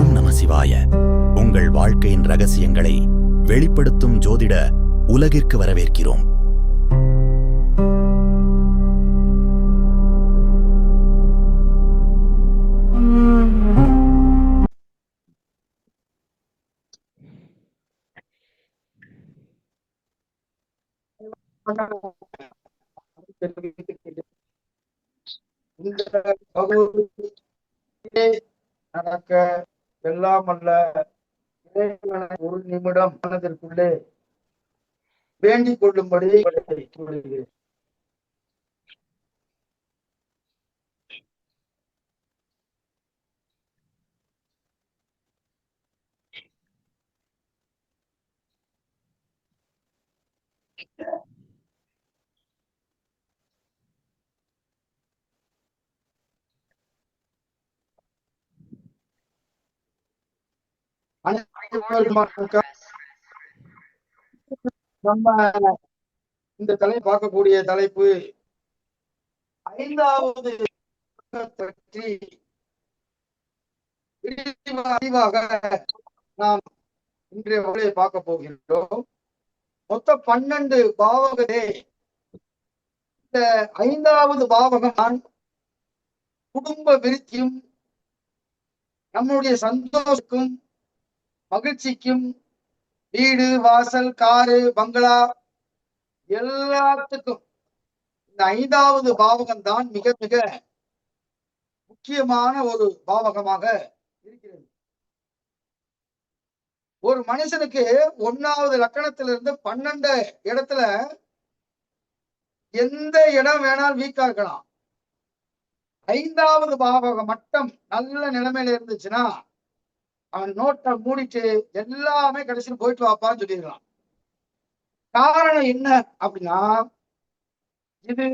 ஓம் நம சிவாய. உங்கள் வாழ்க்கையின் ரகசியங்களை வெளிப்படுத்தும் ஜோதிட உலகிற்கு வரவேற்கிறோம். நடக்க எல்லாம் அல்ல ஒரு நிமிடம் மனதிற்குள்ளே வேண்டிக் கொள்ளும்படி கூறுகிறேன். நம்ம இந்த தலைப்பு பார்க்கக்கூடிய தலைப்பு ஐந்தாவது பற்றி விரிவாக நாம் இன்றைய வகையை பார்க்க போகின்றோம். மொத்தம் 12 பாவகமே. இந்த ஐந்தாவது பாவகம் தான் குடும்ப விருத்தியும் நம்முடைய சந்தோஷக்கும் மகிழ்ச்சிக்கும் வீடு வாசல் காரு பங்களா எல்லாத்துக்கும் இந்த ஐந்தாவது பாவகம் தான் மிக மிக முக்கியமான ஒரு பாவகமாக இருக்கிறது. ஒரு மனுஷனுக்கு 1வது லக்கணத்திலிருந்து 12 இடத்துல எந்த இடம் வேணாலும் வீக்கா இருக்கலாம். 5வது பாவகம் மட்டும் நல்ல நிலைமையில இருந்துச்சுன்னா அவன் நோட்டை மூடிட்டு எல்லாமே கடைசியில் போயிட்டு வாப்பான்னு சொல்லிடலாம். காரணம் என்ன அப்படின்னா, இது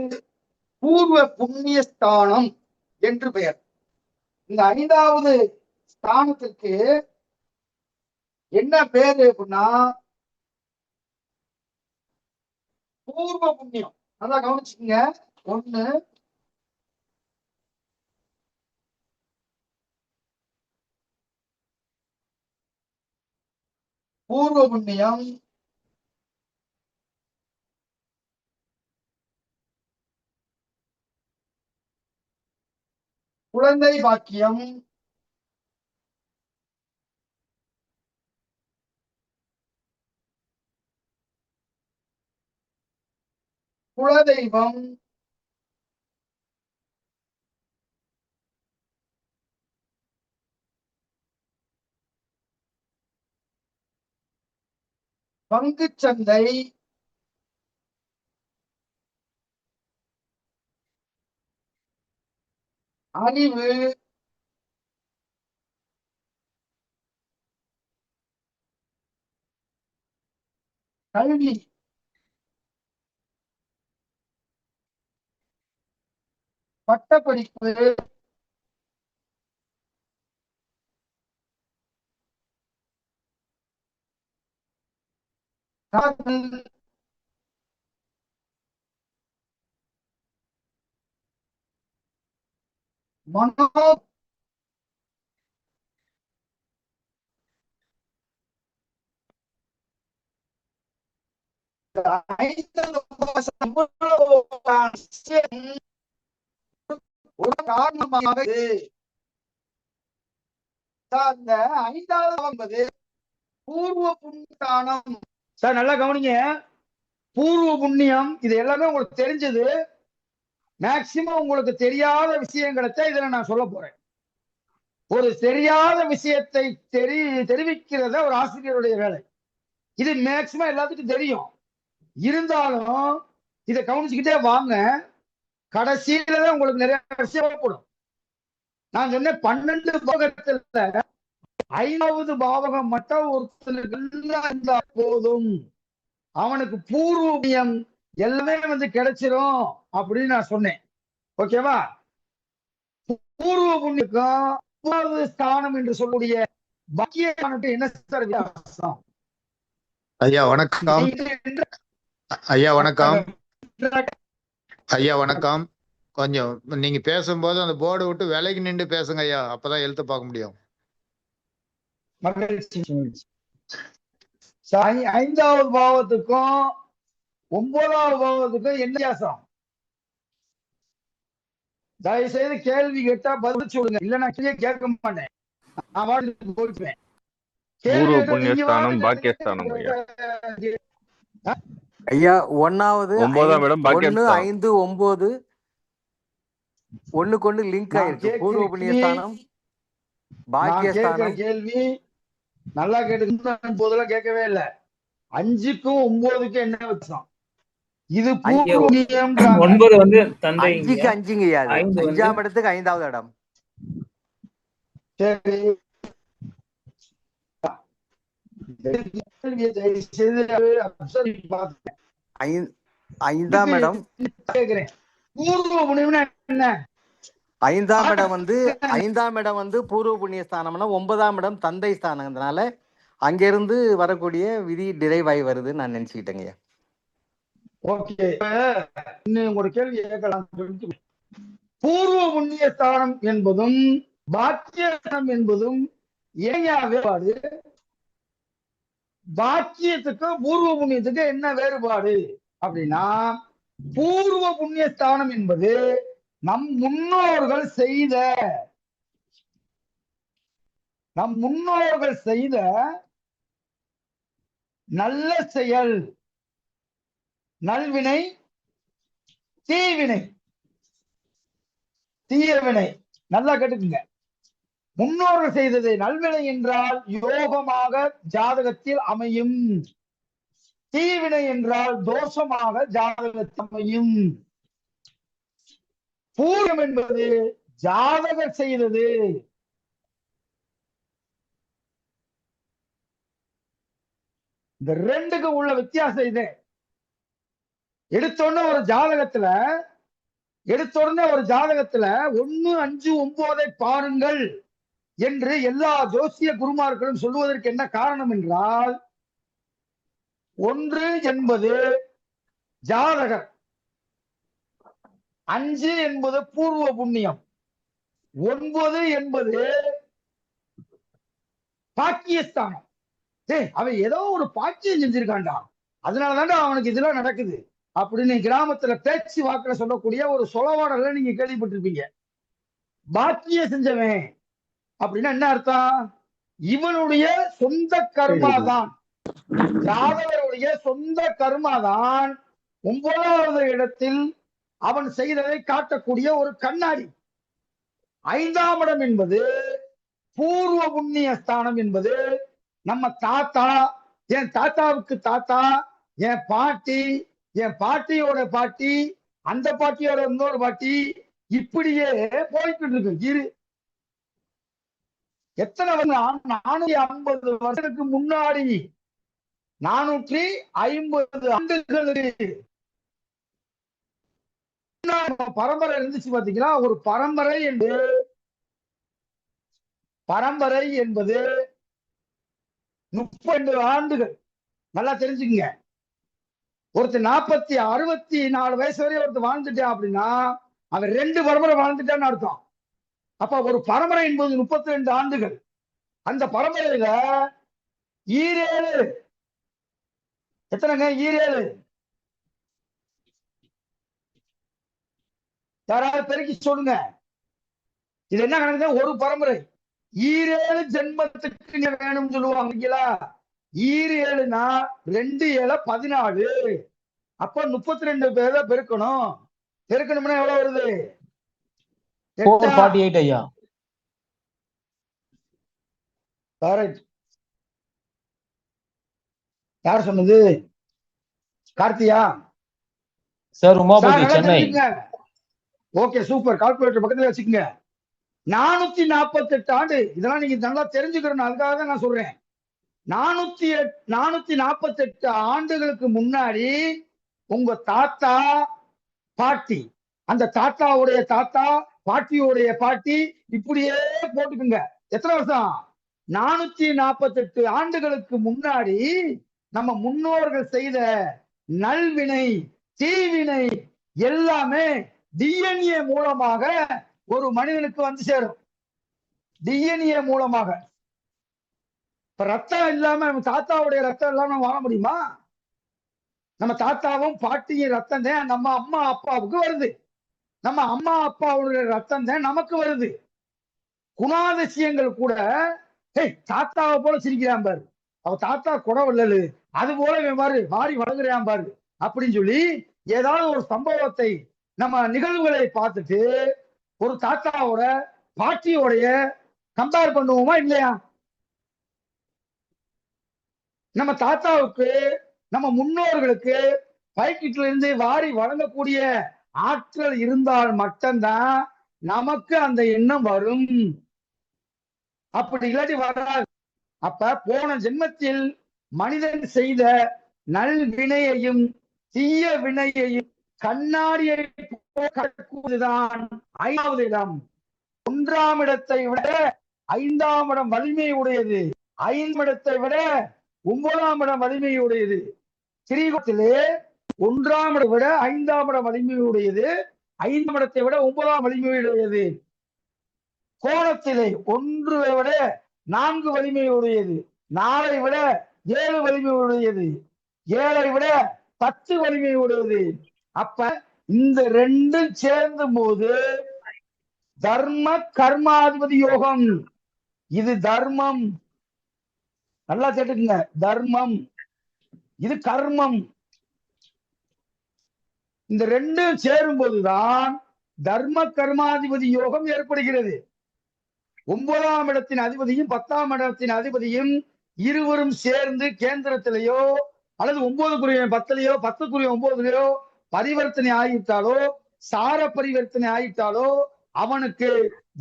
பூர்வ புண்ணிய ஸ்தானம் என்று பெயர். இந்த 5வது ஸ்தானத்திற்கு என்ன பேரு அப்படின்னா பூர்வ புண்ணியம். நல்லா கவனிச்சுக்கங்க. 1 பூர்வ புண்ணியம், குழந்தை பாக்கியம், குலதெய்வம், பங்குச்சந்தை, அறிவு, கல்வி, பட்டப்படிப்பு, மனோ ஒரு காரணமாக இந்த 5வது என்பது பூர்வ புண்ணியம். சார் நல்லா கவனிங்க. பூர்வ புண்ணியம் இது எல்லாமே உங்களுக்கு தெரிஞ்சது. மேக்சிமம் உங்களுக்கு தெரியாத விஷயங்களை இதுல நான் சொல்ல போறேன். ஒரு தெரியாத விஷயத்தை தெரிவிக்கிறத ஒரு ஆசிரியருடைய வேலை. இது மேக்சிமம் எல்லாத்துக்கும் தெரியும். இருந்தாலும் இதை கவனிச்சுக்கிட்டே வாங்க. கடைசியில தான் உங்களுக்கு நிறைய விஷயம் போடும். நான் சொன்னேன் 12 பாவகத்துல 5வது பாவகம் மட்டும் ஒருத்தனுக்கு இருந்தா போதும், அவனுக்கு பூர்வ புண்ணியம் எல்லாமே கிடைச்சிரும் அப்படின்னு நான் சொன்னேன். ஓகேவா? பூர்வ புண்ணியம் ஸ்தானம் என்று சொல்லக்கூடிய பாக்கியமானது என்ன சார் வித்தியாசம்? ஐயா வணக்கம். ஐயா வணக்கம். ஐயா வணக்கம். கொஞ்சம் நீங்க பேசும்போது அந்த போர்டு விட்டு விலைக்கு நின்று பேசுங்க ஐயா, அப்பதான் எழுத்து பார்க்க முடியும். மகிழ்ச்சி. ஐந்தாவது பாவத்துக்கும் 9வது பாவத்துக்கும் என்ன வித்தியாசம்? தயவு செய்து கேள்வி கேட்டா பதில் சொல்லுங்க, இல்ல நான் கேட்க மாட்டேன், நான் வாட்டுக்கு போயிடுவேன். பூர்வ புண்ணியஸ்தானம் பாக்கியஸ்தானம் ஐயா. ஐயா 1வது 9ஆம் இடம் 1 பாக்கியஸ்தானம். 5 9 ஒண்ணுக்கு ஒண்ணு லிங்க் ஆயிருக்கு. பூர்வ புண்ணியஸ்தானம் பாக்கியஸ்தானம். கேள்வி நல்லா கேட்டு போதெல்லாம் கேட்கவே இல்ல. 5க்கும் 9க்கும் என்ன வித்தியாசம்? இது பூர்வ புண்ணியம். 9 வந்து தந்தை. 5க்கு 5ங்கய்யா. 5ஆம் இடத்துக்கு 5வது இடம். சரி, 5ஆம் இடம். பூர்வ புண்ணியம்னா என்ன? 5ஆம் இடம் வந்து 5ஆம் இடம் வந்து பூர்வ புண்ணிய ஸ்தானம்னா 9ஆம் இடம் தந்தை ஸ்தானம்னால அங்கிருந்து வரக்கூடிய விதி டிரைவ் ஆகி வருதுன்னு நான் நினைச்சுக்கிட்டேங்க. ஓகே, இன்னும் ஒரு கேள்வி கேட்கலாம். பூர்வ புண்ணிய ஸ்தானம் என்பதும் பாக்கியஸ்தானம் என்பதும் ஏன் வேறுபாடு? பாக்கியத்துக்கும் பூர்வ புண்ணியத்துக்கும் என்ன வேறுபாடு அப்படின்னா, பூர்வ புண்ணிய ஸ்தானம் என்பது நம் முன்னோர்கள் செய்த நல்ல செயல், நல்வினை, தீவினை, தீயவினை. நல்லா கேட்டுக்குங்க. முன்னோர்கள் செய்தது நல்வினை என்றால் யோகமாக ஜாதகத்தில் அமையும், தீவினை என்றால் தோஷமாக ஜாதகத்தில் அமையும். பூர்வம் என்பது ஜாதகம் செய்தது. இந்த ரெண்டுக்கும் உள்ள வித்தியாசம் இது. எடுத்தோடனே ஒரு ஜாதகத்துல 1 5 9 பாருங்கள் என்று எல்லா ஜோசிய குருமார்களும் சொல்லுவதற்கு என்ன காரணம் என்றால், 1 என்பது ஜாதகர், 5 என்பது பூர்வ புண்ணியம், 9 என்பது பாக்கியஸ்தானம். அவன் ஏதோ ஒரு பாக்கியம் செஞ்சிருக்கான்டா, அதனாலதான்டா அவனுக்கு இதெல்லாம் நடக்குது அப்படின்னு கிராமத்துல பேச்சு வாக்குல சொல்லக்கூடிய ஒரு சொலவாடல நீங்க கேள்விப்பட்டிருப்பீங்க. பாக்கியம் செஞ்சவன் அப்படின்னா என்ன அர்த்தம்? இவனுடைய சொந்த கர்மாதான், ஜாதகருடைய சொந்த கர்மாதான் 9வது இடத்தில் அவன் செய்ததை காட்டக்கூடிய ஒரு கண்ணாடி. 5ஆம் இடம் என்பது பூர்வ புண்ணிய ஸ்தானம் என்பது நம்ம தாத்தா, என் தாத்தாவுக்கு தாத்தா, என் பாட்டி, என் பாட்டியோட பாட்டி, அந்த பாட்டியோட இன்னொரு பாட்டி, இப்படியே போய்கிட்டு இருக்கு. எத்தனை 450 வருஷத்துக்கு முன்னாடி, 450 ஆண்டுகளுக்கு பரம்பரை இருந்துச்சு பாத்தீங்களா? ஒரு பரம்பரை என்பது 32 ஆண்டுகள். நல்லா தெரிஞ்சுக்கங்க. ஒருத்தர் 64 வயசு வரை ஒருத்தர் வாழ்ந்துட்டான் அப்படின்னா அவன் 2 பரம்பரை வாழ்ந்துட்டான்னு அர்த்தம். அப்ப ஒரு பரம்பரை என்பது 32 ஆண்டுகள். அந்த பரம்பரையில 7 எத்தனைங்க? 7 யாராவது பெருக்கி சொல்லுங்க. இது என்ன கணக்கு? ஒரு பரம்பரை 7 ஜென்மத்துக்கு வேணும்னு சொல்லுவாங்க. 7னா 2 7 14. அப்ப 32 பேரை பெருக்கணும். பெருக்கணும்னா எவ்வளவு வருது? 448 ஐயா. யார் சொன்னது? கார்த்தியா sir, Umapathi, Chennai. Okay, super. Calculator பக்கத்துல வச்சுக்கோங்க. 448 ஆண்டு. இதெல்லாம் நீங்க நல்லா தெரிஞ்சுக்கணும், அதுக்காக தான் நான் சொல்றேன். 448 ஆண்டுகளுக்கு முன்னாடி உங்க தாத்தா பாட்டி, அந்த தாத்தாவுடைய தாத்தா, பாட்டியோடைய பாட்டி, இப்படியே போட்டுக்குங்க. எத்தனை வருஷம்? 448 ஆண்டுகளுக்கு முன்னாடி நம்ம முன்னோர்கள் செய்த நல்வினை, தீவினை எல்லாமே டிஎன்ஏ மூலமாக ஒரு மனிதனுக்கு வந்து சேரும். டிஎன்ஏ மூலமாக. இப்ப ரத்தம் இல்லாம நம்ம தாத்தாவுடைய ரத்தம் இல்லாம நம்ம வாழ முடியுமா? நம்ம தாத்தாவும் பாட்டியின் ரத்தம் தான் நம்ம அம்மா அப்பாவுக்கு வருது. நம்ம அம்மா அப்பாவுடைய ரத்தம் தான் நமக்கு வருது. குணாதிசயங்கள் கூட தாத்தாவை போல சிரிக்கிறான் பாரு, அவ தாத்தா குடவல்லு, அது போல இவன் பாரு மாறி வளர்கிறான் பாரு அப்படின்னு சொல்லி ஏதாவது ஒரு சம்பவத்தை நம்ம நிகழ்வுகளை பார்த்துட்டு ஒரு தாத்தாவோட பாட்டியோடைய கம்பேர் பண்ணுவோமா இல்லையா? நம்ம தாத்தாவுக்கு நம்ம முன்னோர்களுக்கு பைக்கிட்ட இருந்து வாரி வழங்கக்கூடிய ஆற்றல் இருந்தால் மட்டும்தான் நமக்கு அந்த எண்ணம் வரும். அப்படி இல்லாட்டி வராது. அப்ப போன ஜென்மத்தில் மனிதன் செய்த நல் வினையையும் தீய வினையையும் கண்ணாடியை கடக்குவதுதான் 5வது இடம். 1ஆம் இடத்தை விட 5ஆம் இடம் வலிமை உடையது. 5ஆம் இடத்தை விட 9ஆம் இடம் வலிமை உடையது. திரிகோணத்திலே 1ஆம் இடம் விட 5ஆம் இடம் வலிமை உடையது. 5ஆம் இடத்தை விட 9ஆம் வலிமை உடையது. கோணத்திலே 1 விட 4 வலிமை உடையது. 4 விட 7 வலிமை உடையது. 7 விட 10 வலிமை உடையது. அப்ப இந்த ரெண்டும் சேர்ந்த போது தர்ம கர்மாதிபதி யோகம். இது தர்மம், நல்லா கேட்டுக்குங்க. தர்மம், இது கர்மம். இந்த ரெண்டும் சேரும் போதுதான் தர்ம கர்மாதிபதி யோகம் ஏற்படுகிறது. 9ஆம் இடத்தின் அதிபதியும் 10ஆம் இடத்தின் அதிபதியும் இருவரும் சேர்ந்து கேந்திரத்திலேயோ அல்லது 9க்குரிய 10லயோ 10க்குரிய 9லயோ பரிவர்த்தனை ஆகிட்டாலோ சார பரிவர்த்தனை ஆகிட்டாலோ அவனுக்கு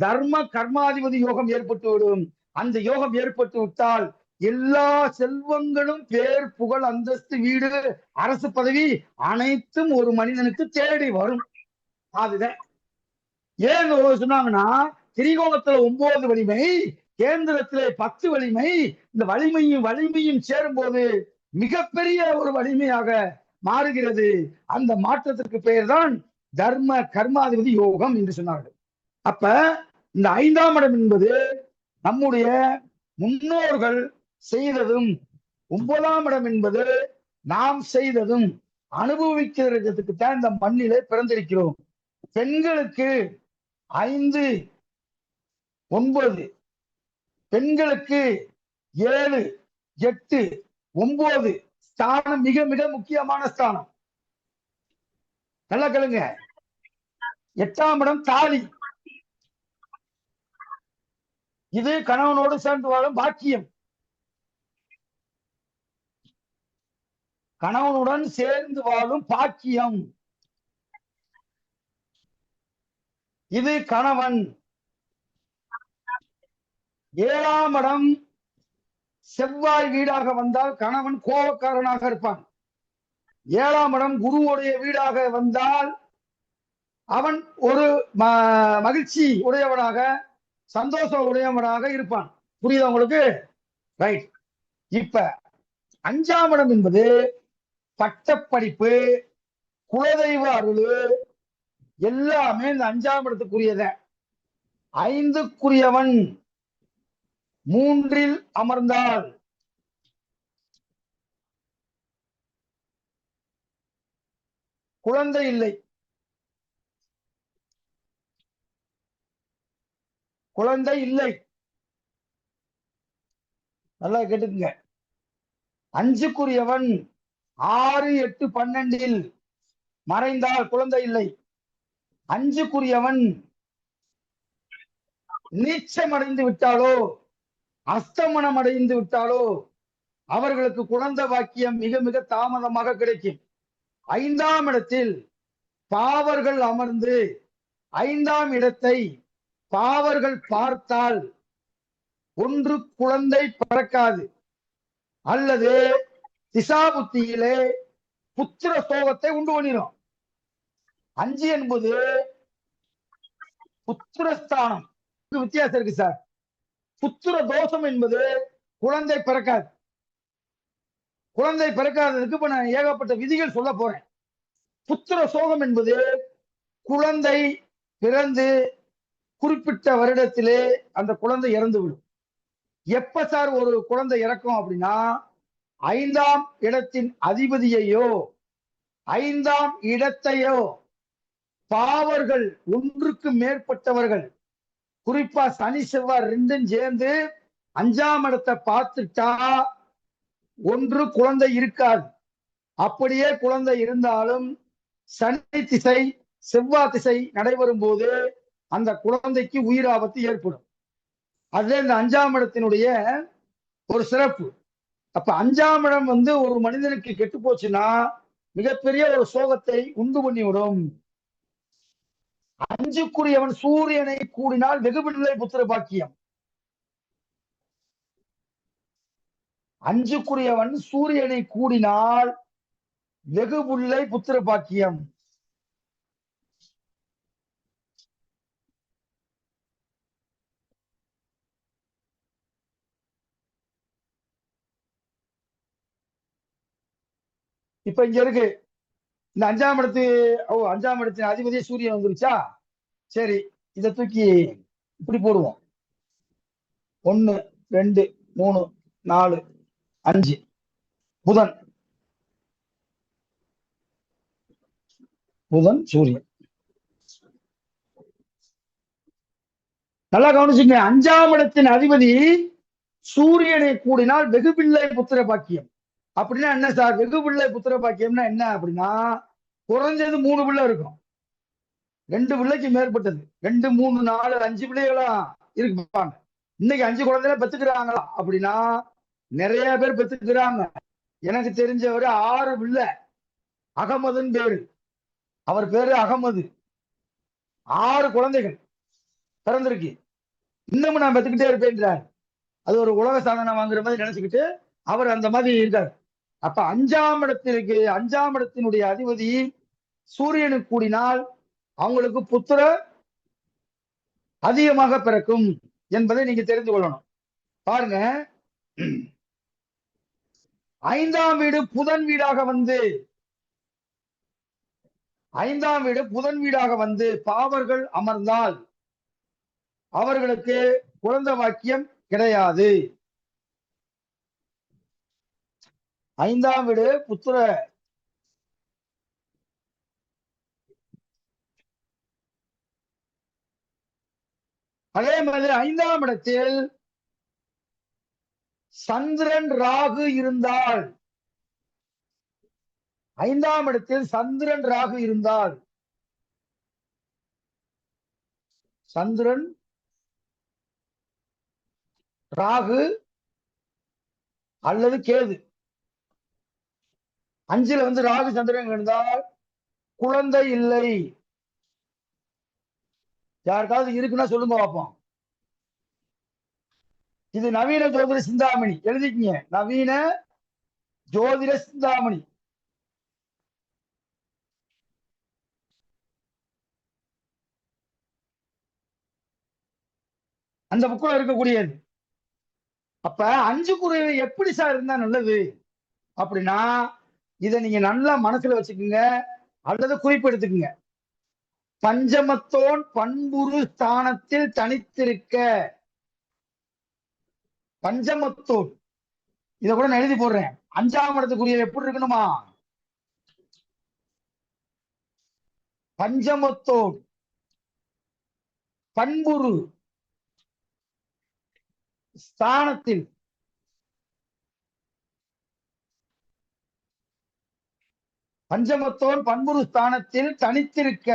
தர்ம கர்மாதிபதி யோகம் ஏற்பட்டுவிடும். அந்த யோகம் ஏற்பட்டு விட்டால் எல்லா செல்வங்களும், பேர், புகழ், அந்தஸ்து, வீடு, அரசு பதவி அனைத்தும் ஒரு மனிதனுக்கு தேடி வரும். அதுதான் ஏன் சொன்னாங்கன்னா, திரிகோணத்துல 9 வலிமை, கேந்திரத்திலே 10 வலிமை. இந்த வலிமையும் சேரும் போது மிகப்பெரிய ஒரு வலிமையாக மாறுகிறது. அந்த மாற்றத்திற்கு பெயர் தான் தர்ம கர்மாதிபதி யோகம் என்று சொன்னார்கள். அப்ப இந்த 5ஆம் இடம் என்பது நம்முடைய முன்னோர்கள் செய்ததும், 9ஆம் இடம் என்பது நாம் செய்ததும் அனுபவிக்கிறதுக்கு தான் இந்த மண்ணிலே பிறந்திருக்கிறோம். பெண்களுக்கு 5, 9, பெண்களுக்கு 7, 8, 9 ஸ்தானம் மிக மிக முக்கியமான ஸ்தானம். நல்லா கேளுங்க. 8ஆம் இடம் தாலி. இது கணவனோடு சேர்ந்து வாழும் பாக்கியம். கணவனுடன் சேர்ந்து வாழும் பாக்கியம். இது கணவன். 7ஆம் இடம் செவ்வாய் வீடாக வந்தால் கணவன் கோபக்காரனாக இருப்பான். 7ஆம் இடம் குருவுடைய வீடாக வந்தால் அவன் ஒரு மகிழ்ச்சி உடையவனாக, சந்தோஷம் உடையவனாக இருப்பான். புரியுதா உங்களுக்கு? ரைட். இப்ப 5ஆம் இடம் என்பது பட்டப்படிப்பு, குலதெய்வ அருள், எல்லாமே இந்த 5ஆம் இடத்துக்குரியத. 5க்குரியவன் 3இல் அமர்ந்தால் குழந்தை இல்லை. குழந்தை இல்லை. நல்லா கேட்டுக்குங்க. 5க்குரியவன் 6, 8, 12இல் மறைந்தால் குழந்தை இல்லை. 5க்குரியவன் நீச்சம் அடைந்து விட்டாலோ, அஸ்தமனம் அடைந்து விட்டாலோ அவர்களுக்கு குழந்தை பாக்கியம் மிக மிக தாமதமாக கிடைக்கும். 5ஆம் இடத்தில் பாவர்கள் அமர்ந்து 5ஆம் இடத்தை பாவர்கள் பார்த்தால் ஒன்று குழந்தை பிறக்காது, அல்லது திசாபுத்தியிலே புத்திர சோகத்தை உண்டு பண்ணிடும். 5 என்பது புத்திரஸ்தானம். வித்தியாசம் இருக்கு சார். புத்திர தோஷம் என்பது குழந்தை பிறக்காது. குழந்தை பிறக்காததுக்கு இப்ப நான் ஏகப்பட்ட விதிகள் சொல்ல போறேன். புத்திர சோகம் என்பது குழந்தை பிறந்து குறிப்பிட்ட வருடத்திலே அந்த குழந்தை இறந்து விடும். எப்ப சார் ஒரு குழந்தை இறக்கும் அப்படின்னா, 5ஆம் இடத்தின் அதிபதியையோ 5ஆம் இடத்தையோ பாவர்கள் ஒன்றுக்கு மேற்பட்டவர்கள், குறிப்பா சனி செவ்வாய் ரெண்டும் சேர்ந்து 5ஆம் இடத்தை பார்த்துட்டா ஒன்று குழந்தை இருக்காது. அப்படியே குழந்தை இருந்தாலும் சனி திசை செவ்வாய் திசை நடைபெறும் போது அந்த குழந்தைக்கு உயிர் ஆபத்து ஏற்படும். அதுல இந்த 5ஆம் இடத்தினுடைய ஒரு சிறப்பு. அப்ப 5ஆம் இடம் ஒரு மனிதனுக்கு கெட்டு போச்சுன்னா மிகப்பெரிய ஒரு சோகத்தை உண்டு பண்ணிவிடும். 5க்குரியவன் சூரியனை கூடினால் வெகுபிள்ளை புத்திர பாக்கியம். 5க்குரியவன் சூரியனை கூடினால் வெகுபுள்ளை புத்திர பாக்கியம். இப்ப இங்க இருக்கு இந்த 5ஆம் இடத்து 5ஆம் இடத்தின் அதிபதி சூரியன் வந்துருச்சா? சரி, இதை தூக்கி இப்படி போடுவோம். 1 2 3 4 5 புதன் சூரியன். நல்லா கவனிச்சுங்க. 5ஆம் இடத்தின் அதிபதி சூரியனை கூடினால் வெகுபிள்ளை புத்திர பாக்கியம். அப்படின்னா என்ன சார்? வெகுபிள்ளை புத்திர பாக்கியம்னா என்ன அப்படின்னா, குறைஞ்சது 3 பிள்ளை இருக்கும். 2 பிள்ளைக்கு மேற்பட்டது, 2 3 4 5 பிள்ளைகளா இருப்பாங்க. இன்னைக்கு 5 குழந்தைல பெத்துக்கிறாங்களா அப்படின்னா நிறைய பேர் பெத்துக்கிறாங்க. எனக்கு தெரிஞ்சவர் 6 பிள்ளை, அகமதுன்னு பேரு. அவர் பேரு அகமது. 6 குழந்தைகள் பிறந்திருக்கு. இன்னமும் நான் பெத்துக்கிட்டே இருப்பேன்றார். அது ஒரு உலக சாதனை வாங்குற மாதிரி நினைச்சுக்கிட்டு அவர் அந்த மாதிரி இருக்காரு. அப்ப 5ஆம் இடத்திற்கு 5ஆம் இடத்தினுடைய அதிபதி சூரியனுக்கு கூடினால் அவங்களுக்கு புத்திர அதிகமாக பிறக்கும் என்பதை நீங்க தெரிந்து கொள்ளணும். பாருங்க, 5ஆம் வீடு புதன் வீடாக வந்து 5ஆம் வீடு புதன் வீடாக வந்து பாவர்கள் அமர்ந்தால் அவர்களுக்கு குழந்தை வாக்கியம் கிடையாது. 5ஆம் வீடு புத்திர அதே மாதிரி 5ஆம் இடத்தில் சந்திரன் ராகு இருந்தால் 5ஆம் இடத்தில் சந்திரன் ராகு இருந்தால் சந்திரன் ராகு அல்லது கேது 5ல ராகு சந்திரன் இருந்தால் குழந்தை இல்லை. யாருக்காவது இருக்குன்னா சொல்லுங்க பார்ப்போம். இது நவீன ஜோதிட சிந்தாமணி, எழுதிக்கீங்க. நவீன ஜோதிட சிந்தாமணி. அந்த புக்கில் இருக்கக்கூடியது. அப்ப 5 எப்படி சார் இருந்தா நல்லது அப்படின்னா, இதை நீங்க நல்லா மனசுல வச்சுக்கோங்க அல்லது குறிப்பெடுத்துக்குங்க. பஞ்சமத்தோன் பண்புரு ஸ்தானத்தில் தனித்திருக்க. பஞ்சமத்தோன் இதை கூட நான் எழுதி போடுறேன். 5ஆம் இடத்துக்குரிய எப்படி இருக்கணுமா? பஞ்சமத்தோன் பண்புரு ஸ்தானத்தில் பஞ்சமத்தோன் பண்புரு ஸ்தானத்தில் தனித்திருக்க.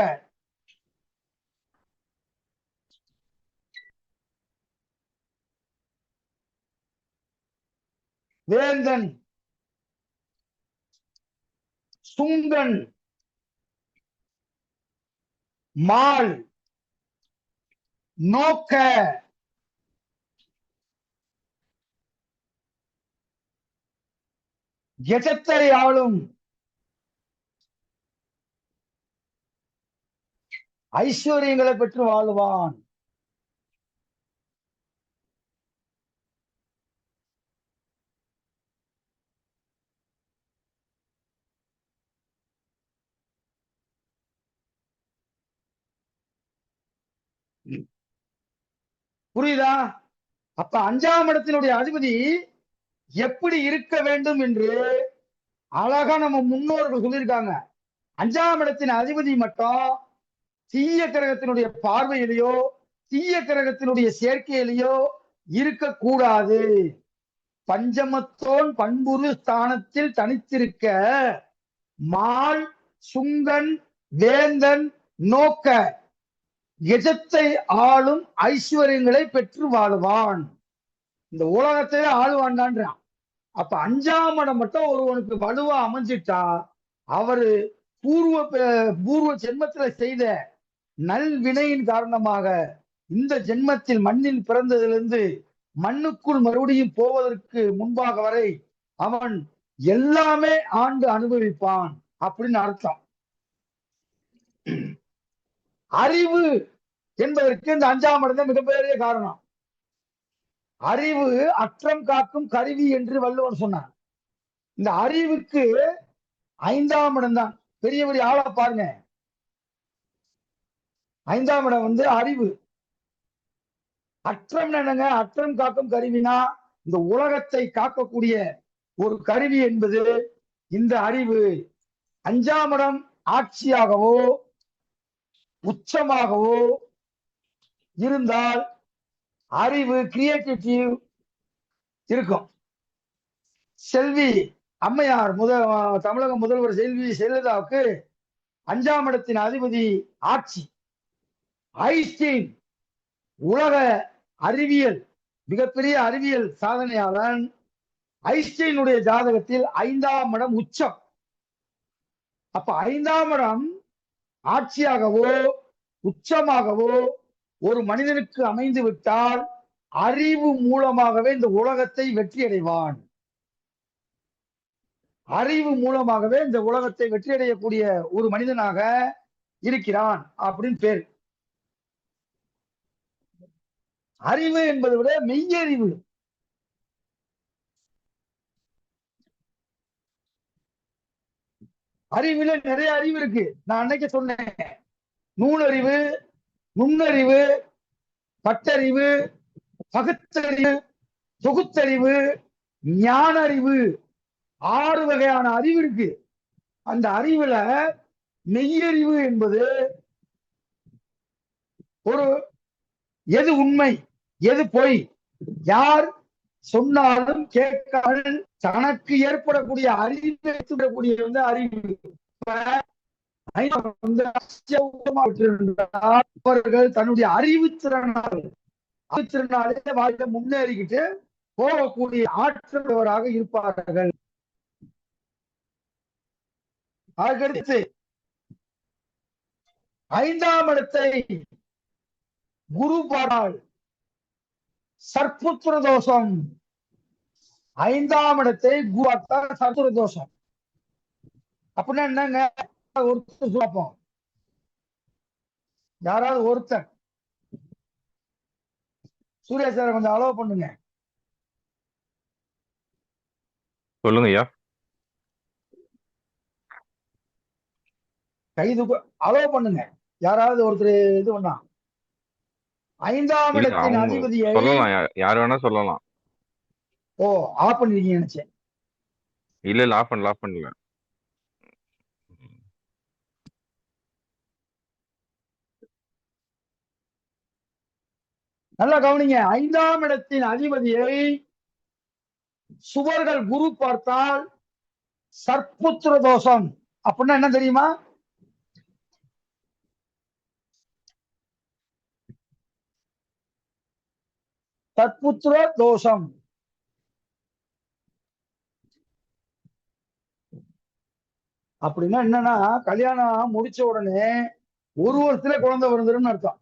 வேந்தன் சுங்கன் மால் நோக்க எஜத்தை ஆளும் ஐஸ்வர்யங்களை பெற்று வாழுவான். புரியுதா? அப்ப 5ஆம் இடத்தினுடைய அதிபதி எப்படி இருக்க வேண்டும் என்று அழகா நம்ம முன்னோர்கள் சொல்லியிருக்காங்க. 5ஆம் இடத்தின் அதிபதி மட்டும் தீய கிரகத்தினுடைய பார்வையிலேயோ தீய கிரகத்தினுடைய சேர்க்கையிலேயோ இருக்கக்கூடாது. பஞ்சமத்தோன் பண்புரு ஸ்தானத்தில் தனித்திருக்க மால் சுங்கன் வேந்தன் நோக்க எஜத்தை ஆளும் ஐஸ்வர்யங்களை பெற்று வாழுவான். இந்த உலகத்தை ஆளுவான்டான்றான். அப்ப 5ஆம் இடம் மட்டும் ஒருவனுக்கு வலுவா அமைஞ்சிட்டா அவரு பூர்வ ஜென்மத்துல செய்த நல்வினையின் காரணமாக இந்த ஜென்மத்தில் மண்ணில் பிறந்ததிலிருந்து மண்ணுக்குள் மறுபடியும் போவதற்கு முன்பாக வரை அவன் எல்லாமே ஆண்டு அனுபவிப்பான் அப்படின்னு அர்த்தம். அறிவு என்பதற்கு இந்த 5ஆம் இடம் தான் மிகப்பெரிய காரணம். அறிவு அற்றம் காக்கும் கருவி என்று வள்ளுவன் சொன்னான். இந்த அறிவுக்கு 5ஆம் இடம் தான். பெரிய பெரிய ஆளா பாருங்க, 5ஆம் இடம் வந்து அறிவு. அற்றம் என்னங்க? அற்றம் காக்கும் கருவினா இந்த உலகத்தை காக்கக்கூடிய ஒரு கருவி என்பது இந்த அறிவு. 5ஆம் இடம் ஆட்சியாகவோ உச்சமாகவோ இருந்தால் அறிவு கிரியேட்டிவிட்டி இருக்கும். செல்வி அம்மையார் தமிழக முதல்வர் செல்வி ஜெயலலிதாவுக்கு 5ஆம் இடத்தின் அதிபதி ஆட்சி. ஐன்ஸ்டீன் உலக அறிவியல் மிகப்பெரிய அறிவியல் சாதனையாளன். ஐன்ஸ்டீனுடைய ஜாதகத்தில் 5ஆம் இடம் உச்சம். அப்ப 5ஆம் இடம் ஆட்சியாகவோ உச்சமாகவோ ஒரு மனிதனுக்கு அமைந்து விட்டால் அறிவு மூலமாகவே இந்த உலகத்தை வெற்றி அடைவான். அறிவு மூலமாகவே இந்த உலகத்தை வெற்றியடையக்கூடிய ஒரு மனிதனாக இருக்கிறான் அப்படின்னு பேர். அறிவு என்பதை விட மெய்யறிவு. அறிவுல நிறைய அறிவு இருக்கு. நான் அன்னைக்கு சொன்னேன், நூலறிவு, நுண்ணறிவு, பட்டறிவு, பகுத்தறிவு, தொகுத்தறிவு, ஞான அறிவு, 6 வகையான அறிவு இருக்கு. அந்த அறிவுல மெய்யறிவு என்பது ஒரு எது உண்மை எது பொய், யார் சொன்னாலும் கேட்காமல் தனக்கு ஏற்படக்கூடிய அறிவை வந்து அறிவு. அவர்கள் தன்னுடைய அறிவுத்திறனாலே வாழ்க்கை முன்னேறிக்கிட்டு போகக்கூடிய ஆற்றலவராக இருப்பார்கள். அதற்கடுத்து 5ஆம் இடத்தை குரு பாடால் சர்ப்புத்திர தோஷம். 5ஆம் இடத்தை குரு சர்ப்புத்திர தோஷம் அப்படின்னா என்னங்க? ஒருத்தர் பார்ப்போம், யாராவது ஒருத்தர். சூர்யா சார் கொஞ்சம் அலோவ் பண்ணுங்க. சொல்லுங்க ஐயா. கைது அலோவ் பண்ணுங்க யாராவது ஒருத்தர். இது பண்ணா 5ஆம் இடத்தின் அதிபதியை சொல்லலாம், யார் வேணா சொல்லலாம். ஓ ஆஃப் பண்ணிருக்கீங்க நினைச்சேன். இல்ல ஆஃப் பண்ணல. நல்லா கவனிங்க. 5ஆம் இடத்தின் அதிபதியை சுவர்கள் குரு பார்த்தால் சர்ப்புத்திர தோஷம். அப்படின்னா என்ன தெரியுமா? சர்ப்புத்திர தோஷம் அப்படின்னா என்னன்னா, கல்யாணம் முடிச்ச உடனே ஒரு வருஷத்துல குழந்தை பிறந்துருன்னு அர்த்தம்.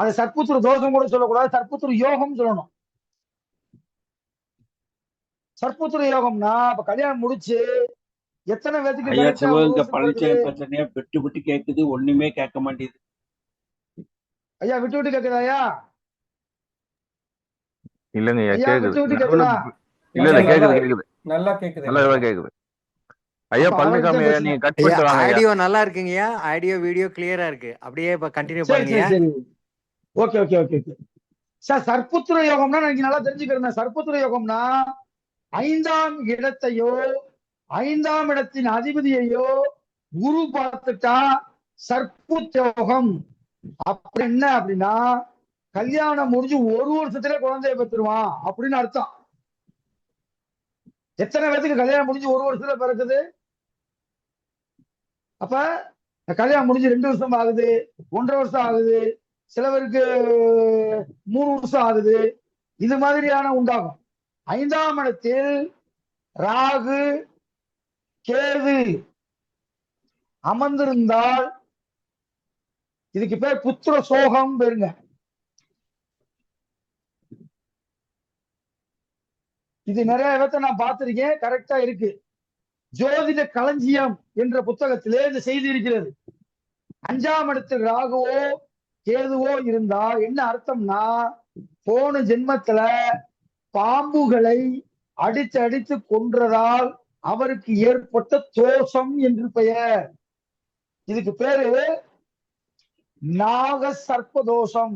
அது சர்ப்புத்திர தோஷம் கூட சொல்லக்கூடாது, சர்ப்புத்திர யோகம் சொல்லணும். சர்ப்புத்திர யோகம்னா இப்ப கல்யாணம் முடிச்சு எத்தனை பேத்துக்கு பிரச்சனையா விட்டு விட்டு கேக்குது, ஒண்ணுமே கேட்க மாட்டேங்குது. ஐயா விட்டு விட்டு கேக்குதாயா? இல்லங்க ஐயா, கேக்குது. இல்ல கேக்குது. நல்லா கேக்குது. நல்லா கேக்குது. ஐயா பழனிசாமி, நீங்க கட் பண்ணிட்டு வாங்க. ஆடியோ நல்லா இருக்குங்கய்யா, ஆடியோ வீடியோ கிளியரா இருக்கு. அப்படியே இப்ப கண்டினியூ பண்ணுங்க. Okay okay okay okay. Sir சர்ப்புத்திர யோகம்னா நீங்க நல்லா தெரிஞ்சுக்கிறேன். சர்ப்புத்திர யோகம்னா 5ஆம் இடத்தையோ 5ஆம் இடத்தின் அதிபதியையோ குரு பார்த்துட்டா சர்ப்புத்திர யோகம். அப்படி என்ன அப்படின்னா கல்யாணம் முடிஞ்சு 1 வருஷத்துல குழந்தைய பெற்றுருவான் அப்படின்னு அர்த்தம். எத்தனை பேருக்கு கல்யாணம் முடிஞ்சு 1 வருஷத்துல பிறக்குது? அப்ப கல்யாணம் முடிஞ்சு 2 வருஷம் ஆகுது, 1.5 வருஷம் ஆகுது, சிலவருக்கு 3 வருஷம் ஆகுது. இது மாதிரியான உண்டாகும். 5ஆம் இடத்தில் ராகு கேது அமர்ந்திருந்தால் இதுக்கு பேர் புத்திர சோகம் பேருங்க. இது நிறைய இடத்தை நான் பார்த்திருக்கேன், கரெக்டா இருக்கு. ஜோதிட களஞ்சியம் என்ற புத்தகத்திலே இந்த செய்தி இருக்கிறது. 5ஆம் இடத்தில் ராகுவோ கேதுவோ இருந்தா என்ன அர்த்தம்னா போன ஜென்மத்துல பாம்புகளை அடித்து அடித்து கொன்றதால் அவருக்கு ஏற்பட்ட தோஷம் என்று பெயர். இதுக்கு பேரு நாக சர்ப்பதோஷம்.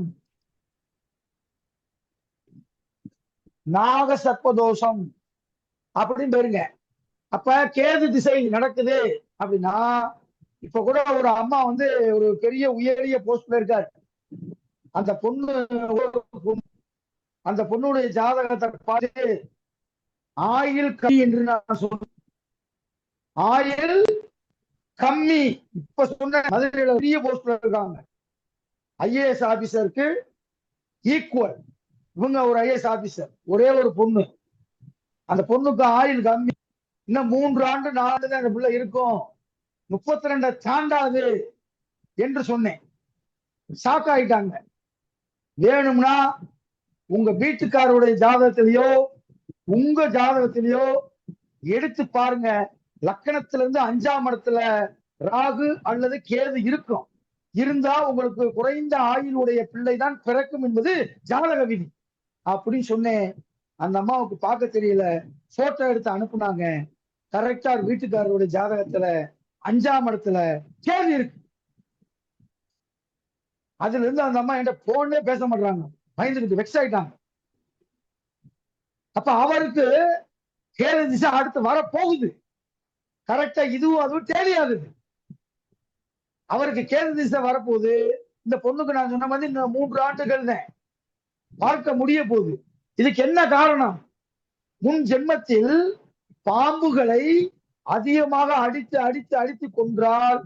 நாக சர்ப்பதோஷம் அப்படின்னு பேருங்க. அப்ப கேது திசை நடக்குது அப்படின்னா இப்ப கூட ஒரு அம்மா வந்து ஒரு பெரிய உயரிய போஸ்ட்ல இருக்காரு. அந்த பொண்ணுடைய ஜாதகத்தை பார்த்து ஆயில் கம்மி என்று நான் சொல்றேன். ஆயில் கம்மி. இப்ப சொன்ன மதுரையில பெரிய போஸ்ட்ல இருக்காங்க. ஐஏஎஸ் ஆபீசருக்கு ஈக்குவல் இவங்க ஒரு ஐஏஎஸ் ஆபீசர். ஒரே ஒரு பொண்ணு. அந்த பொண்ணுக்கு ஆயில் கம்மி. இன்னும் 3 ஆண்டு 4 ஆண்டு தான் அந்த பிள்ளை இருக்கும். 32 தாண்டாது என்று சொன்னேன். ஷாக் ஆயிட்டாங்க. வேணும்னா உங்க வீட்டுக்காரருடைய ஜாதகத்திலேயோ உங்க ஜாதகத்திலேயோ எடுத்து பாருங்க. லக்கணத்திலிருந்து 5ஆம் இடத்துல ராகு அல்லது கேது இருக்கும். இருந்தா உங்களுக்கு குறைந்த ஆயுளுடைய பிள்ளை தான் பிறக்கும் என்பது ஜாதக விதி அப்படின்னு சொன்னேன். அந்த அம்மாவுக்கு பார்க்க தெரியல. போட்டோ எடுத்து அனுப்புனாங்க. கரெக்டா வீட்டுக்காரருடைய ஜாதகத்துல 5ஆம் இடத்துல கேது இருக்கு. அதுல இருந்து அந்த அம்மா என்கிட்ட போன்லயே பேச மாட்டாங்க. பயந்துக்கிட்டு வெக்ஸ் ஆயிட்டாங்க. அப்ப அவருக்கு கேது திசை அடுத்து வர போகுது. கரெக்டா இதுவும் அதுவும் தெரியாதுது. அவருக்கு கேது திசை வரப்போகுது. இந்த பொண்ணுக்கு நான் சொன்ன மாதிரி இந்த 3 ஆண்டுகள் தான் பார்க்க முடிய போகுது. இதுக்கு என்ன காரணம்? முன் ஜென்மத்தில் பாம்புகளை அதிகமாக அடித்து அடித்து அடித்து கொன்றால்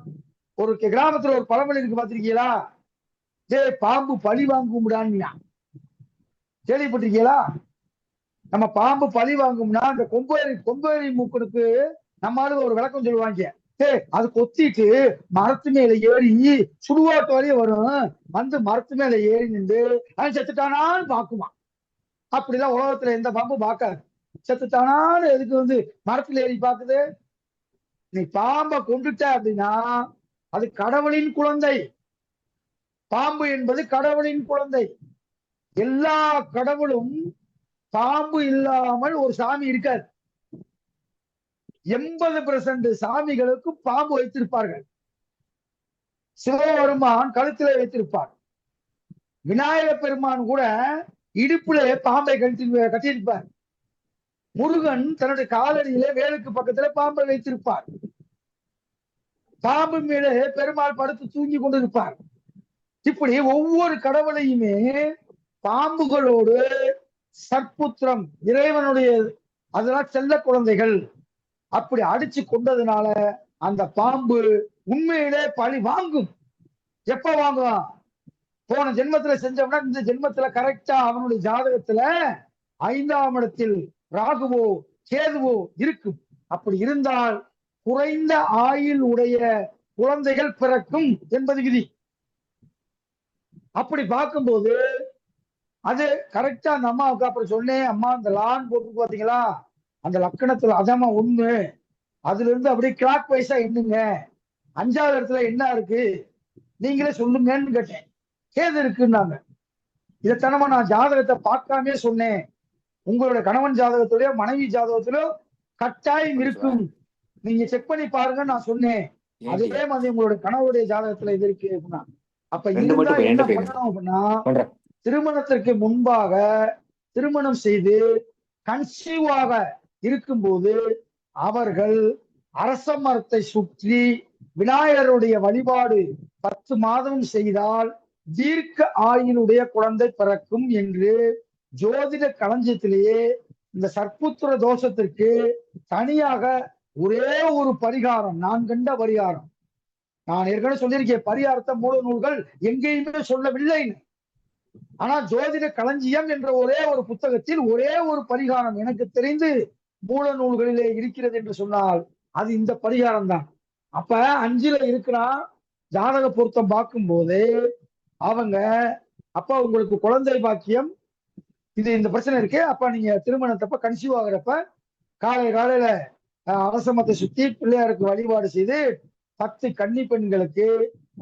ஒரு கிராமத்துல ஒரு பழமொழி இருக்கு, பார்த்திருக்கீங்களா? பாம்பு பழி வாங்கும்டான்னு கேள்விப்பட்டிருக்கீங்களா? நம்ம பாம்பு பழி வாங்கும்னா அந்த கொம்பேரி மூக்கனுக்கு நம்மளால ஒரு விளக்கம் சொல்லுவாங்க. அது கொத்திட்டு மரத்து மேல ஏறி சுடுவாட்டு வரைய வரும். வந்து மரத்து மேல ஏறி நின்று அவன் செத்துட்டானான்னு பாக்குமா. அப்படிலாம் உலகத்துல எந்த பாம்பும் பார்க்காது. செத்துட்டானான்னு எதுக்கு வந்து மரத்துல ஏறி பாக்குது? நீ பாம்பை கொண்டுட்ட அப்படின்னா அது கடவுளின் குழந்தை. பாம்பு என்பது கடவுளின் குழந்தை. எல்லா கடவுளும் பாம்பு இல்லாமல் ஒரு சாமி இருக்காது. 80% சாமிகளுக்கு பாம்பு வைத்திருப்பார்கள். சிவபெருமான் கழுத்திலே வைத்திருப்பார். விநாயக பெருமான் கூட இடுப்பிலே பாம்பை கட்டியிருப்பார். முருகன் தன்னுடைய காலடியிலே வேலுக்கு பக்கத்துல பாம்பை வைத்திருப்பார். பாம்பு மேலே பெருமாள் படுத்து தூங்கி கொண்டிருப்பார். இப்படி ஒவ்வொரு கடவுளையுமே பாம்புகளோடு சற்புத்திரம் இறைவனுடைய அதெல்லாம் செல்ல குழந்தைகள் அப்படி அடிச்சு கொண்டதுனால அந்த பாம்பு உண்மையிலே பழி வாங்கும். எப்ப வாங்குவான்? போன ஜென்மத்துல செஞ்சோம்னா இந்த ஜென்மத்துல கரெக்டா அவனுடைய ஜாதகத்துல 5ஆம் இடத்தில் ராகுவோ கேதுவோ இருக்கும். அப்படி இருந்தால் குறைந்த ஆயுள் உடைய குழந்தைகள் பிறக்கும் என்பது விதி. அப்படி பார்க்கும்போது அது கரெக்டா அந்த அம்மாவுக்கு அப்புறம் சொன்னேன். அம்மா அந்த லான் போட்டு பாத்தீங்களா, அந்த லக்கணத்துல அதாம்மா 1. அதுல இருந்து அப்படியே கிளாக் வைஸா எண்ணுங்க. 5ஆவது இடத்துல என்ன இருக்கு நீங்களே சொல்லுங்கன்னு கேட்டேன். கேது இருக்குன்னாங்க. இதைத்தனமா நான் ஜாதகத்தை பார்க்காமே சொன்னேன். உங்களோட கணவன் ஜாதகத்திலயோ மனைவி ஜாதகத்திலயோ கட்டாயம் இருக்கும், நீங்க செக் பண்ணி பாருங்க நான் சொன்னேன். அதே மாதிரி உங்களோட கணவருடைய ஜாதகத்துல இது இருக்கு அப்படின்னா அப்ப இருந்தா என்ன பண்ணணும் அப்படின்னா திருமணத்திற்கு முன்பாக திருமணம் செய்து கன்சீவாக இருக்கும்போது அவர்கள் அரச மரத்தை சுற்றி விநாயகருடைய வழிபாடு 10 மாதம் செய்தால் தீர்க்க ஆயுளுடைய குழந்தை பிறக்கும் என்று ஜோதிட களஞ்சியத்திலேயே இந்த சர்ப்புத்திர தோஷத்திற்கு தனியாக ஒரே ஒரு பரிகாரம் நான் கண்ட பரிகாரம். நான் ஏற்கனவே சொல்லியிருக்கேன், பரிகாரத்தை மூல நூல்கள் எங்கேயுமே சொல்லவில்லை. ஆனா ஜோதிட களஞ்சியம் என்ற ஒரே ஒரு புத்தகத்தில் ஒரே ஒரு பரிகாரம் எனக்கு தெரிந்து மூல நூல்களிலே இருக்கிறது என்று சொன்னால் அது இந்த பரிகாரம் தான். அப்ப 5ல இருக்கிறா ஜாதக பொருத்தம் பார்க்கும் போது அவங்க அப்ப உங்களுக்கு குழந்தை பாக்கியம் இந்த பிரச்சனை இருக்கு. அப்ப நீங்க திருமணத்தப்ப கன்சீவ் ஆகுறப்ப காலையில அரசமத்தை சுத்தி பிள்ளையாருக்கு வழிபாடு செய்து 10 கன்னி பெண்களுக்கு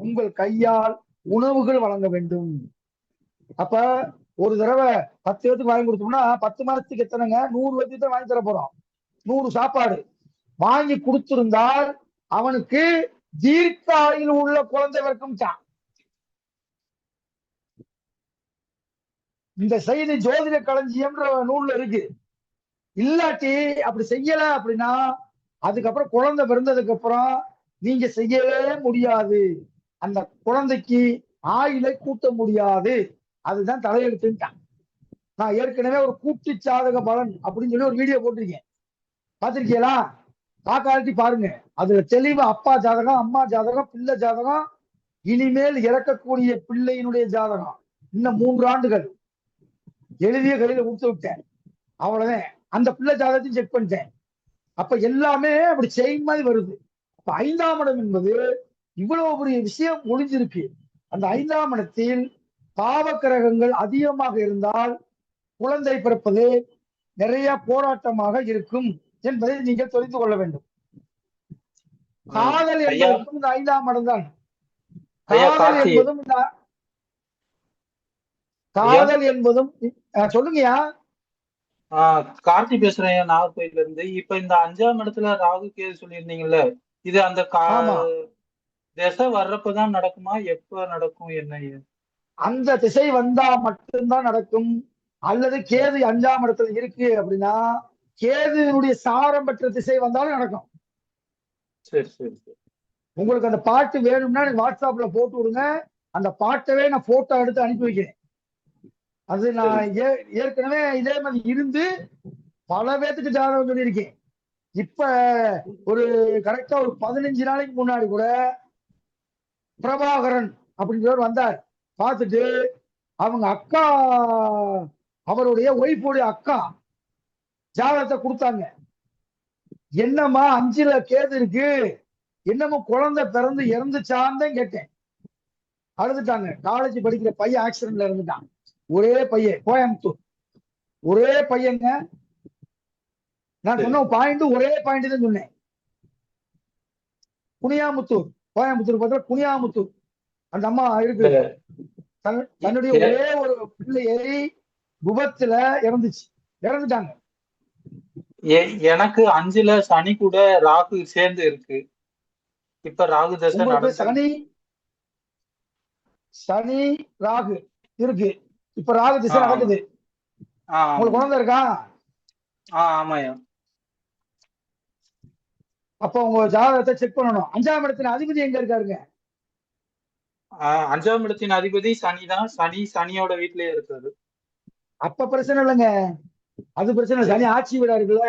உங்கள் கையால் உணவுகள் வழங்க வேண்டும். அப்ப ஒரு தடவை 10 பேத்துக்கு வாங்கி கொடுத்தோம்னா 10 மாதத்துக்கு எத்தனைங்க 100 பேத்துக்கு தான் வாங்கி தர போறோம். 100 சாப்பாடு வாங்கி கொடுத்திருந்தால் அவனுக்கு தீர்க்க ஆயுள் உள்ள குழந்தை வரைக்கும். இந்த செய்தி ஜோதிட களஞ்சியம்ன்ற நூல்ல இருக்கு. இல்லாட்டி அப்படி செய்யல அப்படின்னா அதுக்கப்புறம் குழந்தை பிறந்ததுக்கு அப்புறம் நீங்க செய்யவே முடியாது. அந்த குழந்தைக்கு ஆயுளை கூட்ட முடியாது. அதுதான் தலையெழுத்துட்டான். நான் ஏற்கனவே ஒரு கூட்டு சாதக பலன் அப்படின்னு சொல்லி ஒரு வீடியோ போட்டிருக்கேன், பார்த்திருக்கீங்களா? காக்காட்டி பாருங்க. அதுல தெளிவா அப்பா ஜாதகம், அம்மா ஜாதகம், பிள்ளை ஜாதகம், இனிமேல் இறக்கக்கூடிய பிள்ளையினுடைய ஜாதகம், இன்னும் 3 ஆண்டுகள் எழுதிய கையில கொடுத்து விட்டேன். அவ்வளவுதான். அந்த பிள்ளை ஜாதகத்தையும் செக் பண்ணிட்டேன். அப்ப எல்லாமே அப்படி செயின் மாதிரி வருது. அப்ப 5ஆம் இடம் என்பது இவ்வளவு பெரிய விஷயம் ஒளிஞ்சிருக்கு. அந்த 5ஆம் இடத்தில் பாவக்கிரகங்கள் அதிகமாக இருந்தால் குழந்தை பிறப்பது நிறைய போராட்டமாக இருக்கும் என்பதை நீங்கள் தெரிந்து கொள்ள வேண்டும். காதல் என்பதும் இந்த 5ஆம் இடம் தான். காதல் என்பதும் சொல்லுங்கயா. கார்த்தி பேசுறேன் நாகர்கோயில இருந்து. இப்ப இந்த 5ஆம் இடத்துல ராகு கேது சொல்லியிருந்தீங்கல்ல, இது அந்த திசை வர்றப்பதான் நடக்குமா, எப்ப நடக்கும், என்ன? அந்த திசை வந்தா மட்டும்தான் நடக்கும். அல்லது கேது 5ஆம் இடத்துல இருக்கு அப்படின்னா கேதுனுடைய சாரம் பெற்ற திசை வந்தாலும் நடக்கும். சரி சரி சரி. உங்களுக்கு அந்த பாட்டு வேணும்னா வாட்ஸ்அப்ல போட்டு விடுங்க. அந்த பாட்டவே நான் போட்டோ எடுத்து அனுப்பி வைக்கிறேன். அது நான் ஏற்கனவே இதே மாதிரி இருந்து பல பேத்துக்கு ஜாதகம் சொல்லியிருக்கேன். இப்ப ஒரு கரெக்டா ஒரு 15 நாளைக்கு முன்னாடி கூட பிரபாகரன் அப்படின்றவர் வந்தார். பார்த்துட்டு அவங்க அக்கா, அவருடைய ஒய்ஃபுடைய அக்கா ஜாதகத்தை கொடுத்தாங்க. என்னம்மா 5ல கேது இருக்கு, என்னமோ குழந்தை பிறந்து இறந்துச்சான்னு கேட்டேன். அழுதுட்டாங்க. காலேஜ் படிக்கிற பையன் ஆக்சிடென்ட்ல இருந்துட்டான். ஒரே பையன், கோயம்புத்தூர், ஒரே பையங்க. நான் சொன்ன பாயிண்ட் ஒரே பாயிண்ட் தான் சொன்னேன். குனியாமுத்தூர், கோயம்புத்தூர் பார்த்தா குனியாமுத்தூர் அந்த அம்மா இருக்கு. தன்னுடைய ஒரே ஒரு பிள்ளையை விபத்துல இறந்துட்டாங்க. எனக்கு 5ல சனி கூட ராகு சேர்ந்து இருக்கு. இப்ப ராகு தசை சனி ராகு இருக்கு. இப்ப ராகு திசை நடக்குது. உங்களுக்கு குழந்தை இருக்கா? ஆமாயா. அப்ப உங்க ஜாதகத்தை செக் பண்ணணும். 5ஆம் இடத்தின் அதிபதி எங்க இருக்காருங்க? 5ஆம் இடத்தின் அதிபதி சனிதான். சனியோட வீட்லயே இருக்காரு. அப்ப பிரச்சனை இல்லைங்க, அது பிரச்சனை. சனி ஆட்சி வீடா இருக்குல்ல.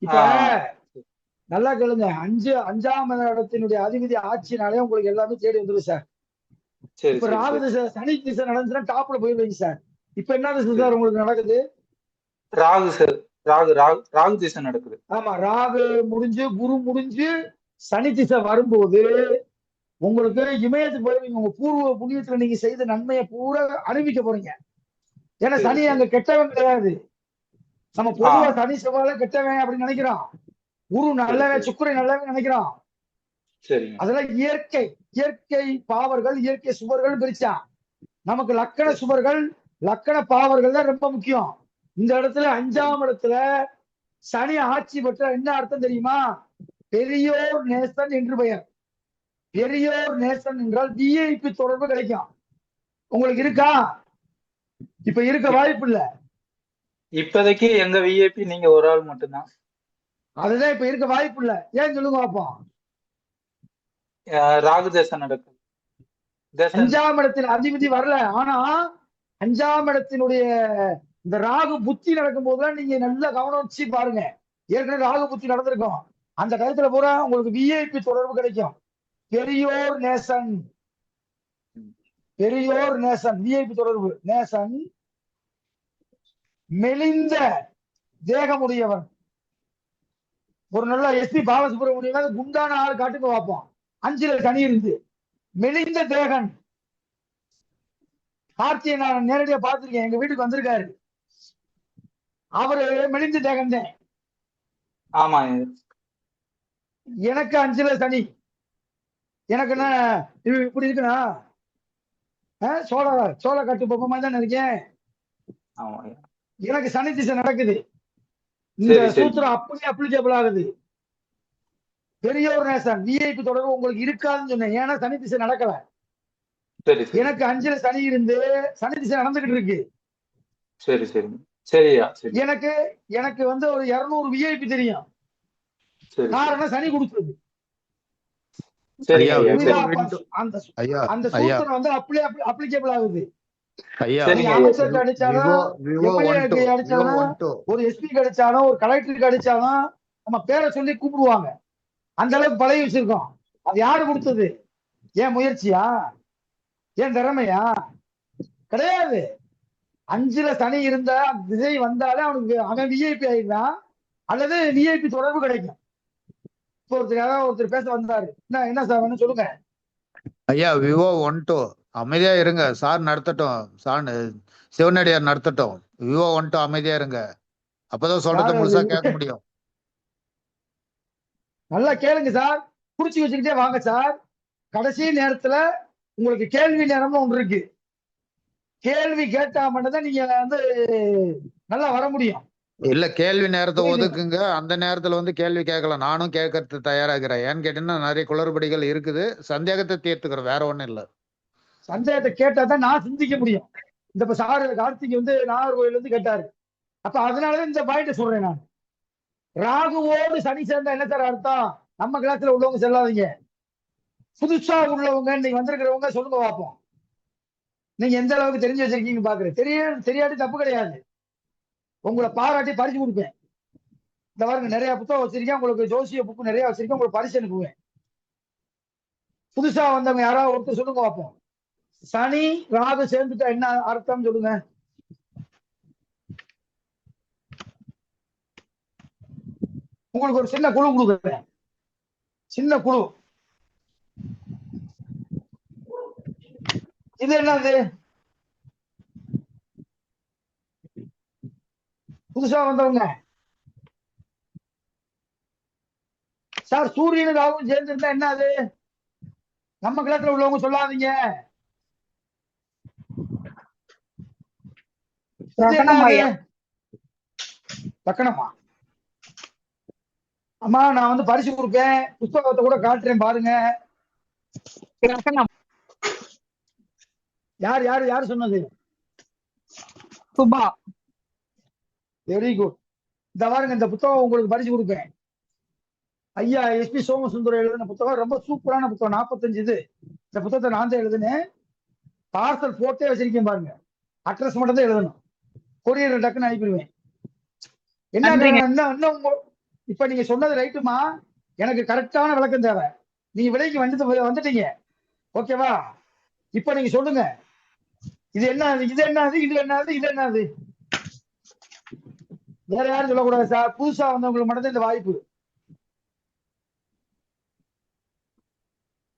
இப்ப நல்லா கேளுங்க. 5ஆம் இடத்தினுடைய அதிபதி ஆட்சினாலே உங்களுக்கு எல்லாமே தேடி வந்துடும் சார். இப்ப ராகு திசை, சனி திசை நடந்துச்சுன்னா டாப்ல போயிருவீங்க சார். இப்ப என்ன திசை சார் உங்களுக்கு நடக்குது? ராகு சார், ராகு திசை நடக்குது. ஆமா, ராகு முடிஞ்சு குரு முடிஞ்சு சனி திசை வரும்போது உங்களுக்கு இமயத்துக்கு போயிருவீங்க. உங்க பூர்வ புண்ணியத்துல நீங்க செய்த நன்மையை பூரா அனுபவிக்க போறீங்க. ஏன்னா சனி அங்க கெட்டவன் கிடையாது. நம்ம பொதுவா சனி செவ்வாழ கெட்டவன் அப்படின்னு நினைக்கிறோம். குரு நல்லவன், சுக்கிரன் நல்லவன் நினைக்கிறோம். அதெல்லாம் இயற்கை பாவர்கள், இயற்கை சுவர்கள் பிரிச்சா. நமக்கு லக்கண சுவர்கள், லக்கண பாவர்கள் தான் ரொம்ப முக்கியம். இந்த இடத்துல 5ஆம் இடத்துல சனி ஆட்சி பெற்ற என்ன அர்த்தம் தெரியுமா? பெரியோர் நேசன் என்று பெயர். பெரியோர் நேசன் என்றால் விஐபி தொடர்பு கிடைக்கும். உங்களுக்கு இருக்கா? இப்ப இருக்க வாய்ப்பு இல்ல. இப்போதைக்கு எங்க விஐபி நீங்க ஒரு ஆள் மட்டும்தான். அதுதான் இப்ப இருக்க வாய்ப்பு இல்ல. ஏன் சொல்லுங்க பாப்போம். ராகு தேசம் நடக்குது. 5ஆம் இடத்தின் அதிபதி வரல. ஆனா 5ஆம் இடத்தினுடைய இந்த ராகு புத்தி நடக்கும் போதுதான் நீங்க நல்ல கவனம் வச்சு பாருங்க. ஏற்கனவே ராகு புத்தி நடந்திருக்கும். அந்த டயத்துல பூரா உங்களுக்கு விஐபி தொடர்பு கிடைக்கும். பெரியோர் நேசன், பெரியோர் நேசன், விஐபி தொடர்பு நேசன், மெலிந்த தேகமுடையவன். ஒரு நல்ல எஸ்பி பாலசுப்ரமணியம் குண்டான ஆள் காட்டுக்கு பார்ப்போம். 5ல சனி இருந்து மெலிந்த தேகன். கார்த்தியை நான் நேரடியா பார்த்திருக்கேன், எங்க வீட்டுக்கு வந்திருக்காரு. அவரு மெலிந்த தேகன் தான். ஆமா. எனக்கு 5ல சனி. எனக்கு என்ன இப்படி இருக்குண்ணா, சோழ கட்டு பொம்மை தானே இருக்கேன். ஆமா. எனக்கு சனி திசை நடக்குது. இந்த சூத்திரம் அப்படியே அப்ளிகேபிள் ஆகுது. பெரியோர் நேசன் விஐபி தொடர்பு உங்களுக்கு இருக்காதுன்னு சொன்னேன். ஏன்னா சனி திசை நடக்கல. எனக்கு 5ல சனி இருந்து சனி திசை நடந்துகிட்டு இருக்கு. சரி சரி சரியா. எனக்கு எனக்கு வந்து ஒரு 200 விஐபி தெரியும். காரணம் சனி கொடுத்தது. அந்த சூத்திரம் வந்து அப்படியே அப்ளிகேபிள் ஆகுது. அமைச்சருக்கு அடிச்சாலும், அடிச்சாலும், ஒரு எஸ்பி அடிச்சாலும், ஒரு கலெக்டருக்கு அடிச்சாலும் நம்ம பேரை சொல்லி கூப்பிடுவாங்க. அந்த அளவுக்கு பழகி வச்சிருக்கோம். அது யாரு கொடுத்தது? ஏன் முயற்சியா? ஏன் திறமையா? கிடையாது. 5ல சனி இருந்தா திசை வந்தாலே அவனுக்கு அவன் விஐபி ஆயிடுறான், அல்லது விஐபி தொடர்பு கிடைக்கும். இப்போ ஒருத்தர் பேச வந்தாரு. என்ன சார் வேணும் சொல்லுங்க. ஐயா விவோ 12 அமைதியா இருங்க, சார் நடத்தட்டும். சார் சிவனடியார் நடத்தட்டும். விவோ 12 அமைதியா இருங்க, அப்பதான் சொல்றத முழுசா கேட்க முடியும். நல்லா கேளுங்க சார், புடிச்சு வச்சுக்கிட்டே வாங்க சார். கடைசி நேரத்துல உங்களுக்கு கேள்வி நேரம்னு ஒன்று இருக்கு. கேள்வி கேட்டா மட்டும்தான் நீங்க வந்து நல்லா வர முடியும். இல்ல கேள்வி நேரத்தை ஒதுக்குங்க, அந்த நேரத்துல வந்து கேள்வி கேட்கலாம். நானும் கேட்கறது தயாராகிறேன். ஏன்னு கேட்டீங்கன்னா நிறைய குளறுபடிகள் இருக்குது, சந்தேகத்தை தீர்த்துக்கிறேன், வேற ஒண்ணும் இல்ல. சந்தேகத்தை கேட்டா தான் நான் சிந்திக்க முடியும். இந்த சாரு கார்த்திக் வந்து நாகர்கோயில இருந்து கேட்டாரு. அப்ப அதனாலதான் இந்த பாயிண்ட சொல்றேன் நான். ராகுவோடு சனி சேர்ந்தா என்ன சார் அர்த்தம்? நம்ம கிளாஸ்ல உள்ளவங்க செல்லாதீங்க, புதுசா உள்ளவங்க நீங்க வந்திருக்கிறவங்க சொல்லுங்க பார்ப்போம். நீங்க எந்த அளவுக்கு தெரிஞ்சு வச்சிருக்கீங்க பாக்குறேன். தெரியாட்டி தப்பு கிடையாது, உங்களை பாராட்டி பரிசு கொடுப்பேன். இந்த பாருங்க நிறைய புத்தகம் வச்சிருக்கேன், உங்களுக்கு ஜோசிய புக்கு நிறைய வச்சிருக்கேன், உங்களுக்கு பரிசு அனுப்புவேன். புதுசா வந்தவங்க யாராவது ஒருத்தர் சொல்லுங்க பார்ப்போம். சனி ராகு சேர்ந்துட்டா என்ன அர்த்தம் சொல்லுங்க. உங்களுக்கு ஒரு சின்ன குழு கொடுக்குறேன், சின்ன குழு. இது என்னது? புதுசா வந்தவங்க சார், சூரியன் ராகுவும் சேர்ந்திருந்தா என்ன அது? நம்ம கிளாஸ்ல உள்ளவங்க சொல்லாதீங்க. லக்கணமா? அம்மா நான் வந்து பரிசு கொடுப்பேன், புத்தகத்தை கூட காட்டுறேன் பாருங்க. யார் யார் யார் சொன்னது? சுபா. Very good. இந்த பாருங்க, இந்த புத்தகம் உங்களுக்கு பரிசு கொடுப்பேன். ஐயா எஸ்பி சோமசுந்தரம் எழுதின புத்தகம், ரொம்ப சூப்பரான புத்தகம். 45 இது. இந்த புத்தகத்தை நான் தான் எழுதுனேன். பார்சல் போட்டே வச்சிருக்கேன் பாருங்க. அட்ரஸ் மட்டும் தான் எழுதணும், கொரியர் டக்குன்னு அனுப்பிடுவேன். என்ன இப்ப நீங்க சொன்னது ரைட்டுமா, எனக்கு கரெக்டான விளக்கம் தேவை. நீங்க விலைக்கு வந்துட்டீங்க, ஓகேவா? இப்ப நீங்க சொல்லுங்க, இது என்னது, இது என்னது, இது என்னது, இது என்னது? வேற யாரும் சொல்லக்கூடாது சார், புதுசா வந்தவங்களுக்கு மட்டும்தான் இந்த வாய்ப்பு.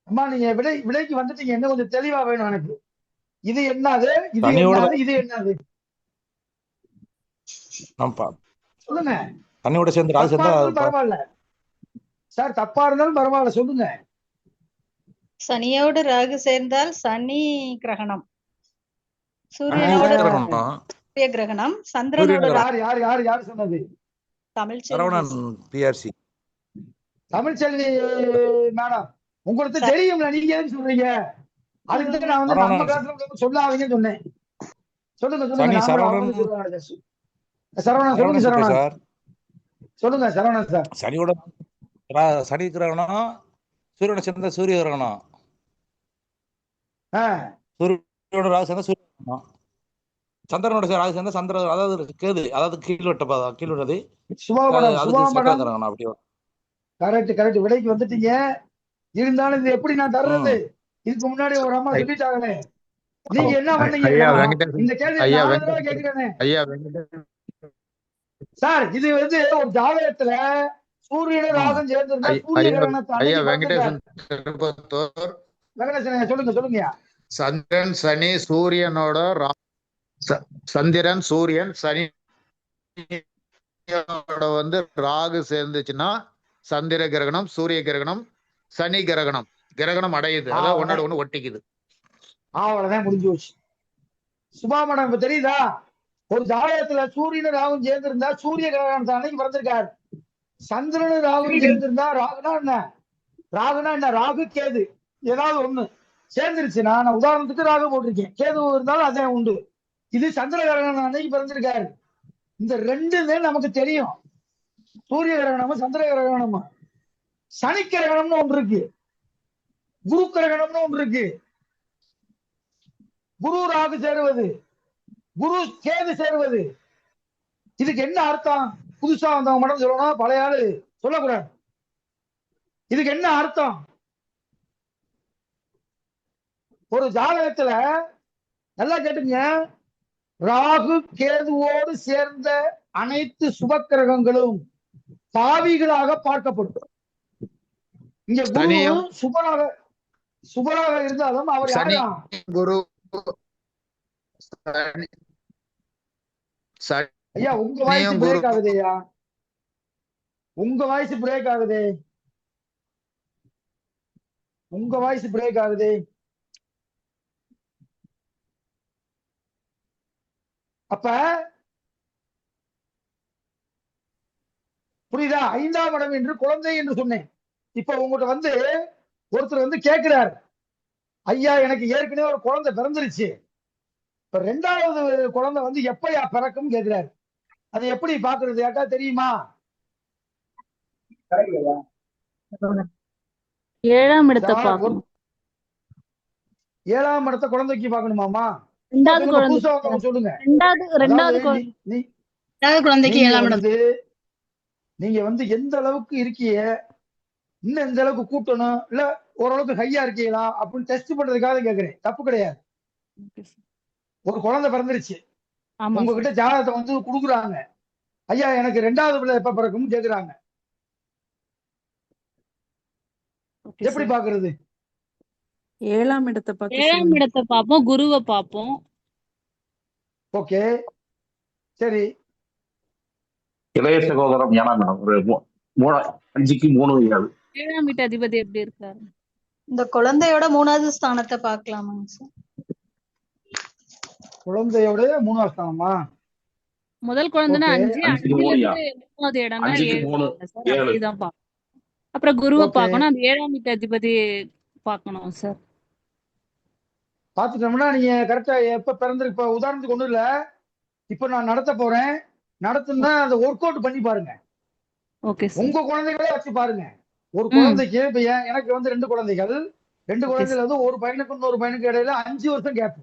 அம்மா நீங்க விலைக்கு வந்துட்டீங்க, என்ன கொஞ்சம் தெளிவா வேணும் எனக்கு. இது என்னது, இது என்னது, இது என்னது சொல்லுங்க. தண்ணியோட சேர்ந்து ராகு சேர்ந்தா பரவாயில்ல சார், தப்பா இருந்தாலும் பரவாயில்ல சொல்லுங்க. சனியோடு ராகு சேர்ந்தால் சனி கிரகணம், சூரியனோடு சூரிய கிரகணம், சந்திரனோடு யார் யார் யார் யார் சொன்னது? தமிழ்ச்செல்வி. தமிழ்ச்செல்வி மேடம், உங்களுக்கு தெரியும்ல, நீங்க எதுக்கு சொல்றீங்க? அதுக்கு நான் வந்து நம்ம கிளாஸ்ல சொல்லாதீங்கன்னு சொன்னேன். சொல்லுங்க சொல்லுங்க, சனி நாங்களும் சரவணன் அவங்களும் சொல்லுவாங்க. சரவணன் சொல்லுங்க சரவணன் சுட்டு சரவணன், சார். சொல்லுங்க சரவணன் சார். சனியோட சனி கிரகணம், சூரியனை சேர்ந்த சூரிய கிரகணம், சூரியனோட ராகு சேர்ந்த சூரிய கிரகணம், சந்திரனோட ராகு சேர்ந்த சந்திர, அதாவது கேது, அதாவது கீழ்விட்டது சுபாமடம் அதுக்கு சக்கர சுபாமடம் கிரகணம். அப்படி கரெக்ட் கரெக்ட், விடைக்கு வந்துட்டீங்க. இருந்தாலும் இது எப்படி நான் தர்றது? இதுக்கு முன்னாடி ஒரு அம்மா சொல்லிட்டாங்களே. நீங்க என்ன ஐயா பண்ணீங்கன்னா, வெங்கடேசன், இந்த கேள்வி ஐயா 4 தடவை வெங்கடேசன், கேட்கிறேனே ஐயா வெங்கடேசன் சார். இது வந்து ஒரு ஜாதகத்துல சூரியனும் ராகும் சேர்ந்திருந்தா சூரிய ஐயா கிரகணத்தை ஐயா அன்னைக்கு வெங்கடேசன் பிறந்திருக்காரு. திருப்பத்தூர். வெங்கடேசன் சொல்லுங்க சொல்லுங்க. சந்திரன் சனி சூரியனோட சந்திரன் சூரியன் சனியோட வந்து ராகு சேர்ந்துச்சுன்னா சந்திர கிரகணம், சூரிய கிரகணம், சனி கிரகணம், கிரகணம் அடையுது. அதான் ஒன்னோட ஒண்ணு ஒட்டிக்குது. அவ்வளவுதான், முடிஞ்சு போச்சு. சுபாமடம் இப்ப தெரியுதா? ஒரு ஜாதகத்துல சூரியனும் ராகும் சேர்ந்திருந்தா சூரிய கிரகணத்தை அன்னைக்கு பிறந்திருக்காரு. சந்திரனும் ராகும் சேர்ந்திருந்தா ராகுனா என்ன? ராகுனா என்ன? ராகு கேது ஏதாவது ஒண்ணு சேர்ந்துருச்சுன்னா, நான் உதாரணத்துக்கு ராகு போட்டிருக்கேன், கேது இருந்தாலும் அதே உண்டு. இது சந்திர கிரகணம் அன்னைக்கு பிறந்திருக்காரு. இந்த ரெண்டுமே நமக்கு தெரியும், சூரிய கிரகணமும் சந்திர கிரகணமும். சனி கிரகணம்னு ஒன்று இருக்கு, குரு கிரகணம்னு ஒன்று இருக்கு. குரு ராகு சேருவது, குரு கேது சேருவது, இதுக்கு என்ன அர்த்தம்? புதுசா வந்தவங்க மட்டும் சொல்லணும், பழைய ஆளு சொல்லக்கூடாது. இதுக்கு என்ன அர்த்தம்? ஒரு ஜாதகத்துல நல்லா கேட்டுங்க, ராகு கேதுவோடு சேர்ந்த அனைத்து சுப கிரகங்களும் பாவிகளாக பார்க்கப்படும். இங்க குரு சுபராக இருந்தாலும் அவர் சனி யாரா? குரு ஐயா உங்க வாய்ஸ் பிரேக் ஆகுதுயா, உங்க வாய்ஸ் பிரேக் ஆகுது, உங்க வாய்ஸ் பிரேக் ஆகுது. அப்ப புரியுதா? 5ஆம் இடம் என்று குழந்தை என்று சொன்னேன். இப்ப உங்ககிட்ட வந்து ஒருத்தர் வந்து கேட்கிறார், ஐயா எனக்கு ஏற்கனவே ஒரு குழந்தை பிறந்துருச்சு, இப்ப 2வது குழந்தை வந்து எப்பயா பிறக்கும் கேட்கிறாரு. அது எப்படி பாக்குறது கேட்டா தெரியுமா? 7ஆம் இடத்தை பார்க்கணும். 7ஆம் இடத்தை குழந்தைக்கு பார்க்கணுமாமா? 2வது குழந்தை, புதுசா வந்தவங்க சொல்லுங்க. 2வது குழந்தைக்கு 7ஆம் இடம். நீங்க வந்து எந்த அளவுக்கு இருக்கீங்க, இன்னும் எந்த அளவுக்கு கூட்டணும், இல்ல ஓரளவுக்கு ஹையா இருக்கீங்களா அப்படின்னு டெஸ்ட் பண்றதுக்காக கேக்குறேன், தப்பு கிடையாது. ஒரு குழந்தை பிறந்துருச்சு, உங்ககிட்ட ஜாதகத்தை வந்து குடுக்குறாங்க, ஐயா எனக்கு 2வது பிள்ளை எப்ப பிறக்கும் கேக்குறாங்க, எப்படி பாக்குறது? 7ஆம் இடத்தை பார்ப்போம், குருவை பார்ப்போம். ஓகே சரி. இளைய சகோதரம் 7ஆம் இடம், ஒரு 5க்கு 3 7. 7ஆம் வீட்டு அதிபதி எப்படி இருக்காரு? இந்த குழந்தையோட 3வது ஸ்தானத்தை பார்க்கலாமாங்க சார்? குழந்தையோட 3வது ஸ்தானமா? முதல் குழந்தைனா 5, 3வது இடம்னா 7 தான் பார்க்கணும். அப்புறம் குருவை பார்க்கணும், அந்த 7ஆம் வீட்டு அதிபதி பார்க்கணும் சார். பாத்துட்டோம்னா நீங்க கரெக்டா எப்ப பிறந்திருக்கு. இப்ப உதாரணத்துக்கு ஒண்ணும் இல்ல, இப்ப நான் நடத்த போறேன், நடத்துனா அதை ஒர்க் அவுட் பண்ணி பாருங்க. உங்க குழந்தைகளே வச்சு பாருங்க. ஒரு குழந்தைக்கு இப்ப எனக்கு வந்து 2 குழந்தைகள், 2 குழந்தைகள் வந்து ஒரு பையனுக்கு இன்னொரு பையனுக்கு இடையில 5 வருஷம் கேப்.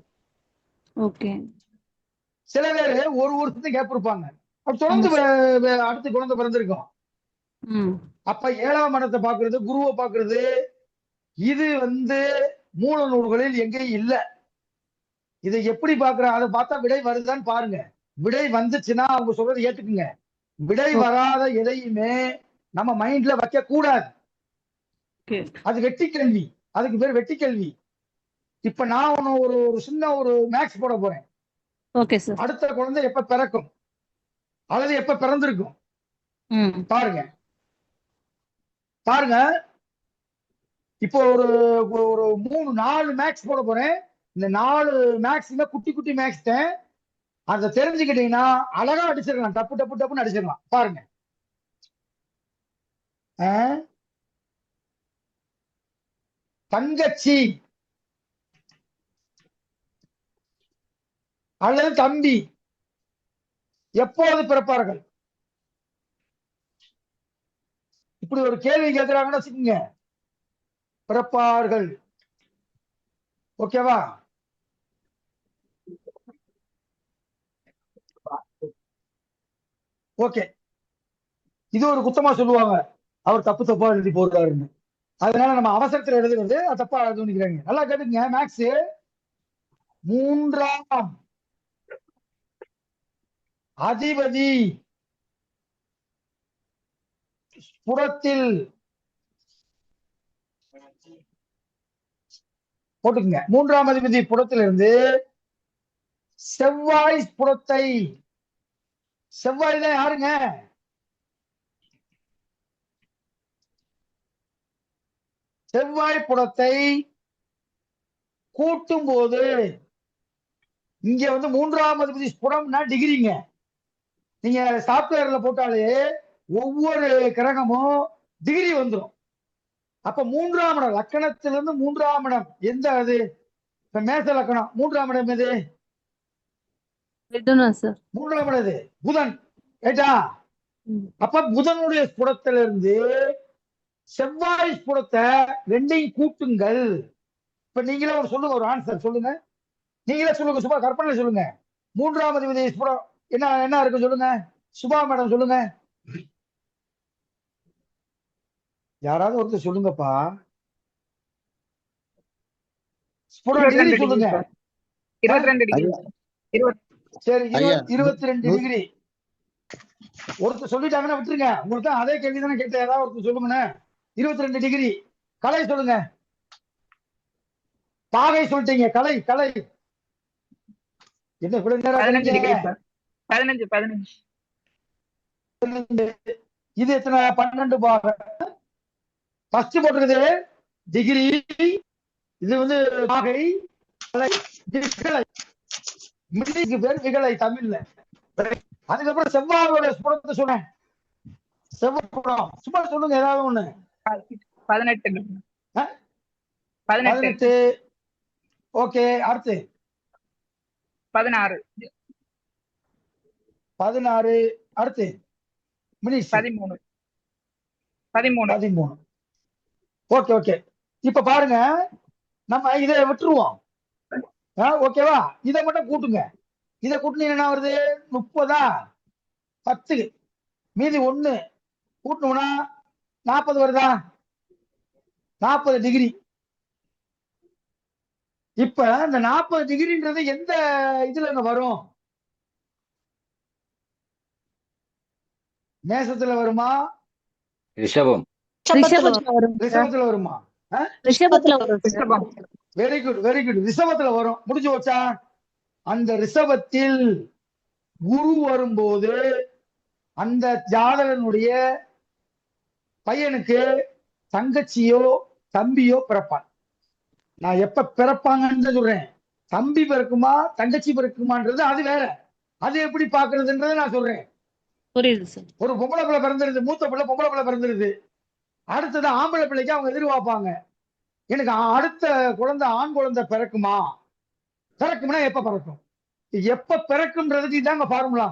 சில பேரு 1 வருஷத்துக்கு கேப் இருப்பாங்க. அப்ப தொடர்ந்து அடுத்த குழந்தை பிறந்திருக்கும். அப்ப 7ஆம் இடத்தை பாக்குறது, குருவை பாக்குறது, இது வந்து மூல நூல்களில் எங்கேயும் இல்ல. இதை எப்படி பாக்குற, அதை பார்த்தா விடை வருதான்னு பாருங்க. விடை வந்துச்சுன்னா அவங்க சொல்றதை ஏத்துக்குங்க. விடை வராத எதையுமே நம்ம மைண்ட்ல வைக்க கூடாது. அது வெட்டி கேள்வி, அதுக்கு பேர் வெட்டி கேள்வி. இப்ப நான் ஒரு சின்ன ஒரு மேக்ஸ் போட போறேன். அடுத்த குழந்தை எப்ப பிறக்கும் அல்லது எப்ப பிறந்திருக்கும் பாருங்க. பாருங்க இப்போ ஒரு 4 மேக்ஸ் போட போறேன். இந்த 4 மேக்ஸ்ல குட்டி குட்டி மேக்ஸ் தான். அதை தெரிஞ்சுக்கிட்டீங்கன்னா அழகா அடிச்சிடலாம், டப்பு டப்பு டப்புன்னு அடிச்சிடலாம். பாருங்க, தங்கச்சி அல்லது தம்பி எப்போது பிறப்பார்கள்? இப்படி ஒரு கேள்வி கேட்கிறாங்கன்னு வச்சுக்கோங்க, பிறப்பார்கள். ஓகேவா? ஓகே, இது ஒரு குத்தமா சொல்லுவாங்க, அவர் தப்பா எழுதி போடுறாருன்னு. அதனால நம்ம அவசரத்துல எழுதுறது அது தப்பா எழுதுறாங்க. நல்லா கேட்டுங்க. மேக்ஸ் மூன்றாம் அதிபதி புறத்தில் போட்டுக்குங்க. மூன்றாம் அதிபதி புறத்திலிருந்து செவ்வாய் புறத்தை, செவ்வாய் தான் யாருங்க? செவ்வாய் புறத்தை கூட்டும் போது, இங்க வந்து மூன்றாம் அதிபதி புறம்னா டிகிரிங்க. நீங்க சாப்ட்வேர்ல போட்டாலே ஒவ்வொரு கிரகமும் டிகிரி வந்துடும். அப்ப மூன்றாம் இடம் லக்கணத்திலிருந்து மூன்றாம் இடம் எந்த அது? இப்ப மேச லக்கணம், மூன்றாம் இடம் எது? மூன்றாம் இடம் எது? புதன். ரைட்டா? அப்ப புதனுடைய ஸ்புடத்திலிருந்து செவ்வாய் ஸ்புடத்தை ரெண்டையும் கூட்டுங்கள். இப்ப நீங்களே ஒரு சொல்லுங்க, ஒரு ஆன்சர் சொல்லுங்க. நீங்களே சொல்லுங்க, சும்மா கற்பனை சொல்லுங்க. மூன்றாம் அதிபதி ஸ்புடம் என்ன என்ன இருக்கு சொல்லுங்க. சுபா மேடம் சொல்லுங்க. யாராவது ஒருத்தர் சொல்லுங்கப்பா. ஸ்புடம் டிகிரி சொல்லுங்க. 22 டிகிரி. சரி, 22 டிகிரி. ஒருத்தர் சொல்லிட்டாங்கன்னா விட்டுருங்க. உங்களுக்கு அதே கேள்வி தானே கேட்ட, ஏதாவது ஒருத்தர் சொல்லுங்க. 22 டிகிரி. கலை சொல்லுங்க. பாகை சொல்லிட்டீங்க. கலை கலை என்ன இவ்வளவு நேரம்? 15 டிகிரி சார். 15. இது எத்தனை? 12 பாகை. ஃபர்ஸ்ட் போட்டுருக்குது டிகிரி, இது வந்து பாகை, விகலை. மில்லிக்கு பேர் விகலை தமிழ்ல. அதுக்கப்புறம் செவ்வாயோட ஸ்புடத்தை சொன்னேன். செவ்வாய் ஸ்புடம் சும்மா சொல்லுங்க ஏதாவது ஒண்ணு. 18. ஓகே, அடுத்து 16. அடுத்து 13. Okay okay. இப்ப பாருங்க, நம்ம இதை விட்டுருவோம். ஓகேவா? இதை மட்டும் கூட்டுங்க. இதை கூட்டினீங்கன்னா என்ன வருது? 30, 10 மீதி 1 கூட்டணும்னா 40 வருதா? 40 டிகிரி. இப்ப இந்த 40 டிகிரின்றது எந்த இதுல வரும்? மேசத்துல வருமா? ரிஷபம். ரிஷபத்துல வருமா? Very good very good. ரிஷபத்துல வரும். முடிஞ்சு வச்சா? அந்த ரிஷபத்தில் குரு வரும்போது அந்த ஜாதகனுடைய பையனுக்கு தங்கச்சியோ தம்பியோ பிறப்பான். நான் எப்ப பிறப்பாங்கன்னு சொல்றேன். தம்பி பிறக்குமா தங்கச்சி பிறக்குமான்றது அது வேற. அது எப்படி பாக்குறதுன்றதை நான் சொல்றேன். ஒரு பொம்பளை பிள்ளை பிறந்துருது, மூத்த பிள்ளை பொம்பளை பிள்ளை பிறந்துருது. அடுத்தது ஆம்பளை பிள்ளைக்கு அவங்க எதிர்பார்ப்பாங்க, எனக்கு அடுத்த குழந்தை ஆண் குழந்தை பிறக்குமா? பிறக்கும்னா எப்ப பிறக்கும்? எப்ப பிறக்கும்ன்றதுக்கு இதாங்க ஃபார்முலா.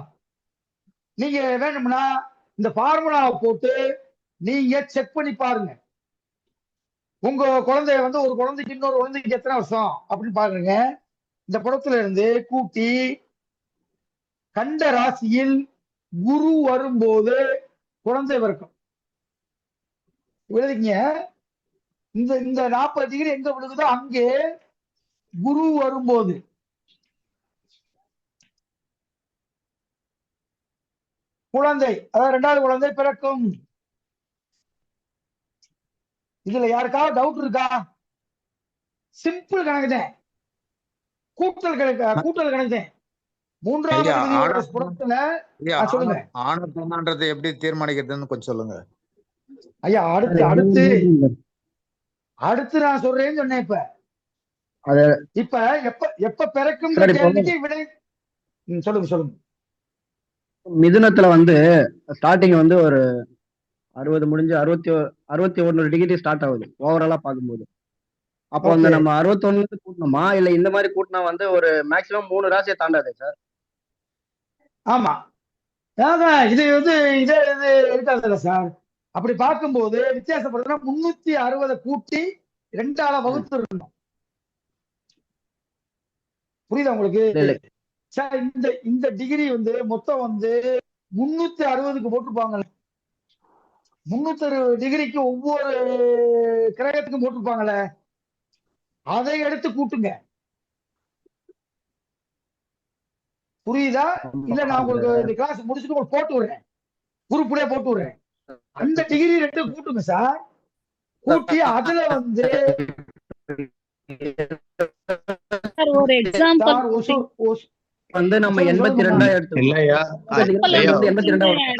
நீங்க வேணும்னா இந்த ஃபார்முலாவை போட்டு நீங்க செக் பண்ணி பாருங்க. உங்க குழந்தைய வந்து ஒரு குழந்தைக்கு இன்னொரு குழந்தைக்கு எத்தனை வருஷம் அப்படின்னு பாருங்க. இந்த படத்துல இருந்து கூட்டி கண்ட ராசியில் குரு வரும்போது குழந்தை பிறக்கும். எழுதிங்க. இந்த 40 டிகிரி எங்க விழுகுதோ அங்கே குரு வரும்போது குழந்தை, அதாவது 2வது குழந்தை பிறக்கும். இதுல யாருக்காவது டவுட் இருக்கா? சிம்பிள் கணக்குதான். கூட்டல் கணக்குதான். 3ஆம் அதிபதியோட ஸ்புடத்துல சொல்லுங்க. ஆணவன்றதை எப்படி தீர்மானிக்கிறதுன்னு கொஞ்சம் சொல்லுங்க ஐயா. அடுத்து நான் சொல்றேன்னு சொன்னேன். இப்ப எப்ப பிறக்கும் கேள்விக்கு விடை சொல்லுங்க. மிதுனத்துல வந்து ஸ்டார்டிங் வந்து ஒரு 60 முடிஞ்சு 61 டிகிரி ஸ்டார்ட் ஆகுது ஓவராலா பார்க்கும்போது. அப்போ அந்த நம்ம 61 கூட்டணுமா இல்ல இந்த மாதிரி கூட்டினா வந்து ஒரு மேக்சிமம் 3 ராசியை தாண்டாது சார்? ஆமா, அதான் இது வந்து இதே இது இருக்காதுல்ல சார். அப்படி பார்க்கும்போது வித்தியாசப்படுறதுன்னா 360 கூட்டி 2ஆல வகுத்துடணும். புரியுதா உங்களுக்கு? சார் இந்த டிகிரி வந்து மொத்தம் வந்து 360க்கு போட்டிருப்பாங்க. 360 டிகிரிக்கு ஒவ்வொரு கிரகத்துக்கும் போட்டிருப்பாங்கல்ல, அதை எடுத்து கூட்டுங்க. புரியுதா? இல்ல நான் உங்களுக்கு இந்த கிளாஸ் முடிச்சுட்டு உங்களுக்கு போட்டு விடுறேன், குரூப்லயே போட்டு விடுறேன். அந்த டிகிரி 2 கூட்டுங்க சார். கூட்டி அதுல வந்து ஒரு எக்ஸாம்பிள் வந்து நம்ம 82 எடுத்து இல்லையா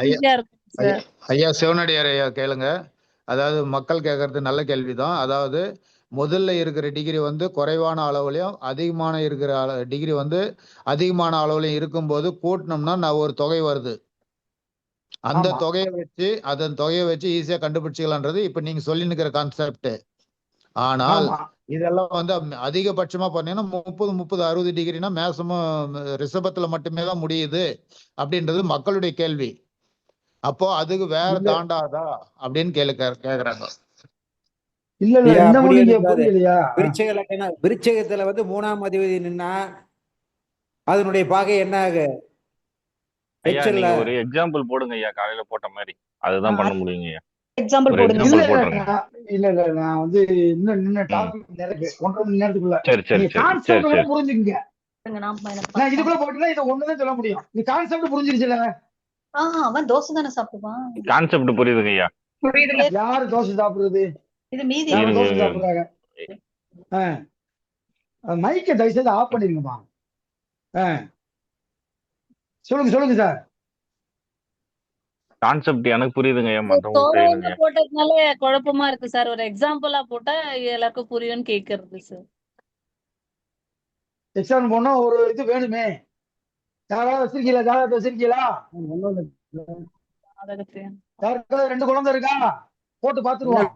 ஈஸியா இருக்கும் சார். ஐயா சிவனடியார் ஐயா கேளுங்க. அதாவது மக்கள் கேட்கறது நல்ல கேள்விதான். அதாவது முதல்ல இருக்கிற டிகிரி வந்து குறைவான அளவுலயும் அதிகமான இருக்கிற டிகிரி வந்து அதிகமான அளவுலயும் இருக்கும்போது கூட்டினோம்னா நான் ஒரு தொகை வருது. அந்த தொகையை வச்சு அதன் தொகையை வச்சு ஈஸியா கண்டுபிடிச்சிக்கலான்றது இப்ப நீங்க சொல்லி நிக்கிற கான்செப்ட். ஆனால் இதெல்லாம் வந்து அதிகபட்சமா பண்ணீங்கன்னா 30 60 டிகிரினா மேக்சிமம் ரிஷபத்துல மட்டுமே தான் முடியுது அப்படின்றது மக்களுடைய கேள்வி. அப்போ அதுக்கு வேற தாண்டாதா அப்படின்னு கேக்குறாங்க. விருச்சகத்துல வந்து 3ஆம் அதிபதி நின்னா அதனுடைய பாகை என்ன ஆகு? ஐயா நீங்க ஒரு எக்ஸாம்பிள் போடுங்க ஐயா, காலையில போட்ட மாதிரி. அதுதான் பண்ண முடியுங்க ஐயா. எக்ஸாம்பிள் போடுங்க. இல்ல நான் வந்து இன்னும் டாபிக் நிறைய 1.5 மணி நேரத்துக்குள்ள சரி புரிஞ்சுக்கங்க. நான் இதுக்குள்ள போட்டுனா இதை ஒண்ணுதான் சொல்ல முடியும். நீ கான்செப்ட் புரிஞ்சிருச்சுல? அவன் தோசை தானே சாப்பிடுவான். கான்செப்ட் புரியுதுங்க ஐயா. யாரு தோசை சாப்பிடுறது? இது மீதி தோசை சாப்பிடுறாங்க. மைக்க தயவு செய்து ஆஃப் பண்ணிருங்கம்மா. சொல்லுங்க சார். கான்செப்ட் எனக்கு புரியுதுங்க ஐயா. மத்தவங்க போட்டதுனால குழப்பமா இருக்கு சார். ஒரு எக்ஸாம்பிளா போட்டா எல்லாருக்கும் புரியும்னு கேக்குறது சார். எக்ஸாம்பிள் போனா ஒரு இது வேணுமே. யாராவது வச்சிருக்கீங்களா? ஜாதகத்தை வச்சிருக்கீங்களா? யாருக்காவது 2 குழந்தை இருக்கா? போட்டு பாத்துருவோம்.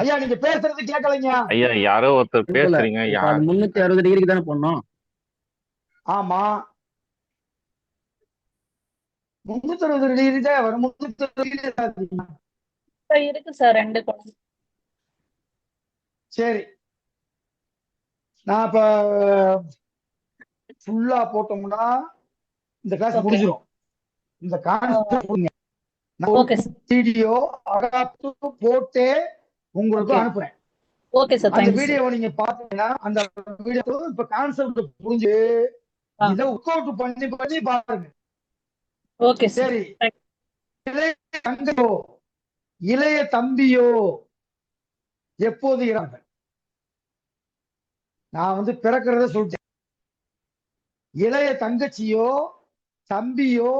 ஐயா நீங்க பேசுறது கேட்கலைங்க. ஐயா யாரோ ஒருத்தர் பேசுறீங்க. 360 டிகிரிக்கு தானே போடணும். ஆமா 360 டிகிரி தான் வரும். 360 டிகிரி இருக்கு சார் 2 குழந்தை. சரி, நான் இப்ப ஃபுல்லா போட்டோம்னா இந்த கிளாஸ் முடிஞ்சிடும். இந்த கான்செப்ட் வீடியோ அகாத்து போட்டு உங்களுக்கு அனுப்புறேன். Okay sir. அந்த வீடியோவை நீங்க பாத்தீங்கன்னா அந்த வீடியோ இப்ப கான்செப்ட் புரிஞ்சு இதை ஒர்க் அவுட் பண்ணி பாருங்க. ஓகே சரி. இளைய தங்கையோ இளைய தம்பியோ எப்போது இறங்க? நான் வந்து பிறக்கிறத சொல்லிட்டேன். இளைய தங்கச்சியோ தம்பியோ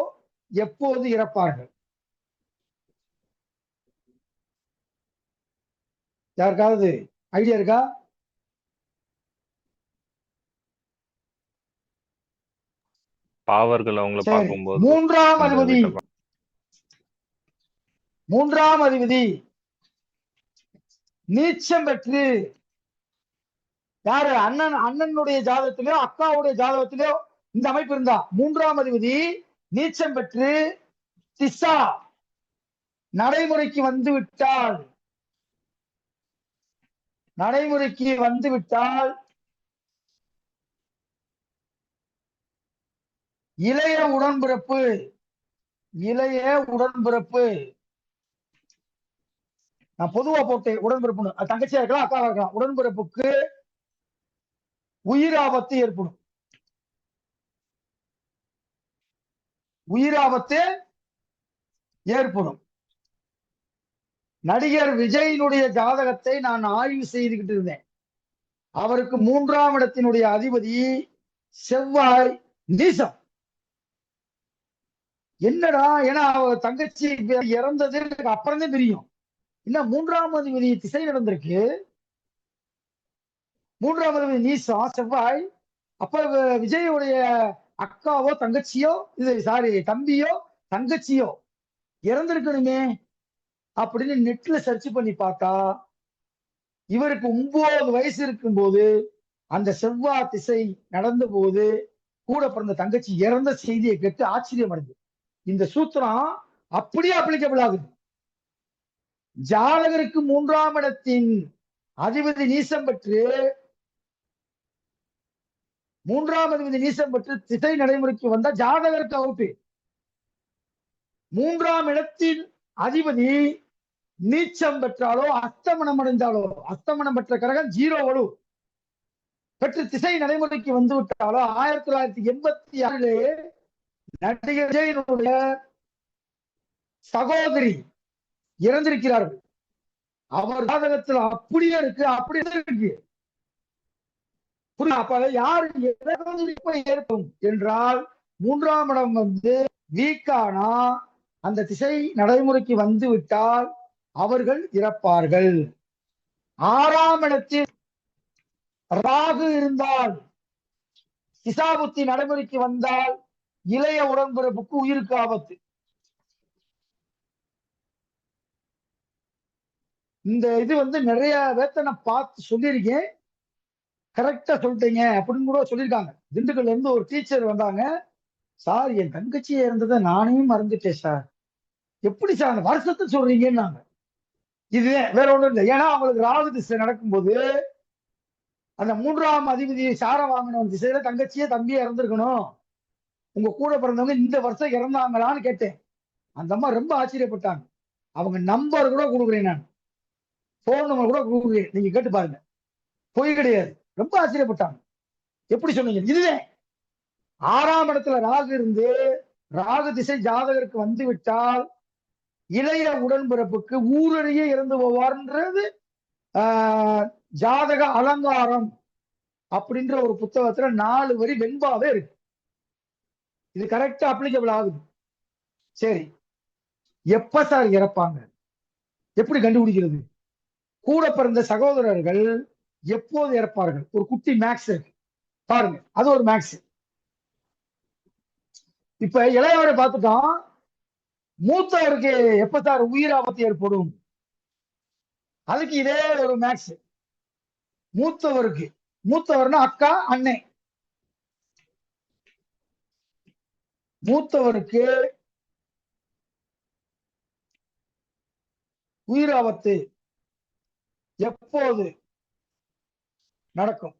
எப்போது இறப்பார்கள்? யாருக்காவது ஐடியா இருக்கா? பாவர்கள் அவங்கள பார்க்கும்போது 3ஆம் அதிபதி நீச்சம் பெற்று யாரு அண்ணனுடைய ஜாதகத்திலோ அக்காவுடைய ஜாதகத்திலோ இந்த அமைப்பு இருந்தா 3ஆம் அதிபதி நீச்சம் பெற்று திசா நடைமுறைக்கு வந்து விட்டால் இளைய உடன்பிறப்பு நான் பொதுவா போட்டேன். உடன்பிறப்பு தங்கச்சியா இருக்கலாம், அக்காவா இருக்கலாம். உடன்பிறப்புக்கு உயிராபத்து ஏற்படும். நடிகர் விஜயினுடைய ஜாதகத்தை நான் ஆய்வு செய்துகிட்டு இருந்தேன். அவருக்கு 3ஆம் இடத்தினுடைய அதிபதி செவ்வாய் நீசம். என்னடா, ஏன்னா அவர் தங்கச்சி இறந்தது எனக்கு அப்புறம் தான் தெரியும். இன்னும் 3ஆம் அதிபதி திசை நடந்திருக்கு. 3ஆம் அதிபதி நீசம் செவ்வாய். அப்ப விஜயுடைய அக்காவோ தங்கச்சியோ தம்பியோ தங்கச்சியோ இறந்திருக்கணுமே அப்படின்னு நெட்ல சர்ச் பண்ணி பார்த்தா இவருக்கு 9 வயசு இருக்கும்போது அந்த செவ்வாய் திசை நடந்த போது கூட பிறந்த தங்கச்சி இறந்த செய்தியை கேட்டு ஆச்சரியம் அடைஞ்சு. இந்த சூத்திரம் அப்படியே அப்ளிகபிள் ஆகுது. ஜாதகருக்கு 3ஆம் இடத்தின் அதிபதி நீசம் பெற்று 3ஆம் அதிபதி நீசம் பெற்று திசை நடைமுறைக்கு வந்தா ஜாதகருக்கு அவுட்டு. 3ஆம் இடத்தின் அதிபதி நீச்சம் பெற்றாலோ அஸ்தமனம் அடைந்தாலோ, அஸ்தமனம் பெற்ற கிரகம் 0 வலு பெற்று திசை நடைமுறைக்கு வந்து விட்டாலோ 1986 நடிகர் விஜயனுடைய சகோதரி இறந்திருக்கிறார்கள். அவர் ஜாதகத்தில் அப்படியே இருக்கு, அப்படியே இருக்கு. அப்ப யாரு ஏற்படும் என்றால் 3ஆம் இடம் வந்து வீக்கானா அந்த திசை நடைமுறைக்கு வந்து விட்டால் அவர்கள் இறப்பார்கள். 6ஆம் இடத்தில் ராகு இருந்தால் திசாபுத்தி நடைமுறைக்கு வந்தால் இளைய உடன்பிறப்புக்கு உயிருக்கு ஆபத்து. இந்த இது வந்து நிறைய வேத்தனை பார்த்து சொல்லியிருக்கேன், கரெக்டா சொல்லிட்டீங்க அப்படின்னு கூட சொல்லியிருக்காங்க. திண்டுக்கல்ல இருந்து ஒரு டீச்சர் வந்தாங்க, சார் என் தங்கச்சியை இருந்ததை நானே மறந்துட்டேன் சார், எப்படி சார் அந்த வருஷத்தை சொல்றீங்கன்னாங்க. இது வேற ஒண்ணும் இல்லை, ஏன்னா அவங்களுக்கு ராகு திசை நடக்கும்போது அந்த 3ஆம் அதிபதியை சார வாங்கின திசையில தங்கச்சியே தம்பியே இறந்துருக்கணும், உங்க கூட பிறந்தவங்க இந்த வருஷம் இறந்தாங்களான்னு கேட்டேன். அந்த அம்மா ரொம்ப ஆச்சரியப்பட்டாங்க. அவங்க நம்பர் கூட கொடுக்குறேன், நான் போன் நம்பர் கூட கொடுக்குறேன், நீங்க கேட்டு பாருங்க, பொய் கிடையாது. ரொம்ப ஆச்சரியப்பட்டாங்க, எப்படி சொன்னீங்க. இதுவே 6ஆம் இடத்துல ராகு இருந்து ராகு திசை ஜாதகருக்கு வந்து விட்டால் இளைய உடன்பிறப்புக்கு ஊரறிய இறந்து போவார்ன்றது ஜாதக அலங்காரம் அப்படின்ற ஒரு புத்தகத்துல 4 வரி வெண்பாவே இருக்கு. இது கரெக்டா அப்ளிகபிள் ஆகுது. சரி, எப்ப சார் இறப்பாங்க, எப்படி கண்டுபிடிக்கிறது? கூட பிறந்த சகோதரர்கள் எப்போது இறப்பார்கள்? ஒரு குட்டி மேக்ஸ் இருக்கு பாருங்க, அது ஒரு மேக்ஸ். இப்ப இளையவரை பார்த்துட்டோம், மூத்தவருக்கு எப்ப சார் உயிர் ஆபத்து ஏற்படும்? அதுக்கு இதே ஒரு மேக்ஸ். மூத்தவருக்கு, மூத்தவர்னா அக்கா அண்ணே, மூத்தவருக்கு உயிர் ஆபத்து எப்போது நடக்கும்?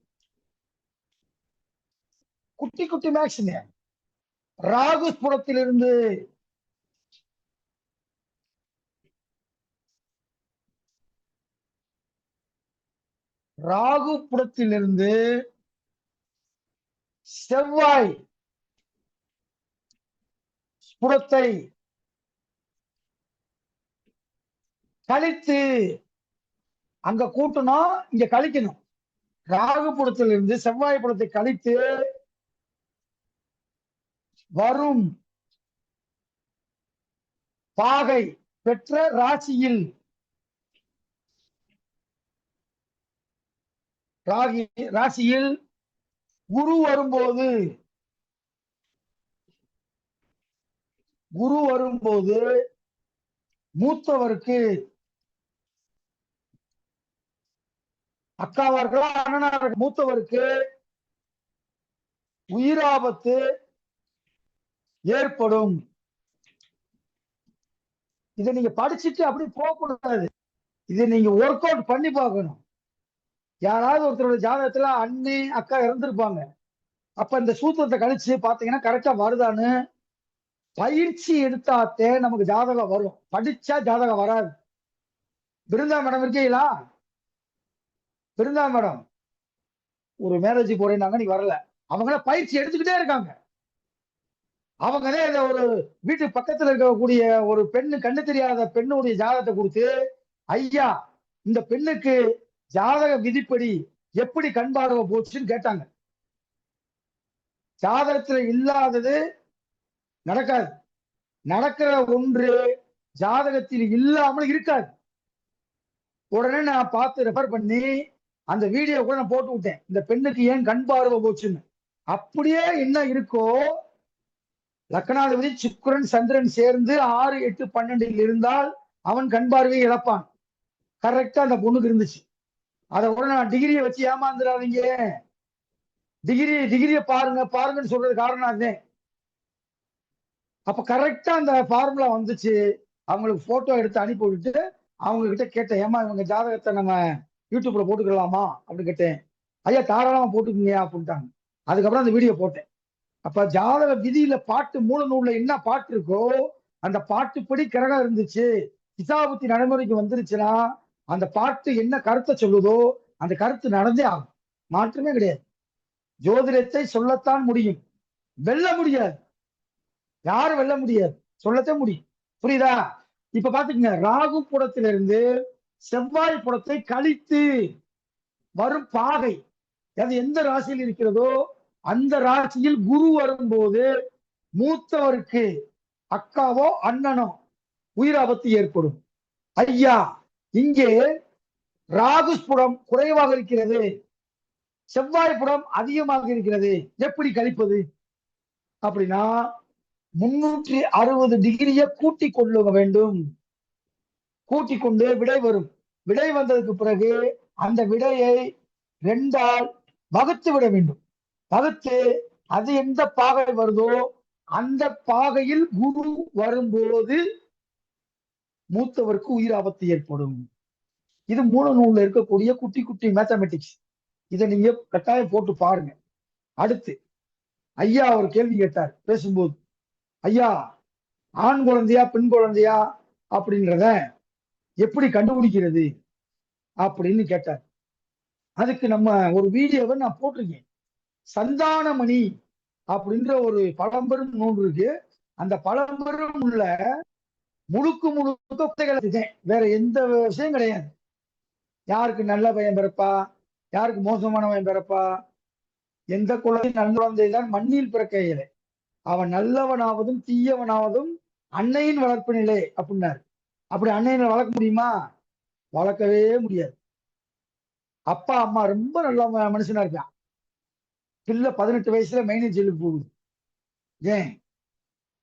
குட்டி குட்டி மேக்ஸ்ங்க. ராகு ஸ்புடத்திலிருந்து ராகு புடத்திலிருந்து செவ்வாய் புடத்தை கழித்து அங்க கூட்டணும், இங்க கழிக்கணும். ராகு புடத்திலிருந்து செவ்வாய் புடத்தை கழித்து வரும் பாகை பெற்ற ராசியில் ராசியில் குரு வரும்போது மூத்தவருக்கு அக்காவா இருக்கலாம் அண்ணனா இருக்கலாம், மூத்தவருக்கு உயிராபத்து ஏற்படும். இதை நீங்க படிச்சுட்டு அப்படி போகக்கூடாது, இதை நீங்க ஒர்க் அவுட் பண்ணி பார்க்கணும். யாராவது ஒருத்தரோட ஜாதகத்துல அண்ணே அக்கா இறந்துருப்பாங்க, அப்ப இந்த சூத்திரத்தை கழிச்சு பாத்தீங்கன்னா கரெக்டா வருதான்னு பயிற்சி எடுத்தாத்தே நமக்கு ஜாதகம் வரும், படிச்சா ஜாதகம் வராது. பிருந்தா மேடம் இருக்கீங்களா? பிருந்தா மேடம் ஒரு மேரேஜ் போறேன்னாங்க, நீ வரல. அவங்கள பயிற்சி எடுத்துக்கிட்டே இருக்காங்க. அவங்களே இந்த ஒரு வீட்டு பக்கத்துல இருக்கக்கூடிய ஒரு பெண்ணு, கண்ணு தெரியாத பெண்ணுடைய ஜாதகத்தை கொடுத்து, ஐயா இந்த பெண்ணுக்கு ஜாதக விதிப்படி எப்படி கண் பார்வை போச்சுன்னு கேட்டாங்க. ஜாதகத்துல இல்லாதது நடக்காது, நடக்கிற ஒன்று ஜாதகத்தில் இல்லாமல் இருக்காது. உடனே நான் பார்த்து ரெஃபர் பண்ணி அந்த வீடியோ கூட நான் போட்டு விட்டேன், இந்த பெண்ணுக்கு ஏன் கண் பார்வை போச்சுன்னு. அப்படியே என்ன இருக்கோ, லக்னாதிபதி சுக்கிரன் சந்திரன் சேர்ந்து 6, 8, 12 இருந்தால் அவன் கண் பார்வையை இழப்பான். கரெக்டா அந்த பொண்ணுக்கு இருந்துச்சு. அதை கூட நான் டிகிரியை வச்சு ஏமாந்துடாதீங்க. டிகிரிய பாருங்கன்னு சொல்றது காரணம் அதே. அப்ப கரெக்டா அந்த ஃபார்முலா வந்துச்சு. அவங்களுக்கு போட்டோ எடுத்து அனுப்பி விட்டுட்டு அவங்க கிட்ட கேட்டேன், ஏமா இவங்க ஜாதகத்தை நம்ம யூடியூப்ல போட்டுக்கலாமா அப்படின்னு கேட்டேன். ஐயா தாராளமா போட்டுக்கீங்க அப்படின்ட்டாங்க. அதுக்கப்புறம் அந்த வீடியோ போட்டேன். அப்ப ஜாதக விதியில பாட்டு மூல நூல்ல என்ன பாட்டு இருக்கோ அந்த பாட்டுப்படி கிரகம் இருந்துச்சு, திசாபுத்தி நடைமுறைக்கு வந்துருச்சுன்னா அந்த பாட்டு என்ன கருத்தை சொல்லுதோ அந்த கருத்து நடந்தே ஆகும். மாற்றமே கிடையாது. ஜோதிடத்தை சொல்லத்தான் முடியும், வெல்ல முடியாது. யாரும் வெல்ல முடியாது, சொல்லத்தான் முடியும். புரியுதா? இப்ப பாத்துக்கங்க, ராகு புடத்திலிருந்து செவ்வாய் புடத்தை கழித்து வரும் பாகை அது எந்த ராசியில் இருக்கிறதோ அந்த ராசியில் குரு வரும்போது மூத்தவருக்கு அக்காவோ அண்ணனோ உயிராபத்து ஏற்படும். ஐயா இங்கே ராகுஸ்புடம் குறைவாக இருக்கிறது, செவ்வாய் புடம் அதிகமாக இருக்கிறது, எப்படி கழிப்பது அப்படின்னா 360 டிகிரியை கூட்டிக் கொள்ள வேண்டும். கூட்டிக் கொண்டு விடை வரும். விடை வந்ததுக்கு பிறகு அந்த விடையை 2ஆல் வகுத்து விட வேண்டும். வகுத்து அது எந்த பாகை வருதோ அந்த பாகையில் குரு வரும்போது மூத்தவருக்கு உயிராபத்து ஏற்படும். இது மூல நூல்ல இருக்கக்கூடிய குட்டி குட்டி மேத்தமெட்டிக்ஸ். இதை நீங்க கட்டாயம் போட்டு பாருங்க. அடுத்து ஐயா ஒரு கேள்வி கேட்டார் பேசும்போது, ஐயா ஆண் குழந்தையா பெண் குழந்தையா அப்படின்றத எப்படி கண்டுபிடிக்கிறது அப்படின்னு கேட்டார். அதுக்கு நம்ம ஒரு வீடியோவை நான் போட்டிருக்கேன். சந்தானமணி அப்படின்ற ஒரு பழம்பெரும் நூல் இருக்கு. அந்த பழம்பெரும் உள்ள முழுக்க வேற எந்த விஷயம் கிடையாது. யாருக்கு நல்ல பையன் பிறப்பா, யாருக்கு மோசமான பையன் பிறப்பா, எந்த குழந்தை நல்ல குழந்தை தான் மண்ணில் பிறக்கையில அவன் நல்லவனாவதும் தீயவனாவதும் அன்னையின் வளர்ப்பு நிலை அப்படின்னாரு. அப்படி அன்னையினை வளர்க்க முடியுமா? வளர்க்கவே முடியாது. அப்பா அம்மா ரொம்ப நல்ல மனுஷனா இருக்கான், பிள்ளை 18 வயசுல மைனர் ஜெயிலுக்கு போகுது. ஏன்?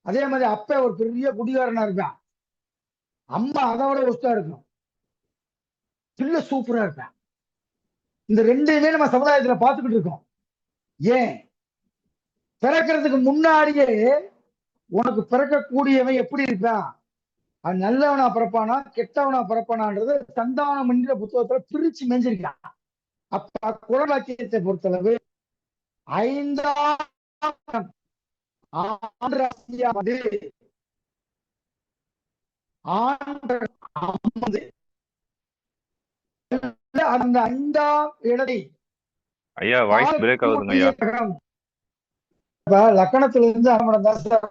அதே மாதிரி அப்பா ஒரு பெரிய குடிகாரனா இருக்கான், அம்மா அதை விட ஒஸ்டா இருக்கும், பிள்ளை சூப்பரா இருக்கான். இந்த ரெண்டையுமே நம்ம சமுதாயத்துல பார்த்துக்கிட்டு இருக்கோம். ஏன்? பிறக்கிறதுக்கு முன்னாடியே உனக்கு பிறக்கக்கூடியவன் எப்படி இருப்பான், அது நல்லவனா பிறப்பானா கெட்டவனா பிறப்பானான்றது சந்தானம் என்ற புத்தகத்துல பிரிச்சு மேஞ்சிருக்கான். அப்ப குலவாக்கியத்தை பொறுத்தளவு 5ஆம் ஆண் ராசியாவது அந்த 5ஆம் இடத்தை ஐயா வாய்ஸ் பிரேக் ஆகுதுங்க ஐயா. லக்கணத்துல இருந்து அனுமணம் தான் சார்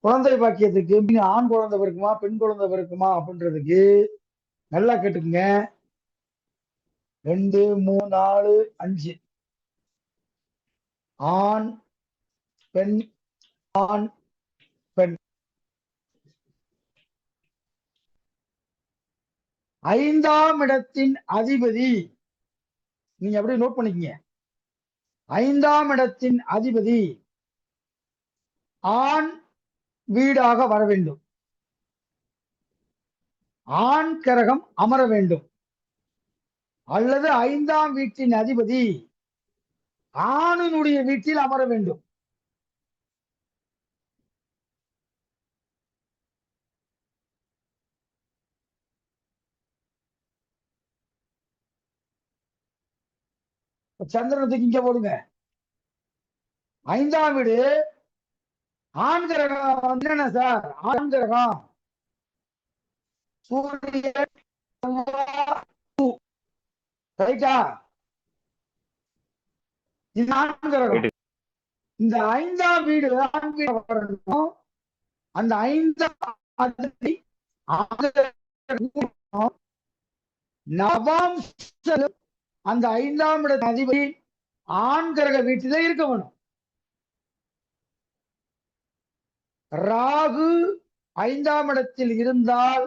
குழந்தை பாக்கியத்துக்கு ஆண் குழந்தை பிறக்குமா பெண் குழந்தை பிறக்குமா அப்படின்றதுக்கு நல்லா கேட்டுக்குங்க. 2, 3, 4, 5 ஆண் பெண் ஆண் பெண். 5ஆம் இடத்தின் அதிபதி நீங்க அப்படியே நோட் பண்ணிக்கங்க. 5ஆம் இடத்தின் அதிபதி ஆண் வீடாக வர வேண்டும், ஆண் கிரகம் அமர வேண்டும், அல்லது 5ஆம் வீட்டின் அதிபதி ஆணினுடைய வீட்டில் அமர வேண்டும். சந்திரனுக்கு இங்க போடுங்க. 5ஆம் வீடு ஆண் கிரகம் வந்து என்ன சார்? ஆண் கிரகம் சூரியன் ரைட்டா? இது ஆண் கிரகம். இந்த 5ஆம் வீடு ஆண் வீடு வரணும். அந்த 5ஆம் நவாம் அந்த 5ஆம் இட அதிபதி ஆண் கிரக வீட்டிலே இருக்க வேணும். ராகு 5ஆம் இடத்தில் இருந்தால்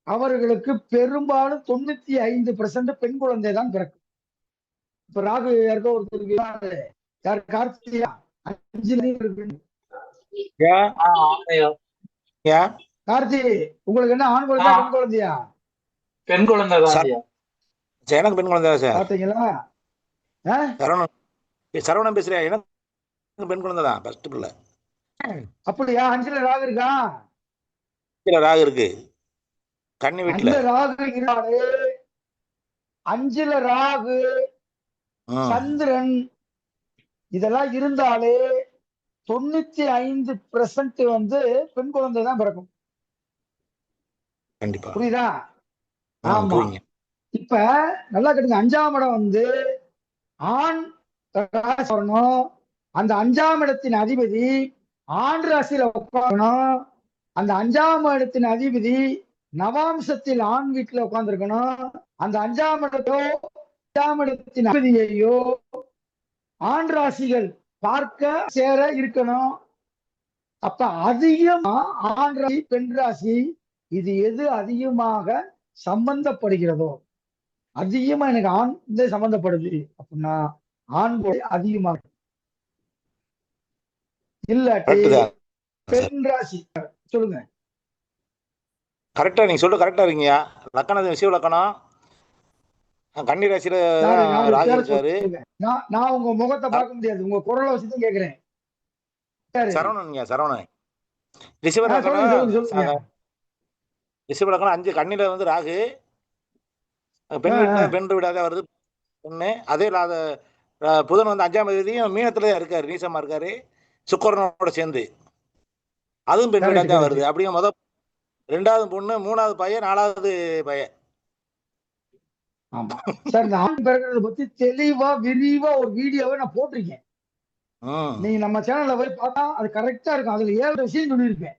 அவர்களுக்கு பெரும்பாலும் 95% பெண் குழந்தை தான் பிறக்கும். இப்ப ராகு யாருக்கோ ஒருத்தருக்கு யாரு கார்த்தியா 5 இருக்கு. கார்த்தி உங்களுக்கு என்ன ஆண் குழந்தை பெண் குழந்தையா? பெண் குழந்தை தான். சார் எனக்கு பெண் குழந்தை சார். பாத்தீங்களா? சரவணன் பேசுறேன். எனக்கு பெண் குழந்தை தான், ஃபர்ஸ்ட் பிள்ளை. அப்படியா? 5ல ராகு இருக்கா? ராகு இருக்கு கன்னி வீட்டுல. 5ல ராகு இருந்தாலே 5ல ராகு சந்திரன் இதெல்லாம் இருந்தாலே 95% வந்து பெண் குழந்தை தான் பிறக்கும். கண்டிப்பா. புரியுதா? ஆமா. இப்ப நல்லா கேட்டுங்க. 5ஆம் இடம் வந்து ஆண் வரணும். அந்த 5ஆம் இடத்தின் அதிபதி ஆண் ராசியில உட்காரணும். அந்த 5ஆம் இடத்தின் அதிபதி நவாம்சத்தில் ஆண் வீட்டுல உட்கார்ந்துருக்கணும். அந்த 5ஆம் இடத்தின் அதிபதியையோ ஆண் ராசிகள் பார்க்க சேர இருக்கணும். அப்ப அதிகமா ஆண் ராசி பெண் ராசி இது எது அதிகமாக சம்பந்தப்படுகிறதோ, அதிகமா எனக்கு ஆண் இந்த சம்பந்தப்படுது அப்படின்னா ஆண் அதிகமாக, இல்லாட்டி பெண் ராசி. சொல்லுங்க. கரெக்டா நீங்க சொல்றது கரெக்டா இருக்கீங்க. லக்கணம் சிவ லக்கணம் கன்னி ராசியில ராகு இருக்காரு. நான் உங்க முகத்தை பார்க்க முடியாது, உங்க குரலை வச்சுதான் கேக்குறேன். சரவணன் சரவணன் ரிஷப லக்கணம் 5 கண்ணில வந்து ராகு. பெண் விடாத வருது பொண்ணு. அதே புதன் வந்து 5ஆம் தேதியும் மீனத்துல இருக்காரு, நீசமா இருக்காரு சுக்கரனோட சேர்ந்து. அதுவும் பெண் விடாத வருது. அப்படியே முதல் 2வது பொண்ணு, 3வது பையன், 4வது பையன். ஆமா சார். இந்த ஆண் பிறகுறத பத்தி தெளிவா விரிவா ஒரு வீடியோவை நான் போட்டிருக்கேன். நீங்க நம்ம சேனல்ல போய் பார்த்தா அது கரெக்டா இருக்கும். அதுல 7 விஷயம் சொல்லியிருப்பேன்.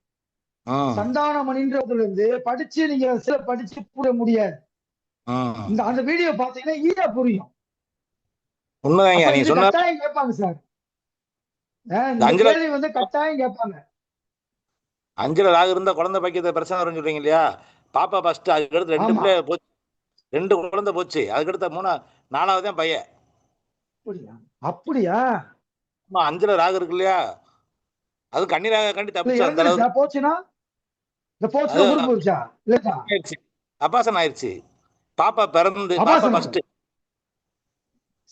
சந்தானமணின்றதுல இருந்து படிச்சு நீங்க சில படிச்சு கூட முடியாது. அந்த வீடியோ பாத்தீங்கன்னா ஈஸியா புரியும். கட்டாயம் கேட்பாங்க சார். கேள்வி வந்து கட்டாயம் கேட்பாங்க. 5ல ராகு இருந்தா குழந்தை பாக்கியத்தை பிரச்சனை வரும்னு சொல்றீங்க இல்லையா? பாப்பா ஃபர்ஸ்ட், அதுக்கடுத்து 2 பிள்ளை போச்சு, 2 குழந்தை போச்சு. அதுக்கடுத்த 4வது தான் பையன். அப்படியா? ஆமா, 5ல ராகு இருக்கு இல்லையா? அது கன்னி ராக கண்டி தப்பிச்சு அந்த அளவுக்கு போச்சுன்னா அபாசன் ஆயிடுச்சு. பாப்பா பிறந்து பாப்பா ஃபர்ஸ்ட்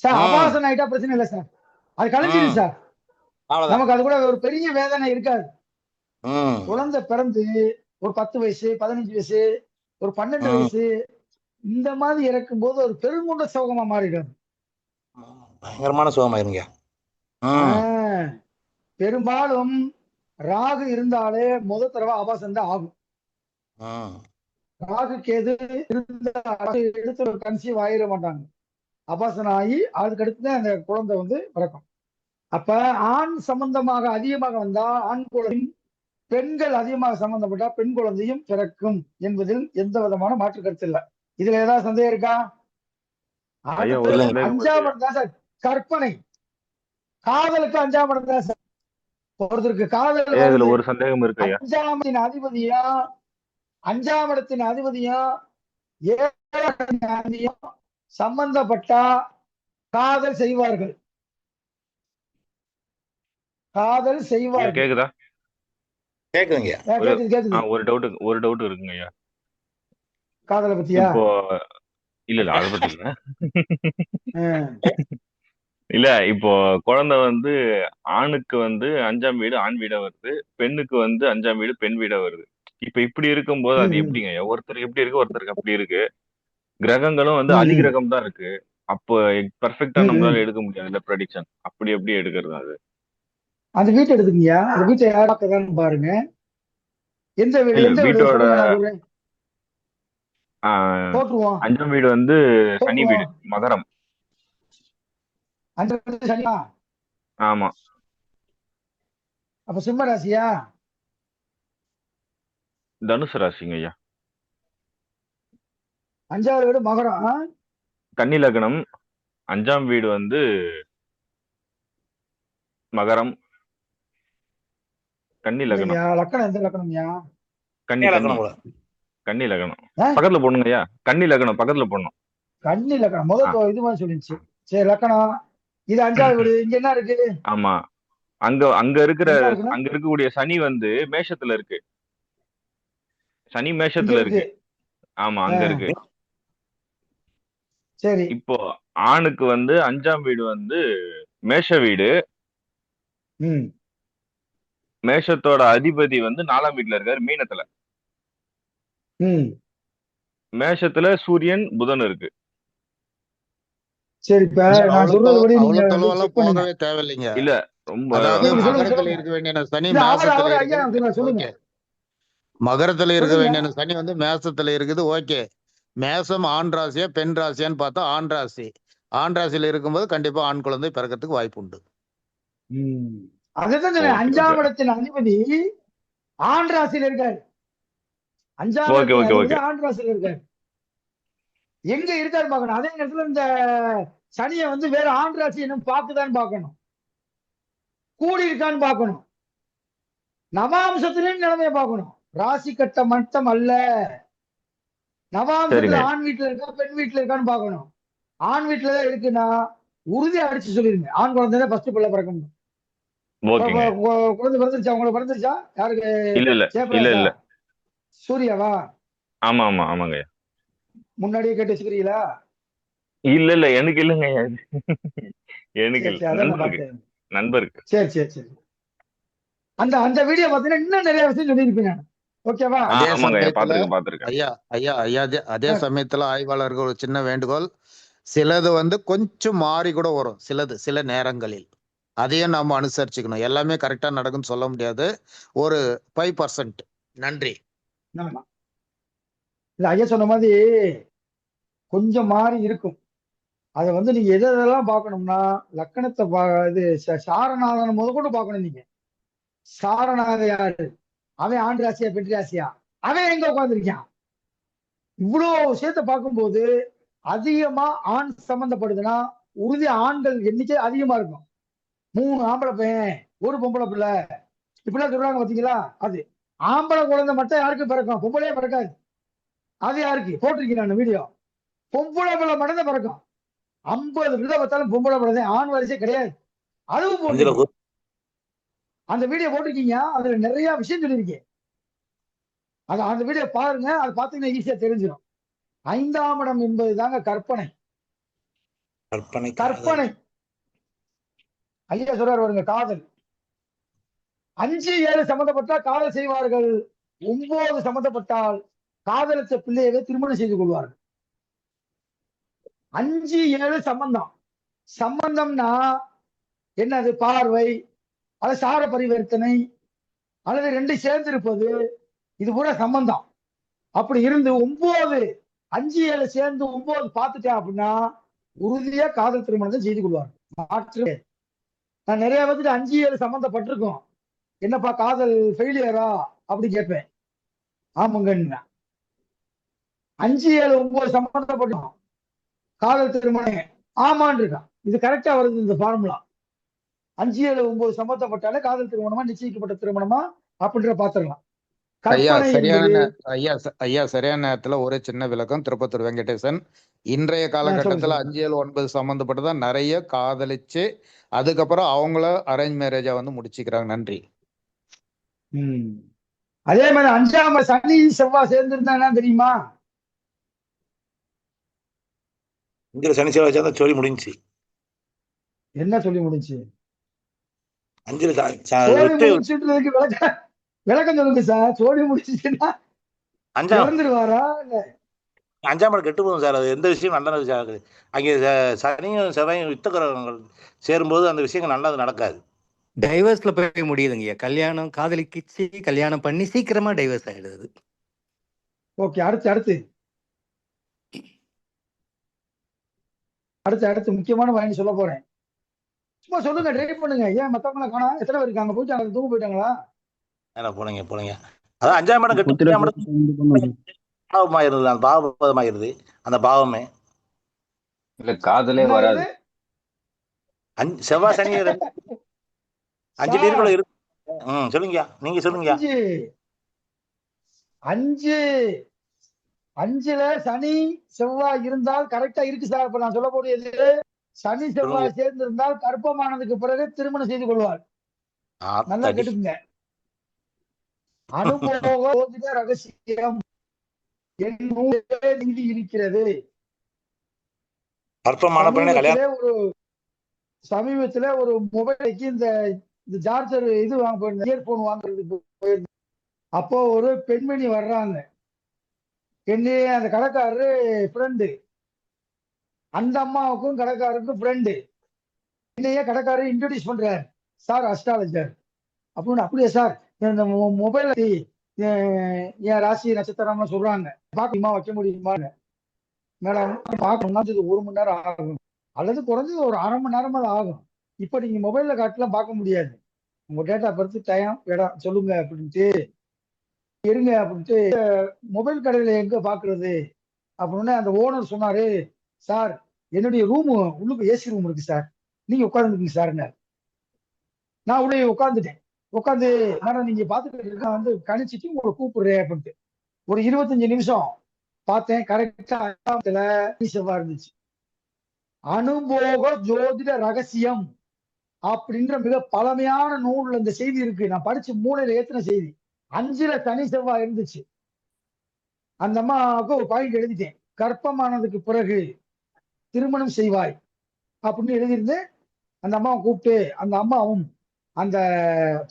சார் அபாசன் ஆயிட்டா பிரச்சனை இல்லை சார். அது கழிஞ்சிடும் சார். நமக்கு அது கூட ஒரு பெரிய வேதனை இருக்காது. குழந்தை பிறந்து ஒரு 10 வயசு 15 வயசு ஒரு 12 வயசு இந்த மாதிரி இறக்கும் போது ஒரு பெருங்குண்ட சோகமா மாறிடும். பயங்கரமான சோகமாயிருங்க. பெரும்பாலும் ராகு இருந்தாலே முதல் தடவை ஆபாசம் தான் ஆகும். ராகு கேது எடுத்து கன்சீவ் ஆயிட மாட்டாங்க. ஆபாசனம் ஆகி அதுக்கடுத்து அந்த குழந்தை வந்து பிறக்கும். அப்ப ஆண் சம்பந்தமாக அதிகமாக வந்தா ஆண் குழந்தை, பெண்கள் அதிகமாக சம்பந்தப்பட்டா பெண் குழந்தையும் பிறக்கும் என்பதில் எந்த விதமான மாற்று கருத்து இல்லை. இதுல ஏதாவது சந்தேகம் இருக்கா? 5ஆம் இடம் தான் சார் கற்பனை. காதலுக்கு 5ஆம் இடம் தான் சார். ஒருத்தருக்கு காதல் ஒரு சந்தேகம் இருக்கு. 5ஆம் அதிபதியும் 5ஆம் இடத்தின் அதிபதியும் 7ஆம் அதிபதியும் சம்பந்தப்பட்டா காதல் செய்வார்கள். காதல் செய்வார்கள். கேக்குதா? கேக்குதுங்க. ஒரு டவுட் இருக்குங்க ஐயா. காதலை பத்தியா? இப்போ இல்ல அதை பத்தி இல்ல. இல்ல இப்போ குழந்தை வந்து ஆணுக்கு வந்து 5ஆம் வீடு ஆண் வீடா வருது, பெண்ணுக்கு வந்து 5ஆம் வீடு பெண் வீடா வருது. இப்ப இப்படி இருக்கும்போது அது எப்படிங்க? ஒருத்தருக்கு எப்படி இருக்கு, ஒருத்தருக்கு அப்படி இருக்கு. கிரகங்களும் வந்து அதிகிரகம் தான் இருக்கு. அப்போ பெர்ஃபெக்ட்டா நம்மளால எடுக்க முடியாது இல்ல ப்ரெடிக்ஷன். அப்படி எப்படி எடுக்கிறது அது? அந்த வீட்டை எடுத்துக்கியா? அந்த வீட்டை யாராக்கதான் பாருங்க. எந்த வீடு? எந்த வீட்டோட 5ஆம் வீடு வந்து சனி வீடு, மகரம். ஆமா. அப்ப சிம்ம ராசியா? தனுசு ராசிங்க ஐயா. 5வது வீடு மகரம். கன்னி லக்னம். 5ஆம் வீடு வந்து மகரம். கன்னி லக்னம். லக்னம் எந்த லக்னம்யா? கன்னி லக்னம். கன்னி லக்னம் பக்கத்துல போடணுங்க ஐயா. கன்னி லக்னம் பக்கத்துல போடணும். கன்னி லக்னம் முதல் இது மாதிரி சொல்லிச்சு. சரி, லக்னம் இது 5வது வீடு. இங்க என்ன இருக்கு? ஆமா, அங்க இருக்கக்கூடிய சனி வந்து மேஷத்துல இருக்கு. சனி மேஷத்துல இருக்கு. ஆமா, அங்க இருக்கு. சரி. இப்போ ஆணுக்கு வந்து 5ஆம் வீடு வந்து மேஷ வீடு. மேஷத்தோட அதிபதி வந்து 4ஆம் வீட்டுல இருக்காரு மீனத்துல. மேஷத்துல சூரியன் புதன் இருக்கு. சரி, இப்ப நான் சொல்றதுபடி நீங்க அவ்வளவு வந்து தொலைவெல்லாம் செக் பண்ணுங்க. போகவே தேவையில்லைங்க. இல்ல ரொம்ப அதாவது சொல்லுங்க, சொல்லுங்க, மகரத்துல சொல்லுங்க. இருக்க வேண்டிய சனி இல்ல, அவர் மேசத்துல அவர் ஐயா இருக்குது. சொல்லுங்க. ஓகே. மகரத்துல இருக்க சொல்லுங்க. வேண்டிய சனி வந்து மேசத்துல இருக்குது. ஓகே. மேசம் ஆண் ராசியா பெண் ராசியான்னு பார்த்தா ஆண் ராசி. ஆண் ராசியில இருக்கும்போது கண்டிப்பா ஆண் குழந்தை பிறக்கிறதுக்கு வாய்ப்பு உண்டு. அதுதான் சொன்னேன். ஓகே, 5ஆம் இடத்தின் அதிபதி ஆண் ராசியில இருக்காரு. 5ஆம் ஓகே, இடத்தின் ஓகே, அதிபதி ஓகே. ஆண் ராசியில இருக்காரு. எங்க இருக்காரு பார்க்கணும். அதே நேரத்துல இந்த சனியை வந்து வேற ஆண் ராசி என்ன பார்த்துதான் பார்க்கணும். கூடி இருக்கான்னு பார்க்கணும். நவாம்சத்திலும் நிலைமையை பார்க்கணும். ராசி கட்ட மட்டும் அல்ல. நவாம்சத்துல சரிங்க. ஆண் வீட்டுல இருக்கா பெண் வீட்டுல இருக்கான்னு பார்க்கணும். ஆண் வீட்டுலதான் இருக்குன்னா உறுதியா அடிச்சு சொல்லிருங்க. ஆண் குழந்தை தான் ஃபர்ஸ்ட் பிள்ளை பிறக்கணும். ஓகேங்க. குழந்தை பிறந்துருச்சா? உங்களுக்கு பிறந்துருச்சா? யாருக்கு? இல்ல இல்ல இல்ல ஜெயபிரகாஷா? இல்ல. சூர்யாவா? ஆமா ஆமா ஆமாங்க. முன்னாடியே கேட்டு வச்சுக்கிறீங்களா? இல்ல இல்ல எனக்கு இல்லைங்க. எனக்கு சரி, இல்ல. சரி, அதான் நான் நண்பருக்கு பார்த்தேன். நண்பருக்கு. சரி, சரி, சரி. அந்த அந்த வீடியோ பார்த்தீங்கன்னா இன்னும் நிறைய விஷயம் சொல்லியிருப்பேன் நான். ஓகேவா? அதே ஆமாங்க, சமயத்துல பாத்துருக்கேன். ஐயா ஐயா ஐயா அதே சமயத்துல ஆய்வாளர்கள் ஒரு சின்ன வேண்டுகோள். சிலது வந்து கொஞ்சம் மாறி கூட வரும். சில நேரங்களில் அதையும் நாம அனுசரிச்சுக்கணும். எல்லாமே கரெக்டா நடக்கும்னு சொல்ல முடியாது. ஒரு 5%. நன்றி. ஆமா. இல்ல, ஐயா சொன்ன மாதிரி கொஞ்சம் மாறி இருக்கும். அதை வந்து நீங்க எதெல்லாம் பார்க்கணும்னா லக்கணத்தை இது சாரநாதன் முதற்கொண்டு பார்க்கணும். நீங்க சாரநாத யாரு? அவன் ஆண் ராசியா பெண் ராசியா? அவன் எங்க உட்கார்ந்துருக்கான்? இவ்வளவு விஷயத்தை பார்க்கும்போது அதிகமா ஆண் சம்பந்தப்படுதுன்னா உறுதி ஆண்கள் எண்ணிக்கை அதிகமா இருக்கும். 3 ஆம்பளை பையன் 1 பொம்பளை பிள்ளை இப்படிலாம் சொல்றாங்க பாத்தீங்களா? அது ஆம்பளை குழந்தை மட்டும் யாருக்கு பிறக்கும்? பொம்பளையே பிறக்காது. அது யாருக்கு போட்டிருக்கேன் நான் வீடியோ. பொம்பளை பிள்ளை மட்டும் தான் பிறக்கும். 50 பிள்ளை பார்த்தாலும் பொம்பளை பிள்ளை தான். ஆண் வரிசை கிடையாது. அதுவும் போட்டு அந்த வீடியோ போட்டிருக்கீங்க. அதுல நிறைய விஷயம் சொல்லியிருக்கேன். அந்த வீடியோ பாருங்க. அது பார்த்தீங்கன்னா ஈஸியா தெரிஞ்சிடும். 5ஆம் இடம் என்பது தாங்க கற்பனை. கற்பனை. ஐயா சொல்றாரு வருங்க, காதல். 5, 7 சம்பந்தப்பட்டா காதல் செய்வார்கள். 9 சம்பந்தப்பட்டால் காதலிச்ச பிள்ளையவே திருமணம் செய்து கொள்வார்கள். 5, 7 சம்பந்தம்னா என்னது? பார்வை, அது சார பரிவர்த்தனை, அல்லது 2 சேர்ந்து இருப்பது, இது பூரா சம்பந்தம். அப்படி இருந்து 9, 5, 7 சேர்ந்து 9 பார்த்துட்டேன் அப்படின்னா உறுதியா காதல் திருமணத்தை செய்து கொள்வாங்க. மாற்று. நான் நிறைய வந்துட்டு 5, 7 சம்பந்தப்பட்டிருக்கோம். என்னப்பா காதல் ஃபெயிலியரா அப்படி கேட்பேன். ஆமாங்க. 5, 7, 9 சம்பந்தப்பட்டோம் காதல் திருமணம் ஆமான் இருக்கான். இது கரெக்டா வருது இந்த ஃபார்முலா. 5, 7, 9 சம்பந்தப்பட்டாலே காதல் திருமணமா நிச்சயிக்கப்பட்ட திருமணமா அப்படின்ற பாத்துடலாம். ஐயா சரியான நேரத்துல ஒரு சின்ன விளக்கம். திருப்பத்தூர் வெங்கடேசன். இன்றைய காலகட்டத்துல 5, 7, 9 சம்பந்தப்பட்டதான் நிறைய காதலிச்சு அதுக்கப்புறம் அவங்கள அரேஞ்ச் மேரேஜா வந்து முடிச்சுக்கிறாங்க. நன்றி. அதே மாதிரி 5ஆம் சனி செவ்வாய் சேர்ந்து இருந்தா தெரியுமா? இங்க சனி செவ்வாய் சேர்ந்தா சொல்லி முடிஞ்சு. என்ன சொல்லி முடிஞ்சு? 5 விளக்கம் சொல்லுங்க சார். சோழி முடிச்சுன்னா 5ஆம் இடம் கெட்டு போகும் சார். அது எந்த விஷயம் நல்ல விஷயம். அங்கே சனியும் செவ்வாயும் யுத்த கிரகங்கள் சேரும்போது அந்த விஷயங்கள் நல்லது நடக்காது. டைவர்ஸ்ல போய் முடியுதுங்க. கல்யாணம் காதலிச்சு கல்யாணம் பண்ணி சீக்கிரமா டைவர்ஸ் ஆயிடுது. ஓகே. அடுத்து முக்கியமான வாங்கி சொல்ல போறேன். சும்மா சொல்லுங்க, ட்ரை பண்ணுங்க. ஏன் மத்தவங்கள காணோம்? எத்தனை பேர் இருக்காங்க? போயிட்டாங்க, தூங்க போயிட்டாங்களா? போனீங்க. அதான் 5ஆம் இடம் கெட்டு பாவமாயிருது. அந்த பாவமாயிருது. அந்த பாவமே இல்ல காதலே வராது. செவ்வாய் சனி 5 பேருக்குள்ள இருக்கு. சொல்லுங்க, நீங்க சொல்லுங்க. 5ல சனி செவ்வாய் இருந்தால் கரெக்டா இருக்கு சார். இப்ப நான் சொல்ல போறது சனி செவ்வாய் சேர்ந்து இருந்தால் கற்பமானதுக்கு பிறகு திருமணம் செய்து கொள்வார். நல்லா கேட்டுங்க. அனுபவ ரகசியம் என் நூலே நீதி இருக்கிறது. அற்பமான பெண்ணை கல்யாணம் சமீபத்துல ஒரு மொபைலுக்கு இந்த சார்ஜர் இது வாங்க போயிருந்தேன், இயர்போன் வாங்குறதுக்கு போயிருந்தேன். அப்போ ஒரு பெண்மணி வர்றாங்க. என்னையே அந்த கடைக்காரரு ஃப்ரெண்டு, அந்த அம்மாவுக்கும் கடைக்காரருக்கும் ஃப்ரெண்டு. என்னையே கடைக்காரர் இன்ட்ரோடியூஸ் பண்றாரு, சார் அஸ்ட்ராலஜர் அப்படின்னு. அப்படியே சார் இந்த மொபைல் என் ராசி நட்சத்திரம்னு சொல்றாங்க, பார்க்கணுமா வைக்க முடியுமா? மேடம் பார்க்கணும்னா இது 1 மணி நேரம் ஆகும், அல்லது குறைஞ்சது ஒரு அரை மணி நேரமா ஆகும். இப்போ நீங்க மொபைல்ல காட்டலாம் பார்க்க முடியாது, உங்க டேட்டா பர்த் டைம் இடம் சொல்லுங்க அப்படின்ட்டு இருங்க அப்படின்ட்டு. மொபைல் கடையில எங்க பாக்குறது அப்படின்னு அந்த ஓனர் சொன்னாரு, சார் என்னுடைய ரூம் உள்ளுக்கு ஏசி ரூம் இருக்கு சார், நீங்க உட்காந்துருக்கீங்க சார். நான் உள்ளே உட்காந்துட்டேன். உட்காந்து மேடம் நீங்க பாத்துக்கிட்டு நான் வந்து கணிச்சிட்டு உங்களை கூப்பிடுறேன் அப்படின்ட்டு ஒரு 25 நிமிஷம் பார்த்தேன். கரெக்டா செவ்வா இருந்துச்சு. அனுபோக ஜோதிட ரகசியம் அப்படின்ற மிக பழமையான நூல்ல இந்த செய்தி இருக்கு. நான் படிச்சு 3ல ஏத்தின செய்தி. 5ல சனி செவ்வாய் இருந்துச்சு. அந்த அம்மாவுக்கு ஒரு பாயிண்ட் எழுதிட்டேன், கர்ப்பமானதுக்கு பிறகு திருமணம் செய்வாய் அப்படின்னு எழுதியிருந்தேன். அந்த அம்மாவை கூப்பிட்டு அந்த அம்மாவும் அந்த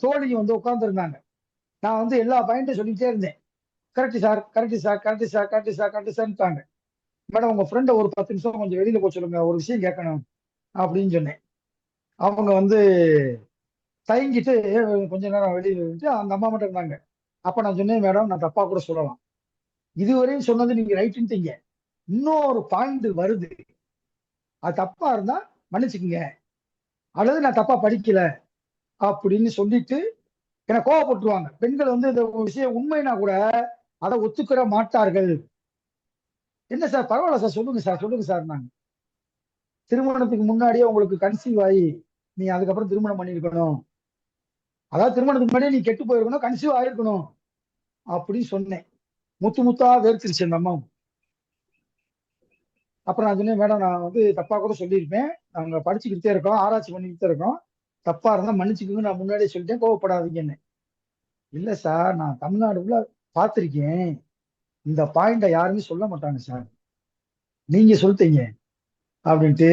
தோழியும் வந்து உட்கார்ந்து இருந்தாங்க. நான் வந்து எல்லா பாயிண்ட்டும் சொல்லிக்கிட்டே இருந்தேன். Correct sir, correct sir, correct sir, correct sir, correct சார்ட்டாங்க. மேடம் உங்க ஃப்ரெண்டை ஒரு 10 நிமிஷம் கொஞ்சம் வெளியில போய் சொல்லுங்க, ஒரு விஷயம் கேட்கணும் அப்படின்னு சொன்னேன். அவங்க வந்து தயங்கிட்டு கொஞ்ச நேரம் வெளியில இருந்துட்டு அந்த அம்மா மட்டும் இருந்தாங்க. அப்ப நான் சொன்னேன், மேடம் நான் தப்பா கூட சொல்லலாம், இதுவரையும் சொன்னது நீங்க ரைட்டுன்ட்டீங்க, இன்னொரு பாயிண்ட் வருது, அது தப்பா இருந்தா மன்னிச்சுக்குங்க, அல்லது நான் தப்பா படிக்கல அப்படின்னு சொல்லிட்டு எனக்கு கோவப்பட்டுருவாங்க. பெண்கள் வந்து இந்த விஷயம் உண்மைனா கூட அதை ஒத்துக்கிற மாட்டார்கள். என்ன சார் பரவாயில்ல சார், சொல்லுங்க சார், சொல்லுங்க சார். நாங்க திருமணத்துக்கு முன்னாடியே உங்களுக்கு கன்சீவ் ஆகி நீ அதுக்கப்புறம் திருமணம் பண்ணிருக்கணும், அதாவது திருமணத்துக்கு முன்னாடியே நீ கெட்டு போயிருக்கணும், கன்சீவ் ஆயிருக்கணும் அப்படின்னு சொன்னேன். முத்து முத்தா வேர்த்திருச்சு அந்த அம்மா. அப்புறம் நான் சொன்னேன், மேடம் நான் வந்து தப்பா கூட சொல்லியிருப்பேன், நாங்க படிச்சுக்கிட்டே இருக்கோம், ஆராய்ச்சி பண்ணிக்கிட்டே இருக்கோம், தப்பா இருந்தா மன்னிச்சுக்கோங்க, நான் முன்னாடியே சொல்லிட்டேன், கோவப்படாதீங்கன்னு. இல்ல சார் நான் தமிழ்நாடுக்குள்ள பார்த்திருக்கேன், இந்த பாயிண்ட யாருமே சொல்ல மாட்டாங்க சார், நீங்க சொல்லிட்டீங்க அப்படின்ட்டு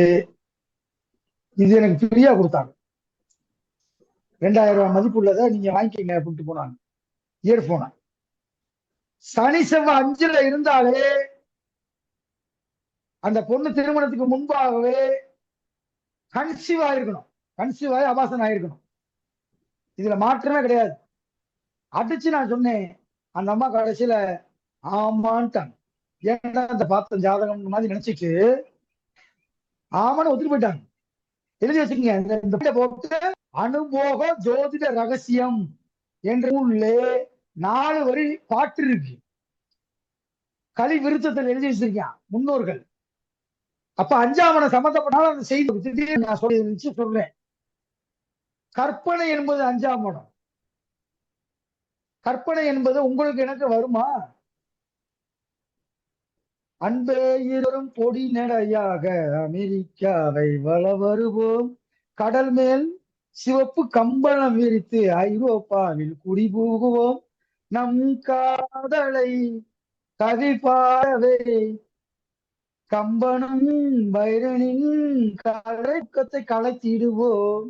இது எனக்கு ஃப்ரீயா கொடுத்தாங்க. 2000 ரூபாய் மதிப்பு உள்ளதை நீங்க வாங்கிக்கங்க அப்படின்ட்டு போனாங்க இயர்போனை. சனி செவ்வாய் 5ல இருந்தாலே அந்த பொண்ணு திருமணத்துக்கு முன்பாகவே கன்சீவ் ஆயிருக்கணும், கன்சீவ் ஆகி அபாசன் ஆயிருக்கணும், இதுல மாற்றமே கிடையாது. அடிச்சு நான் சொன்னேன், அந்த அம்மா கடைசியில ஆமான்ட்டாங்க. ஏன்னா அந்த பார்த்த ஜாதகம் மாதிரி நினைச்சிட்டு ஆமான்னு ஒத்துட்டு போயிட்டாங்க. எழுதி வச்சுக்கோங்க, இந்த போட்டு அனுபோக ஜோதிட ரகசியம் என்ற நூல்லே 4 வரி பாட்டு இருக்கு, கலி விருத்தத்தில் எழுதி வச்சிருக்கான் முன்னோர்கள். அப்ப 5ஆம் இடம் சம்பந்தப்பட்டாலும் அந்த செய்தி நான் சொல்றேன். கற்பனை என்பது 5ஆம் இடம். கற்பனை என்பது உங்களுக்கு எனக்கு வருமா? அன்பே இருவரும் பொடி நடையாக அமெரிக்காவை வள வருவோம், கடல் மேல் சிவப்பு கம்பளம் விரித்து ஐரோப்பாவில் குடிபுகுவோம், நம் காதலை கவி பாடவே கம்பனும் வைரனின் கலைக்கத்தை கலைத்திடுவோம்,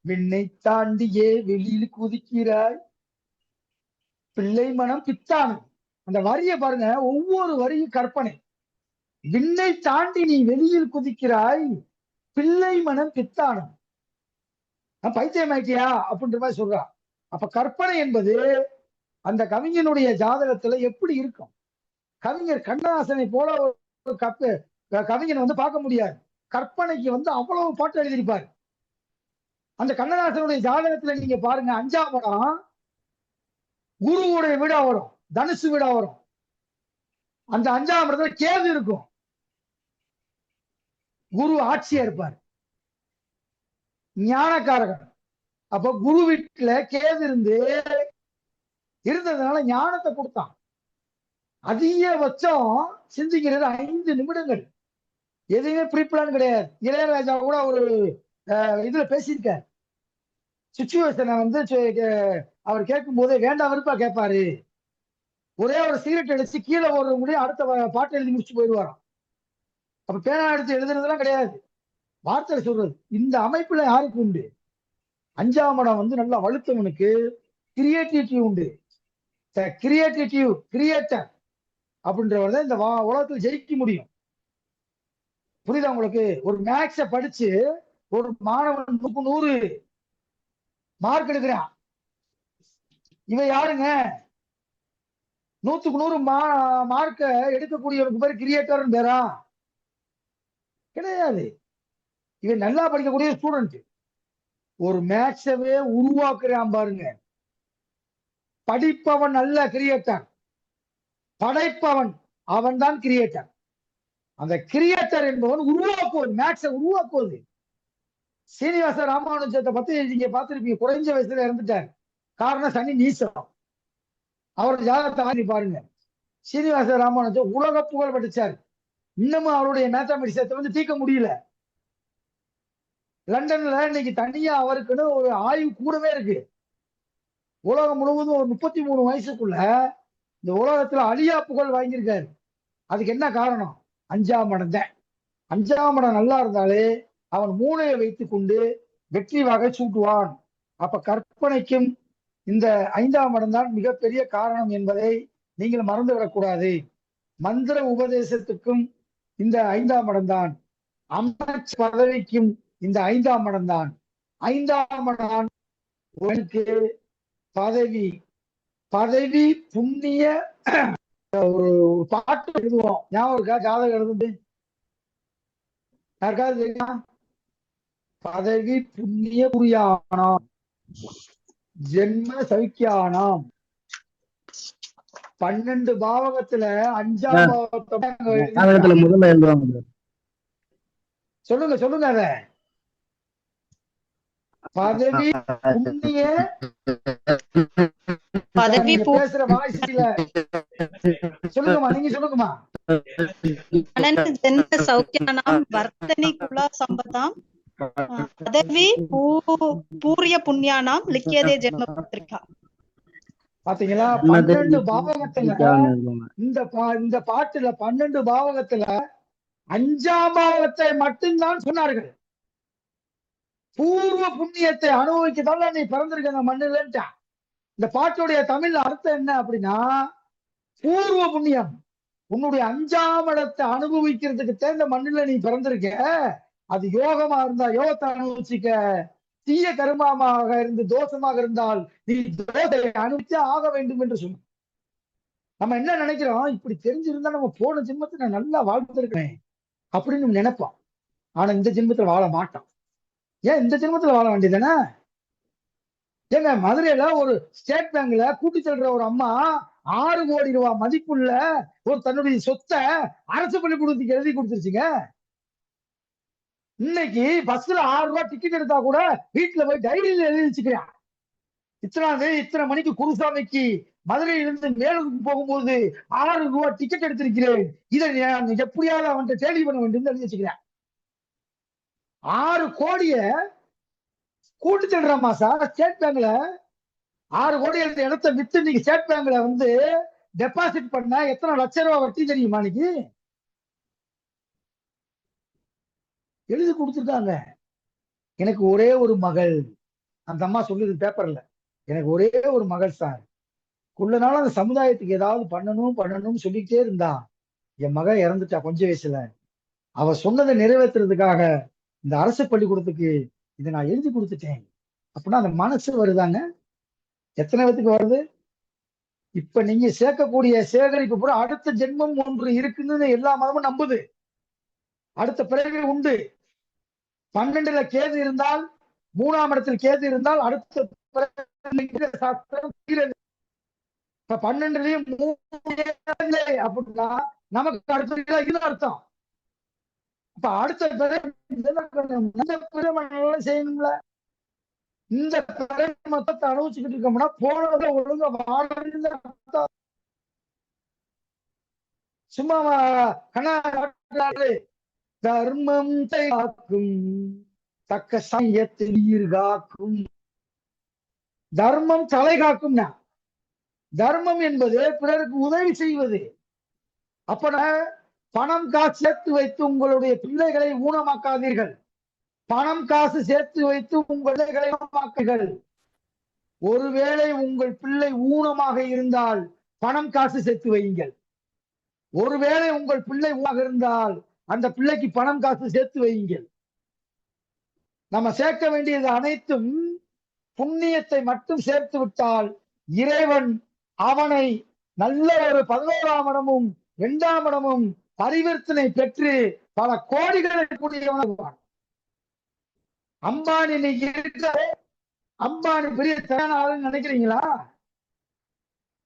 விண்ணை தாண்டியே வெளியில் குதிக்கிறாய் பிள்ளை மனம் பித்தானும். அந்த வரிய பாருங்க, ஒவ்வொரு வரியும் கற்பனை. விண்ணை தாண்டி நீ வெளியில் குதிக்கிறாய் பிள்ளை மனம் பித்தானும், பைத்தியம் ஆயிட்டியா அப்படின்ற மாதிரி சொல்றா. அப்ப கற்பனை என்பது அந்த கவிஞனுடைய ஜாதகத்துல எப்படி இருக்கும்? கவிஞர் கண்ணதாசனை போல ஒரு கவிஞனை வந்து பார்க்க முடியாது. கற்பனைக்கு வந்து அவ்வளவு பாட்டு எழுதியிருப்பார். அந்த கண்ணதாசனுடைய ஜாதகத்துல நீங்க பாருங்க, 5ஆம் இடம் குருவுடைய வீடா வரும், தனுசு வீடா வரும். அந்த 5ஆம் இடத்துல கேது இருக்கும், குரு ஆட்சியா இருப்பார், ஞானக்காரகன். அப்ப குரு வீட்டுல கேது இருந்ததுனால ஞானத்தை கொடுத்தான். அதிகபட்சம் சிந்திக்கிறது 5 நிமிடங்கள், எதுவுமே ப்ரீப்ளான் கிடையாது. இளையராஜா கூட ஒரு இதுல பேசியிருக்கார், சுச்சுவேஷனை வந்து அவர் கேட்கும் போதே வேண்டாம் விருப்பா கேட்பாரு, ஒரே ஒரு சிகரெட் அடிச்சு கீழே ஒரு முடியும் அடுத்த பாட்டு எழுதி முடிச்சு போயிடுவாராம். அப்ப பேனா எடுத்து எழுதுறதுலாம் கிடையாது, வார்த்தை சொல்றது. இந்த அமைப்புல யாருக்கு உண்டு? 5ஆம் இடம் வந்து நல்லா வலுத்தவனுக்கு கிரியேட்டிவிட்டி உண்டு. கிரியேட்டர் அப்படின்றவர் தான் இந்த உலகத்துல ஜெயிக்க முடியும். புரியுதா உங்களுக்கு? ஒரு மேக்ஸ படிச்சு ஒரு மாணவன் 100 மார்க் எடுக்கிறான், இவன் யாருங்க? 100க்கு 100 மார்க்க எடுக்கக்கூடியவனுக்கு பேர் கிரியேட்டர் பேரா? கிடையாது. இவன் நல்லா படிக்கக்கூடிய ஸ்டூடெண்ட். ஒரு மேக்ஸவே உருவாக்குறான் பாருங்க. படிப்பவன் நல்ல கிரியேட்டர், படைப்பவன் அவன் தான் கிரியேட்டர். அந்த கிரியேட்டர் என்பவன் உருவாக்குவது, மேக்ஸை உருவாக்குவது. சீனிவாச ராமானுஜத்தை பத்தி நீங்க பார்த்திருப்பீங்க, குறைஞ்ச வயசுல இறந்துட்டார். காரணம் சனி நீசம். அவரோட ஜாதகத்தை வாங்கி பாருங்க. சீனிவாச ராமானுஜம் உலக புகழ் படிச்சார். இன்னமும் அவருடைய மேத்தமெட்டிக்ஸை வந்து தீர்க்க முடியல. லண்டன்ல இன்னைக்கு தனியா அவருக்குன்னு ஒரு ஆய்வு கூடவே இருக்கு. உலகம் முழுவதும் ஒரு 33 வயசுக்குள்ள இந்த உலகத்துல அழியா புகழ் வாங்கியிருக்காரு. அதுக்கு என்ன காரணம்? 5ஆம் இடம் தான். 5ஆம் இடம் நல்லா இருந்தாலே அவன் மூளையை வைத்துக் கொண்டு வெற்றி வகை சூட்டுவான். அப்ப கற்பனைக்கும் இந்த 5ஆம் இடம் தான் மிகப்பெரிய காரணம் என்பதை நீங்கள் மறந்துவிடக்கூடாது. மந்திர உபதேசத்துக்கும் இந்த 5ஆம் இடம் தான். அமைச்ச பதவிக்கும் இந்த 5ஆம் இடம் தான். 5ஆம் இடம் உனக்கு பதவி புண்ணிய. ஒரு பாட்டு எழுதுவோம், ஞாபகம் இருக்கா? ஜாதகம் எழுதுது யாருக்காவது தெரியுமா? பதவி புண்ணிய புரியானாம், ஜென்ம சௌக்கியானாம். 12 பாவகத்துல 5ஆம் பாவகத்துல முதல்ல எழுதுவாங்க. சொல்லுங்க அத. பதவி புண்ணிய பேசுற வாய்ஸ்ல சொல்லுங்கம்மா, நீங்க சொல்லுங்கம்மா. ஜென்ம சௌக்கியானாம் வர்த்தனி குலா சம்பதாம் பதவி பூரிய புண்ணியானாம் லிக்கியதே ஜென்ம பத்திரிகா. பாத்தீங்களா? 12 பாவகத்துல இந்த பாட்டுல 12 பாவகத்துல 5ஆம் பாவகத்தை மட்டும்தான் சொன்னார்கள். பூர்வ புண்ணியத்தை அனுபவிக்கத்தால நீ பிறந்திருக்க அந்த மண்ணுலன்ட்டா. இந்த பாட்டுடைய தமிழ் அர்த்தம் என்ன அப்படின்னா, பூர்வ புண்ணியம். உன்னுடைய 5ஆம் இடத்தை அனுபவிக்கிறதுக்கு இந்த மண்ணுல நீ பிறந்திருக்க. அது யோகமா இருந்தா யோகத்தை அனுபவிச்சுக்க, தீய கருமமாக இருந்து தோஷமாக இருந்தால் நீ தோஷத்தை அனுபவிச்சே ஆக வேண்டும் என்று சொன்ன. நம்ம என்ன நினைக்கிறோம்? இப்படி தெரிஞ்சிருந்தா நம்ம போன ஜென்மத்தை நான் நல்லா வாழ்ந்திருக்கிறேன் அப்படின்னு நினைப்போம். ஆனா இந்த ஜென்மத்துல வாழ மாட்டான். ஏன் இந்த ஜென்மத்துல வாழ வேண்டியதானே? ஏங்க, மதுரையில ஒரு ஸ்டேட் பேங்க்ல கூட்டி செல்ற ஒரு அம்மா 6 கோடி ரூபாய் மதிப்புள்ள ஒரு தன்னுடைய சொத்தை அரசு பள்ளிக்கூடத்துக்கு எழுதி கொடுத்துருச்சுங்க. இன்னைக்கு பஸ்ல 6 ரூபாய் டிக்கெட் எடுத்தா கூட வீட்டுல போய் டைரியில எழுதி வச்சுக்கிறான். இத்தனை மணிக்கு குருசாமிக்கு மதுரையிலிருந்து மேலுக்கு போகும்போது 6 ரூபாய் டிக்கெட் எடுத்திருக்கிறேன், இதை எப்படியாவது அவன்கிட்ட டெலி பண்ண வேண்டும் எழுதி வச்சுக்கிறேன். 6 கோடிய கூட்டி செல்றாமா சார். ஸ்டேட் பேங்க்ல 6 கோடி எடுத்த இடத்தை வித்து இன்னைக்கு ஸ்டேட் பேங்க்ல வந்து டெபாசிட் பண்ண எத்தனை லட்சம் ரூபாய் வட்டி தெரியுமா? இன்னைக்கு எழுதி கொடுத்துருக்காங்க. எனக்கு ஒரே ஒரு மகள், அந்த அம்மா சொல்லுது பேப்பர்ல, எனக்கு ஒரே ஒரு மகள் சார். குள்ள நாள் அந்த சமுதாயத்துக்கு ஏதாவது பண்ணணும்னு சொல்லிக்கிட்டே இருந்தா. என் மகன் இறந்துட்டா கொஞ்ச வயசுல. அவ சொன்னதை நிறைவேற்றுறதுக்காக இந்த அரசு பள்ளிக்கூடத்துக்கு இதை நான் எழுதி கொடுத்துட்டேன் அப்படின்னா அந்த மனசு வருதாங்க? எத்தனை பேத்துக்கு வருது? இப்ப நீங்க சேர்க்கக்கூடிய சேகரிப்பு பூரா அடுத்த ஜென்மம் ஒன்று இருக்குன்னு எல்லா மதமும் நம்புது. அடுத்த பிறகு உண்டு. 12ல கேது இருந்தால், 3ஆம் இடத்தில் கேது இருந்தால் அடுத்த 12லயும் 3 அப்படின்னா நமக்கு அடுத்த இது அர்த்தம். அப்ப அடுத்த பிறகு செய்யணும்ல. இந்த பிறகு மொத்தத்தை அனுபவிச்சுக்கிட்டு இருக்கோம்னா போனதை ஒழுங்கா வாழ சும்மா தர்மம் காக்கும் தக்க சமயத்தில் காக்கும். தர்மம் தலை காக்கும்னா, தர்மம் என்பது பிறருக்கு உதவி செய்வது. அப்ப பணம் காசு சேர்த்து வைத்து உங்களுடைய பிள்ளைகளை ஊனமாக்காதீர்கள். பணம் காசு சேர்த்து வைத்து உங்கள் பிள்ளைகளை ஊனமாக்குங்கள். ஒருவேளை உங்கள் பிள்ளை ஊனமாக இருந்தால் பணம் காசு சேர்த்து வையுங்கள். ஒருவேளை உங்கள் பிள்ளை ஊனமாக இருந்தால் அந்த பிள்ளைக்கு பணம் காசு சேர்த்து வையுங்கள். நம்ம சேர்க்க வேண்டியது அனைத்தும் புண்ணியத்தை மட்டும் சேர்த்து விட்டால் இறைவன் அவனை நல்ல ஒரு 11ஆம் இடமும் 2ஆம் இடமும் பரிவர்த்தனை பெற்று பல கோடிகளை கூடியவனாகுவான். அம்பானி இன்னைக்கு இருக்க அம்பானி பெரிய திறமையான ஆளுன்னு நினைக்கிறீங்களா?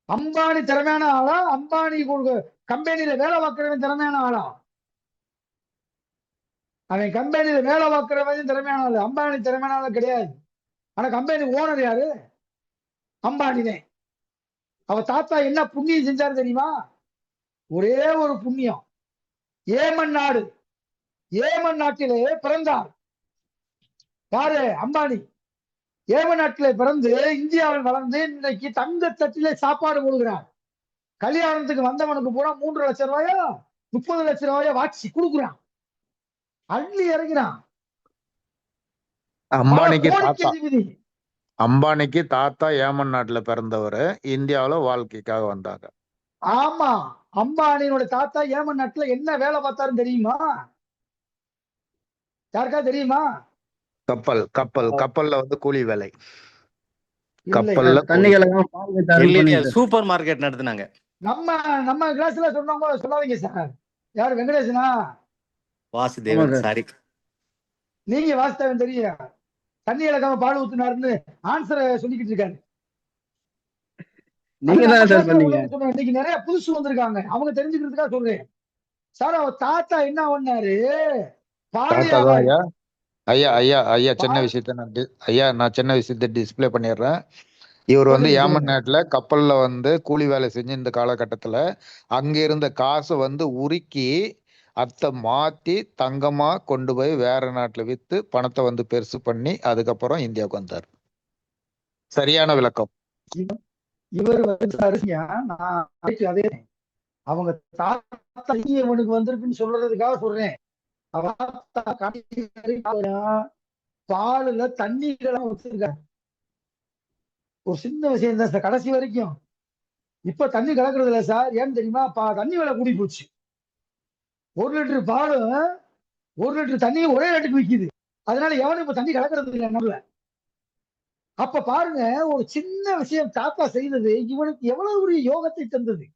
அம்பானி திறமையான ஆளா? அம்பானி கம்பெனியில வேலை பார்க்கிறவன் திறமையான ஆளா? அவன் கம்பெனியில வேலை பார்க்கிறவன் திறமையான ஆளு. அம்பானி திறமையான ஆளு கிடையாது. ஆனா கம்பெனி ஓனர் யாரு? அம்பானினே. அவ தாத்தா என்ன புண்ணியம் செஞ்சாரு தெரியுமா? ஒரே ஒரு புண்ணியம். ஏமன் நாடு, ஏமன் நாட்டிலே பிறந்தார். யாரு? அம்பானி. ஏமன் நாட்டிலே பிறந்து இந்தியாவில் வளர்ந்து இன்னைக்கு தங்க தட்டிலே சாப்பாடு போடுகிறார். கல்யாணத்துக்கு வந்தவனுக்கு பூரா 3 லட்சம் ரூபாயா 30 லட்சம் ரூபாயா வாட்சி கொடுக்குறான். அள்ளி இறங்கிறான். அம்பானிக்கு தாத்தா ஏமன் நாட்டுல பிறந்தவர், இந்தியாவுல வாழ்க்கைக்காக வந்தாங்க. ஆமா, அம்பானியோட தாத்தா ஏமன் நாட்டுல என்ன வேலை பார்த்தாருன்னு தெரியுமா? யாருக்கா தெரியுமா? கப்பல்ல வந்து கூலி வேலை. கப்பல்ல சூப்பர் மார்க்கெட் நடத்துனாங்க. நம்ம கிளாஸ்ல சொன்னவங்க சொல்லாதீங்க சார். யாரு? வெங்கடேசனா? வாசுதேவன். சாரி, நீங்க வாசுதேவன் தெரியும். தண்ணி இழக்காம பால் ஊத்துனாருன்னு ஆன்சரை சொல்லிக்கிட்டு இருக்காரு. இன்னைக்கு நிறைய புதுசு வந்திருக்காங்க, அவங்க தெரிஞ்சுக்கிறதுக்காக சொல்றேன் சார். அவர் தாத்தா என்ன பண்ணாரு? நான் சின்ன விஷயத்த டிஸ்பிளே பண்ணிடுறேன். இவர் வந்து ஏமன் நாட்டுல கப்பல்ல வந்து கூலி வேலை செஞ்சு இந்த காலகட்டத்துல அங்க இருந்த காசை வந்து உருக்கி அத்தை மாத்தி தங்கமா கொண்டு போய் வேற நாட்டுல வித்து பணத்தை வந்து பெருசு பண்ணி அதுக்கப்புறம் இந்தியாவுக்கு வந்தார். சரியான விளக்கம். இவர் அதே அவங்க தாத்தா இவனுக்கு வந்திருக்குன்னு சொல்றதுக்காக சொல்றேன். பாலுல தண்ணீரெல்லாம் வச்சிருக்காங்க. ஒரு சின்ன விஷயம் தான் சார். கடைசி வரைக்கும் இப்ப தண்ணி கலக்குறது இல்ல சார். ஏன்னு தெரியுமா? தண்ணி விலை கூடி போச்சு. 1 லிட்டர் பாலும் 1 லிட்டர் தண்ணியும் ஒரே ரேட்டுக்கு விற்கிது. அதனால எவனும் இப்ப தண்ணி கலக்கிறது இல்லை நம்மள. அப்ப பாருங்க, ஒரு சின்ன விஷயம் தாத்தா செய்தது இவனுக்கு எவ்வளவு ஒரு யோகத்தை தந்தது.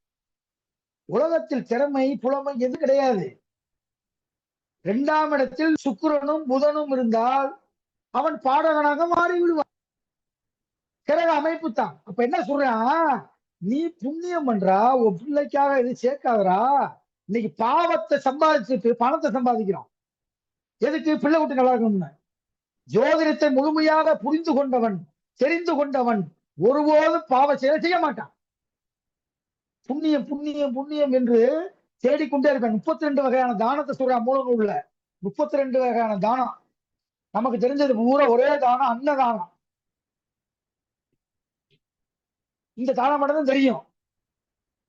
உலகத்தில் திறமை புலமை எது கிடையாது. 2ஆம் இடத்தில் சுக்கிரனும் புதனும் இருந்தால் அவன் பாடகனாக மாறி விடுவான். கிரக அமைப்பு தான். அப்ப என்ன சொல்றான்? நீ புண்ணியம் பண்றா, உன் பிள்ளைக்காக இது சேர்க்காதரா. இன்னைக்கு பாவத்தை சம்பாதிச்சுட்டு பணத்தை சம்பாதிக்கிறோம். எதுக்கு? பிள்ளை விட்டு நல்லா இருக்கணும்னு. ஜோதிடத்தை முழுமையாக புரிந்து கொண்டவன், தெரிந்து கொண்டவன் ஒருபோதும் பாவ செயலை செய்ய மாட்டான். புண்ணியம் புண்ணியம் புண்ணியம் என்று தேடிக்கொண்டே இருப்பான். 32 வகையான தானத்தை சொல்றான் மூல நூல்ல. 32 வகையான தானம். நமக்கு தெரிஞ்சது பூரா ஒரே தானம், அன்னதானம். இந்த தானம் மட்டும் தான் தெரியும்.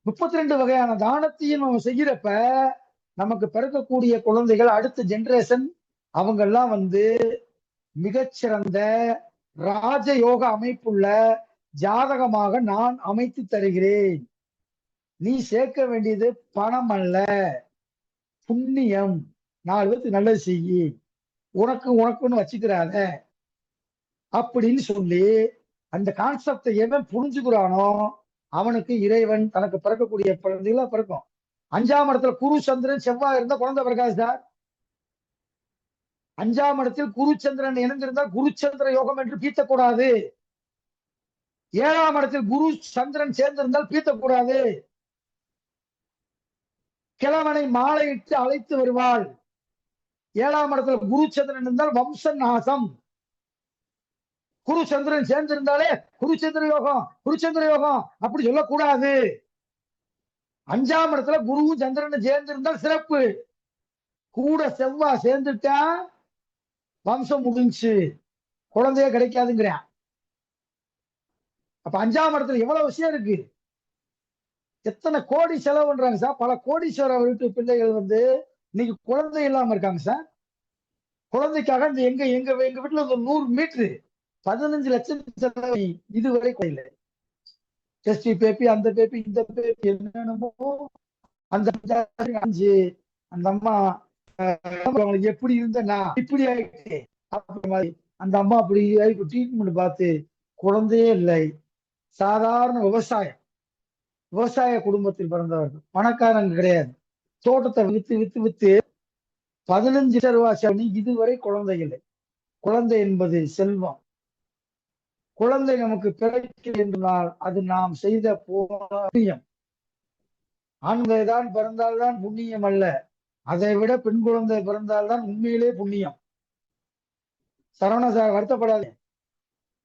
32 வகையான தானத்தையும் நம்ம செய்யறப்ப நமக்கு பிறக்கக்கூடிய குழந்தைகள் அடுத்த ஜெனரேஷன் அவங்க எல்லாம் வந்து மிகச்சிறந்த ராஜயோக அமைப்புள்ள ஜாதகமாக நான் அமைத்து தருகிறேன். நீ சேர்க்க வேண்டியது பணம் அல்ல, புண்ணியம். 4 பேருக்கு நல்லது செய்யி, உனக்குன்னு வச்சுக்கிறாத அப்படின்னு சொல்லி அந்த கான்செப்டை எவன் புரிஞ்சுக்கிறானோ அவனுக்கு இறைவன் தனக்கு பிறக்கக்கூடிய குழந்தைகளா பிறக்கும். 5ஆம் இடத்துல குரு சந்திரன் செவ்வாய் இருந்தா குழந்தை பிறக்காது சார். 5ஆம் இடத்தில் குரு சந்திரன் இணைந்திருந்தால் குருச்சந்திர யோகம் என்று பீத்தக்கூடாது. 7ஆம் இடத்தில் குரு சந்திரன் சேர்ந்திருந்தால் பீத்தக்கூடாது. கிழவனை மாலையிட்டு அழைத்து வருவாள். 7ஆம் இடத்துல குரு சந்திரன் இருந்தால் வம்ச நாசம். குரு சந்திரன் சேர்ந்திருந்தாலே குருச்சந்திர யோகம் அப்படி சொல்லக்கூடாது. 5ஆம் இடத்துல குருவும் சந்திரன் சேர்ந்திருந்தால் சிறப்பு. கூட செவ்வாய் சேர்ந்துட்டா வம்சம் முடிஞ்சு, குழந்தைய கிடைக்காதுங்கிறான். அப்ப 5ஆம் இடத்துல எவ்வளவு விஷயம் இருக்கு. எத்தனை கோடி செலவு பண்றாங்க சார். பல கோடீஸ்வர வீட்டு பிள்ளைகள் வந்து இன்னைக்கு குழந்தை இல்லாம இருக்காங்க சார். குழந்தைக்காக இந்த எங்க எங்க எங்க வீட்டுல ஒரு 100 மீட்டரு 15 லட்சம் செலவு இதுவரை இல்லை. டெஸ்ட் பேப்பி, அந்த பேப்பி, இந்த பேப்பி, என்னென்னமோ அந்த அந்த அம்மா அவங்களுக்கு எப்படி இருந்தேன்னா இப்படி ஆயிடுச்சு மாதிரி அந்த அம்மா அப்படி ஆகி ட்ரீட்மெண்ட் பார்த்து குழந்தையே இல்லை. சாதாரண விவசாய குடும்பத்தில் பிறந்தவர்கள், பணக்காரங்க கிடையாது. தோட்டத்தை வித்து வித்து வித்து 15 லட்சம் ரூபாய் செலவு, இதுவரை குழந்தை இல்லை. குழந்தை என்பது செல்வம். குழந்தை நமக்கு பிறக்கிறது என்றால் அது நாம் செய்த புண்ணியம். ஆண்களை தான் பிறந்தால்தான் புண்ணியம் அல்ல, அதை விட பெண் குழந்தை பிறந்தால்தான் உண்மையிலே புண்ணியம். சரவண சார் வருத்தப்படாது.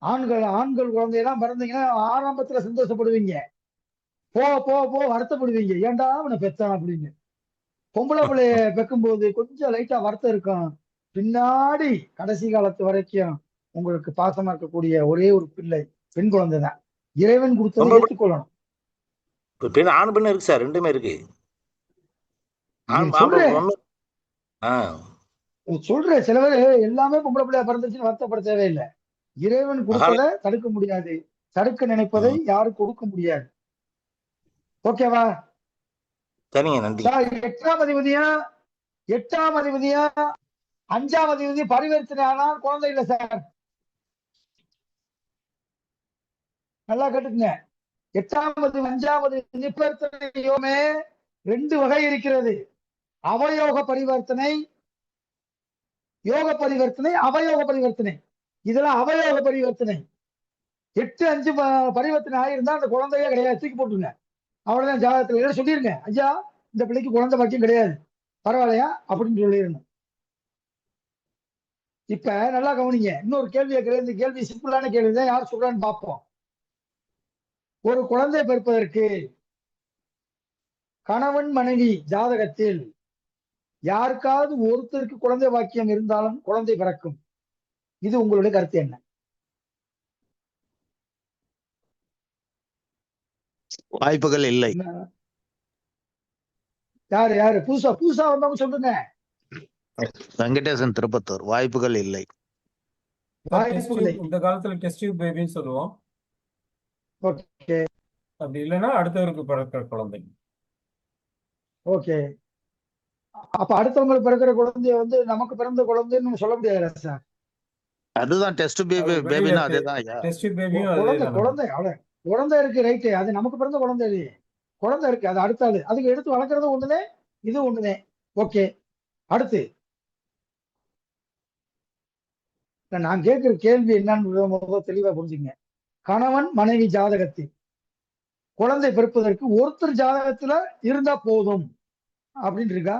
ஆண்கள் குழந்தையெல்லாம் பிறந்தீங்கன்னா ஆரம்பத்துல சந்தோஷப்படுவீங்க, போக போக போக வருத்தப்படுவீங்க, ஏன்டா அவனை பெத்தான் அப்படின்னு. பொம்பளை பிள்ளைய பெக்கும் போது கொஞ்சம் லைட்டா வருத்தம் இருக்கும், பின்னாடி கடைசி காலத்து வரைக்கும் உங்களுக்கு பாசமா இருக்கக்கூடிய ஒரே ஒரு பிள்ளை பெண் குழந்தை தான். இறைவன் கொடுத்ததை ஏற்றுக்கொள்ளணும். பெண் ஆண் பெண் இருக்கு சார், ரெண்டுமே இருக்கு. சொல்றேன், சில பேர் எல்லாமே பொம்பளை பிள்ளையா பிறந்துச்சுன்னு வருத்தப்பட தேவையில்லை. இறைவன் கொடுத்ததை தடுக்க முடியாது, தடுக்க நினைப்பதை யாரும் கொடுக்க முடியாது. ஓகேவா? சரிங்க, நன்றி. 8ஆம் அதிபதியா 5ஆம் அதிபதி பரிவர்த்தனை ஆனால் குழந்தை இல்லை சார். நல்லா கேட்டுக்குங்க. 8ஆம் அதிபதி 5ஆம் அதிபதி பரிவர்த்தனையுமே 2 வகை இருக்கிறது. அவயோக பரிவர்த்தனை, யோக பரிவர்த்தனை, அவயோக பரிவர்த்தனை. இதெல்லாம் அவயோக பரிவர்த்தனை. 8-5 பரிவர்த்தனை ஆகியிருந்தா அந்த குழந்தையே கிடையாது, தூக்கி போட்டுருங்க. அவ்வளவுதான். ஜாதகத்துல சொல்லிருங்க, ஐயா இந்த பிள்ளைக்கு குழந்தை பாக்கியம் கிடையாது, பரவாயில்லையா அப்படின்னு சொல்லிருங்க. இப்ப நல்லா கவனிங்க, இன்னொரு கேள்வி கேட்கிறேன். இந்த கேள்வி சிம்பிளான கேள்வி தான், யார் சொல்றான்னு பார்ப்போம். ஒரு குழந்தை பிறப்பதற்கு கணவன் மனைவி ஜாதகத்தில் யாருக்காவது ஒருத்தருக்கு குழந்தை பாக்கியம் இருந்தாலும் குழந்தை பிறக்கும். இது உங்களுடைய கருத்து என்ன? வாய்ப்புகள் இல்லை. யாரு புதுசா வந்தவங்க சொல்லுங்க. வெங்கடேசன், திருப்பத்தூர். வாய்ப்புகள் இல்லை. இந்த காலத்துல டெஸ்ட் டியூப் பேபின்னு சொல்லுவோம். ஓகே. அப்படி இல்லைன்னா அடுத்தவருக்கு பிறக்கிற குழந்தை. ஓகே. அப்ப அடுத்தவங்களுக்கு பிறக்கிற குழந்தைய வந்து நமக்கு பிறந்த குழந்தைன்னு சொல்ல முடியாது சார். அதுதான் டெஸ்ட் பேபினா அதுதான். டெஸ்ட் பேபியும் குழந்தை இருக்கு, ரைட்டு. அது நமக்கு பிறந்த குழந்தை இல்லையே, குழந்தை இருக்கு, அது அடுத்தாது. அதுக்கு எடுத்து வளர்க்கறது ஒண்ணுதே, இது ஒண்ணுதே. ஓகே. அடுத்து நான் கேட்கிற கேள்வி என்னன்னு தெளிவா புரிஞ்சுங்க. கணவன் மனைவி ஜாதகத்தில் குழந்தை பிறப்பதற்கு ஒருத்தர் ஜாதகத்துல இருந்தா போதும் அப்படின்னு இருக்கா?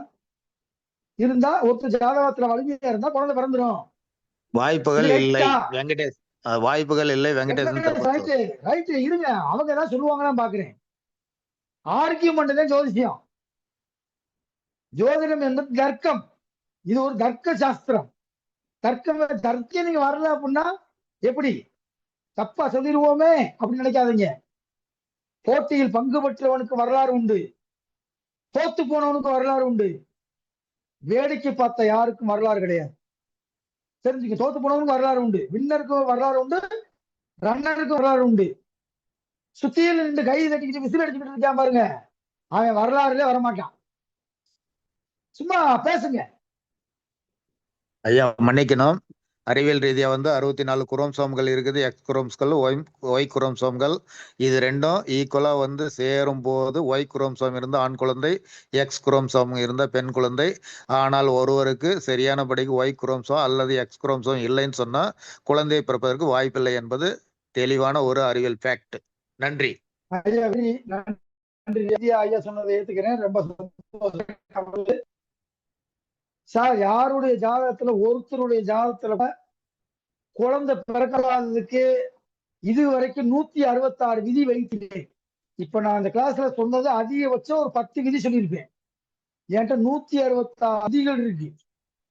இருந்தா ஒருத்தர் ஜாதகத்துல வலிமையா இருந்தா குழந்தை பிறந்துடும். வாய்ப்புகள் இல்லை வெங்கடேஷ். வாய்ப்புகள் இல்லை வெங்கடேசன். ரைட்டு இருங்க, அவங்க ஏதாவது சொல்லுவாங்கன்னு பாக்குறேன். ஆர்கியூமெண்ட் தான் ஜோதிஷம். ஜோதிடம் என்பது தர்க்கம். இது ஒரு தர்க்க சாஸ்திரம். தர்க்கம் நீங்க வரல அப்படின்னா எப்படி தப்பா சொல்லிடுவோமே அப்படின்னு நினைக்காதீங்க. போட்டியில் பங்கு பெற்றவனுக்கு வரலாறு உண்டு, தோத்து போனவனுக்கு வரலாறு உண்டு. வேடிக்கை பார்த்த யாருக்கும் வரலாறு கிடையாது. தெரிஞ்சுக்க, தோத்து போனவனுக்கு வரலாறு உண்டு, வின்னருக்கும் வரலாறு உண்டு, ரன்னருக்கும் வரலாறு உண்டு. சுத்தியில் நின்று கை தட்டிக்கிட்டு விசில் அடிச்சுக்கிட்டு இருக்கான் பாருங்க, அவன் வரலாறுல வரமாட்டான். சும்மா பேசுங்க. ஐயா மன்னிக்கணும், அறிவியல் ரீதியா 64 குரோம்சோம்கள் இருக்குது. எக்ஸ் குரோம்ஸ்கள், ஒய் குரோம்சோம்கள். இது ரெண்டும் ஈக்குவலா சேரும் போது ஒய் குரோம்சோம் இருந்த ஆண் குழந்தை, எக்ஸ் குரோம்சோம் இருந்த பெண் குழந்தை. ஆனால் ஒருவருக்கு சரியானபடிக்கு ஒய் குரோம்சோம் அல்லது எக்ஸ் குரோம்சோம் இல்லைன்னு சொன்னா குழந்தையை பிறப்பதற்கு வாய்ப்பில்லை என்பது தெளிவான ஒரு அறிவியல் ஃபேக்ட். நன்றி. ஐயா சொன்னதை ஏத்துக்கிறேன், ரொம்ப சந்தோஷம் சார். யாருடைய ஜாதகத்துல ஒருத்தருடைய ஜாதகத்துல குழந்தை பிறக்காததுக்கு இதுவரைக்கும் 166 விதி வைக்கிறேன். இப்ப நான் அந்த கிளாஸ்ல சொன்னது அதிகபட்சம் ஒரு 10 விதி சொல்லியிருப்பேன். என்கிட்ட 166 விதிகள் இருக்கு.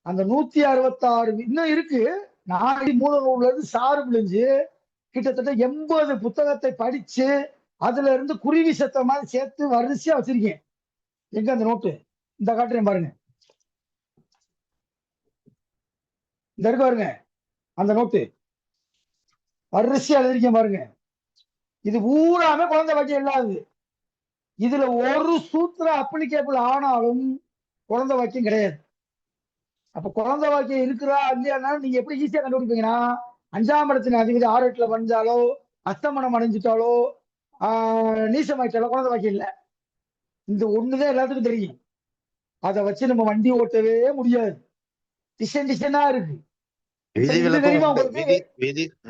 அந்த 166 இன்னும் இருக்கு. நான் மூல நூல்ல இருந்து சாறு பிழிஞ்சு கிட்டத்தட்ட 80 புத்தகத்தை படிச்சு அதுல இருந்து குருவி சத்த மாதிரி சேர்த்து வரிசையா வச்சிருக்கேன். எங்க அந்த நோட்டு? இந்த காட்டுறேன் பாருங்க. இந்த இருக்கு பாருங்க அந்த நோட்டு, வரிசையா எழுதிருக்கேன் பாருங்க. இது பூராமே குழந்தை பாக்கியம் இல்லாது. இதுல ஒரு சூத்திரம் அப்ளிகேபிள் ஆனாலும் குழந்தை வாக்கியம் கிடையாது. அப்ப குழந்தை வாக்கியம் இருக்கிறா இல்லையா நீங்க எப்படி ஈஸியா கண்டுபிடிப்பீங்கன்னா, 5ஆம் இடத்தின் அதிபதி 6-8ல வந்தாலோ, அஸ்தமனம் அடைஞ்சிட்டாலோ, நீசமாயிட்டாலோ குழந்தை வாக்கியம் இல்லை. இந்த ஒண்ணுதான் எல்லாத்துக்கும் தெரியும். அதை வச்சு நம்ம வண்டி ஓட்டவே முடியாது. டிசைன் டிசைனா இருக்கு.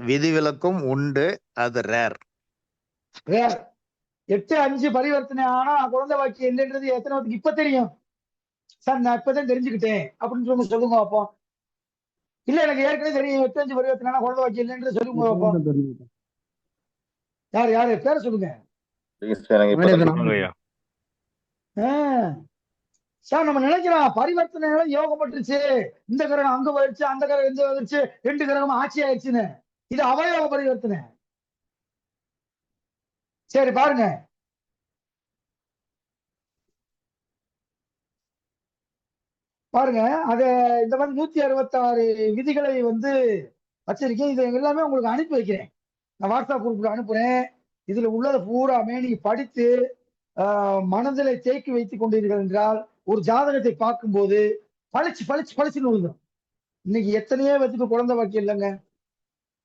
விதிவிலக்கும் உண்டு, அது ரேர். 8-5 பரிவர்த்தனை ஆனா குழந்தை வாக்கியம் இல்லைன்றது எத்தனை பேருக்கு இப்ப தெரியும்? சார் நான் இப்பதான் தெரிஞ்சுக்கிட்டேன் அப்படின்னு சொல்லுங்க அப்போ. இல்ல எனக்கு ஏற்கனவே தெரியும் 8-5 பரிவர்த்தனை குழந்தை வாக்கியம் இல்லைன்றது சொல்லுங்க அப்போ. யாரு பேர சொல்லுங்க சார். நம்ம நினைக்கலாம் பரிவர்த்தனை யோகப்பட்டுருச்சு, இந்த கிரகம் அங்க போயிடுச்சு, அந்த கிரகம் எந்த வந்துருச்சு, 2 கிரகம் ஆட்சி ஆயிடுச்சுன்னு. இது அவயோக பரிவர்த்தனை. சரி பாருங்க, பாருங்க அத இந்த மாதிரி 166 விதிகளை வச்சிருக்கேன். இது எல்லாமே உங்களுக்கு அனுப்பி வைக்கிறேன். நான் வாட்ஸ்அப் குரூப்ல அனுப்புறேன். இதுல உள்ளதை பூராமே நீங்க படித்து மனதில தேக்கி வைத்துக் கொண்டீர்கள் என்றால் ஒரு ஜாதகத்தை பார்க்கும்போது பளிச்சுன்னு விழுந்துடும். இன்னைக்கு எத்தனையோ பேத்துக்கு குழந்தை வாக்கியம் இல்லைங்க.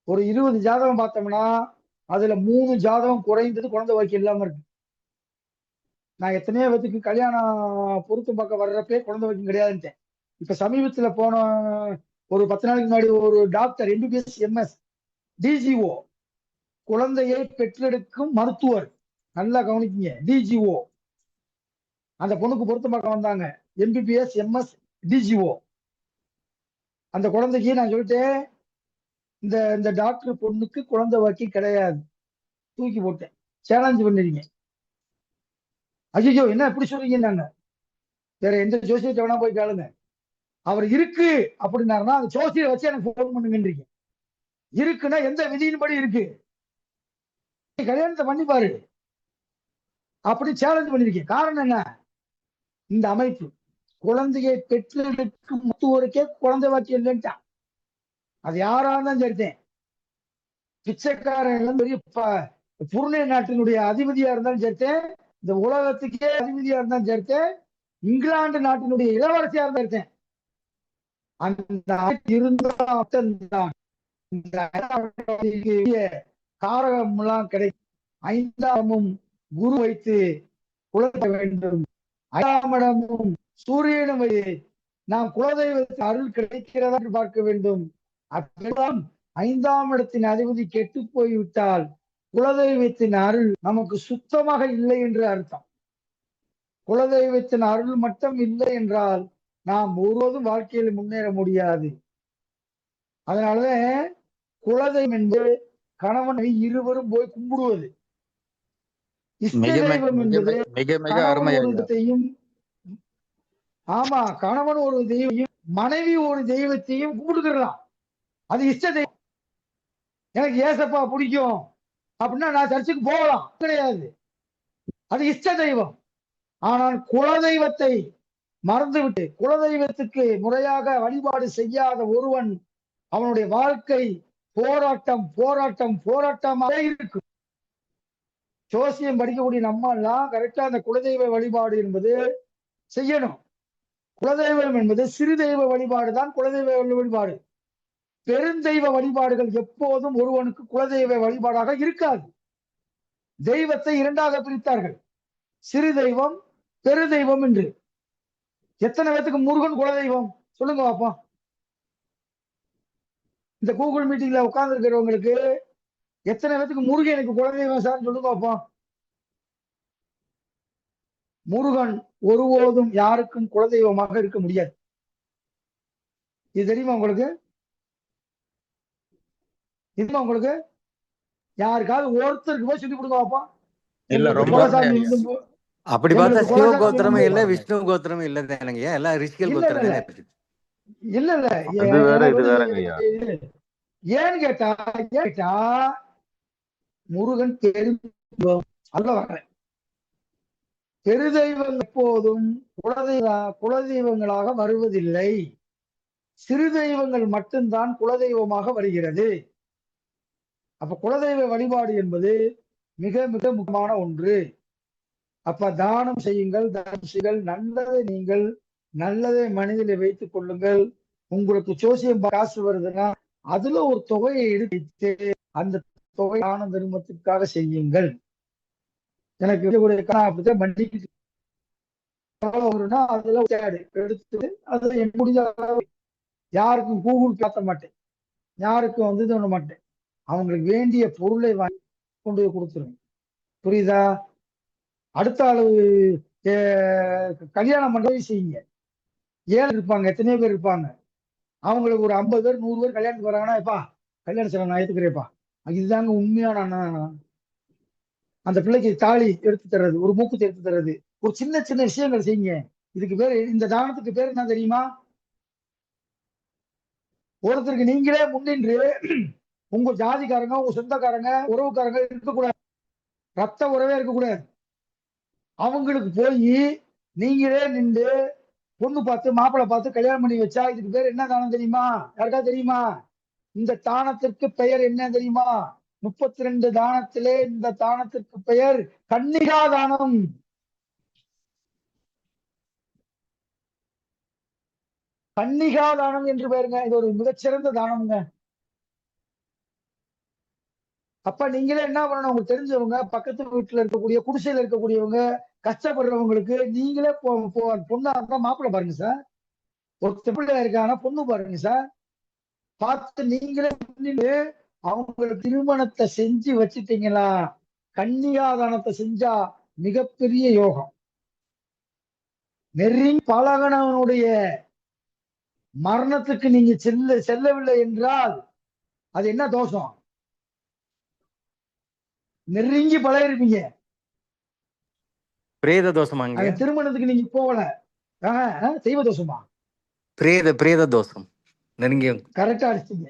ஒரு 20 ஜாதகம் பார்த்தோம்னா அதுல 3 ஜாதகம் குறைந்தது குழந்தை வாக்கியம் இல்லாம இருக்கு. நான் எத்தனையோ பேத்துக்கு கல்யாணம் பொருத்தம் பார்க்க வர்றப்பே குழந்தை வாக்கியம் கிடையாதுன்ட்டேன். இப்ப சமீபத்துல போன ஒரு 10 நாளைக்கு முன்னாடி ஒரு டாக்டர் MBBS MS DGO குழந்தையை பெற்றெடுக்கும் மருத்துவர், நல்லா கவனிக்கீங்க, DGO அந்த பொண்ணுக்கு பொருத்தம் பார்க்க வந்தாங்க. MBBS MS DGO. அந்த குழந்தைக்கு நான் சொல்லிட்டேன், இந்த டாக்டர் பொண்ணுக்கு குழந்தை வாக்கியம் கிடையாது, தூக்கி போட்டேன். சேலஞ்ச் பண்ணிருக்கீங்க. ஐயோ என்ன எப்படி சொல்றீங்க? வேற எந்த ஜோசியத்தை வேணா போய் கேளுங்க. அவர் இருக்கு அப்படின்னாருன்னா அந்த ஜோசியை வச்சு எனக்கு போன் பண்ணுங்கன்றீங்க. இருக்குன்னா எந்த விதியின்படி இருக்கு, கல்யாணத்தை பண்ணி பாரு அப்படி சேலஞ்ச் பண்ணிருக்கேன். காரணம் என்ன? இந்த அமைப்பு குழந்தையை பெற்றெடுக்கும் மருத்துவருக்கே குழந்தை வாக்கியம் இல்லைன்ட்டான். அது யாரா இருந்தாலும் சரித்தேன், பிச்சைக்காரன் பெரிய புருணை நாட்டினுடைய அதிபதியா இருந்தாலும் சரித்தேன், இந்த உலகத்துக்கே அதிபதியா இருந்தாலும் சரித்தேன், இங்கிலாந்து நாட்டினுடைய இளவரசியா இருந்தா இருக்கேன். அந்த இருந்தால் இந்த காரகம் எல்லாம் கிடைக்கும். 5ஆமும் குரு வைத்து குழந்தை வேண்டும், 5ஆம் இடமும் சூரியனும் வைத்து நாம் குலதெய்வத்தின் அருள் கிடைக்கிறதா பார்க்க வேண்டும். அப்பெல்லாம் 5ஆம் இடத்தின் அதிபதி கெட்டு போய்விட்டால் குலதெய்வத்தின் அருள் நமக்கு சுத்தமாக இல்லை என்று அர்த்தம். குலதெய்வத்தின் அருள் மட்டும் இல்லை என்றால் நாம் ஒருவதும் வாழ்க்கையில் முன்னேற முடியாது. அதனாலதான் குலதெய்வம் என்பது கணவனை இருவரும் போய் கும்பிடுவது. இஷ்ட தெய்வம் என்பது தெய்வத்தையும், ஆமா, கணவன் ஒரு தெய்வத்தையும் மனைவி ஒரு தெய்வத்தையும் கும்பிடுக்கலாம். அது இஷ்ட தெய்வம். எனக்கு ஏசப்பா பிடிக்கும் அப்படின்னா நான் சர்ச்சுக்கு போகலாம், கிடையாது, அது இஷ்ட தெய்வம். ஆனால் குலதெய்வத்தை மறந்துவிட்டு குலதெய்வத்துக்கு முறையாக வழிபாடு செய்யாத ஒருவன் அவனுடைய வாழ்க்கை போராட்டமாக இருக்கும். ஜோசியம் படிக்கக்கூடிய நம்ம எல்லாம் கரெக்டா அந்த குலதெய்வ வழிபாடு என்பது செய்யணும். குலதெய்வம் என்பது சிறு தெய்வ வழிபாடு தான் குலதெய்வ வழிபாடு. பெருந்தெய்வ வழிபாடுகள் எப்போதும் ஒருவனுக்கு குலதெய்வ வழிபாடாக இருக்காது. தெய்வத்தை 2ஆக பிரித்தார்கள், சிறு தெய்வம் பெரு தெய்வம் என்று. எத்தனை பேத்துக்கு முருகன் குலதெய்வம் சொல்லுங்க பாப்போம். இந்த கூகுள் மீட்டிங்ல உட்கார்ந்து இருக்கிறவங்களுக்கு எத்தனை பேத்துக்கு முருகன் எனக்கு குலதெய்வம் சார் சொல்லுங்க பாப்போம். முருகன் ஒருபோதும் யாருக்கும் குலதெய்வமாக இருக்க முடியாது. இது தெரியுமா உங்களுக்கு? இதுமா உங்களுக்கு யாருக்காவது ஒருத்தருக்கு போய் சொல்லி கொடுங்க பாப்போம். அப்படி பார்த்தா சிவ கோத்திரமும் இல்ல, விஷ்ணு கோத்திரமும் இல்ல தானங்க, எல்லாம் ரிஷிகள் கோத்திரம் தானே இருக்கு. இல்ல ஏன்னு கேட்டா முருகன் பெரும் அதுல வர்றேன். பெருதெய்வங்கள் எப்போதும் குலதெய்வங்களாக வருவதில்லை. சிறு தெய்வங்கள் மட்டும்தான் குலதெய்வமாக வருகிறது. அப்ப குலதெய்வ வழிபாடு என்பது மிக மிக முக்கியமான ஒன்று. அப்ப தானம் செய்யுங்கள், தர்மம் செய்யுங்கள், நல்லதை நீங்கள் நல்லதை மனதில் வைத்துக் கொள்ளுங்கள். உங்களுக்கு சோசியம் காசு வருதுன்னா அதுல ஒரு தொகையை எடுத்து அந்த தொகை தான தர்மத்திற்காக செய்யுங்கள். எனக்கு அப்படித்தான் மண்டிக்கு வரும்னா அதுல எடுத்து அதை முடிஞ்ச யாருக்கும் கூகுள் பேச மாட்டேன், யாருக்கும் வந்து பண்ண மாட்டேன். அவங்களுக்கு வேண்டிய பொருளை வாங்கி கொண்டு போய் கொடுத்துருவேன். புரியுதா? அடுத்த அளவு கல்யாணம் பண்றதை செய்யுங்க. ஏழை இருப்பாங்க, எத்தனையோ பேர் இருப்பாங்க. அவங்களுக்கு ஒரு 50 பேர் 100 பேர் கல்யாணத்துக்கு வராங்கன்னா, எப்பா கல்யாணம் செய்ய நான் ஏத்துக்கிறேப்பா, இதுதாங்க உண்மையான அந்த பிள்ளைக்கு தாலி எடுத்து தர்றது, ஒரு மூக்குத்தி எடுத்து தர்றது, ஒரு சின்ன சின்ன விஷயங்கள் செய்யுங்க. இதுக்கு பேர், இந்த தானத்துக்கு பேர் என்ன தெரியுமா? ஒருத்தருக்கு நீங்களே முன்னின்று உங்க ஜாதிக்காரங்க, உங்க சொந்தக்காரங்க, உறவுக்காரங்க இருக்கக்கூடாது, ரத்த உறவே இருக்கக்கூடாது. அவங்களுக்கு போய் நீங்களே நின்று பொண்ணு பார்த்து மாப்பிள்ளை பார்த்து கல்யாணம் பண்ணி வச்சா இதுக்கு பேர் என்ன தானம் தெரியுமா? யாருக்கா தெரியுமா? இந்த தானத்திற்கு பெயர் என்ன தெரியுமா? 32 தானத்திலே இந்த தானத்திற்கு பெயர் கன்னிகா தானம். கன்னிகா தானம் என்று பெயருங்க. இது ஒரு மிகச்சிறந்த தானம்ங்க. அப்ப நீங்களே என்ன பண்ணணும்? உங்களுக்கு தெரிஞ்சவங்க, பக்கத்து வீட்டுல இருக்கக்கூடிய, குடிசையில இருக்கக்கூடியவங்க, கஷ்டப்படுறவங்களுக்கு நீங்களே பொண்ணா இருந்தா மாப்பிள்ளை பாருங்க சார். ஒரு பிள்ளை இருக்காங்கன்னா பொண்ணு பாருங்க சார். பார்த்து நீங்களே அவங்களுக்கு திருமணத்தை செஞ்சு வச்சுட்டீங்களா? கன்னிகாதானத்தை செஞ்சா மிகப்பெரிய யோகம். நெருங்கி பழகனவனுடைய மரணத்துக்கு நீங்க செல்லவில்லை என்றால் அது என்ன தோஷம்? நெருங்கி பழகிருப்பீங்க, பிரேத தோஷமாங்க. திருமணத்துக்கு நீங்க போகல, தெய்வ தோஷமா? பிரேத தோஷம். நெருங்கி கரெக்டா அடிச்சீங்க.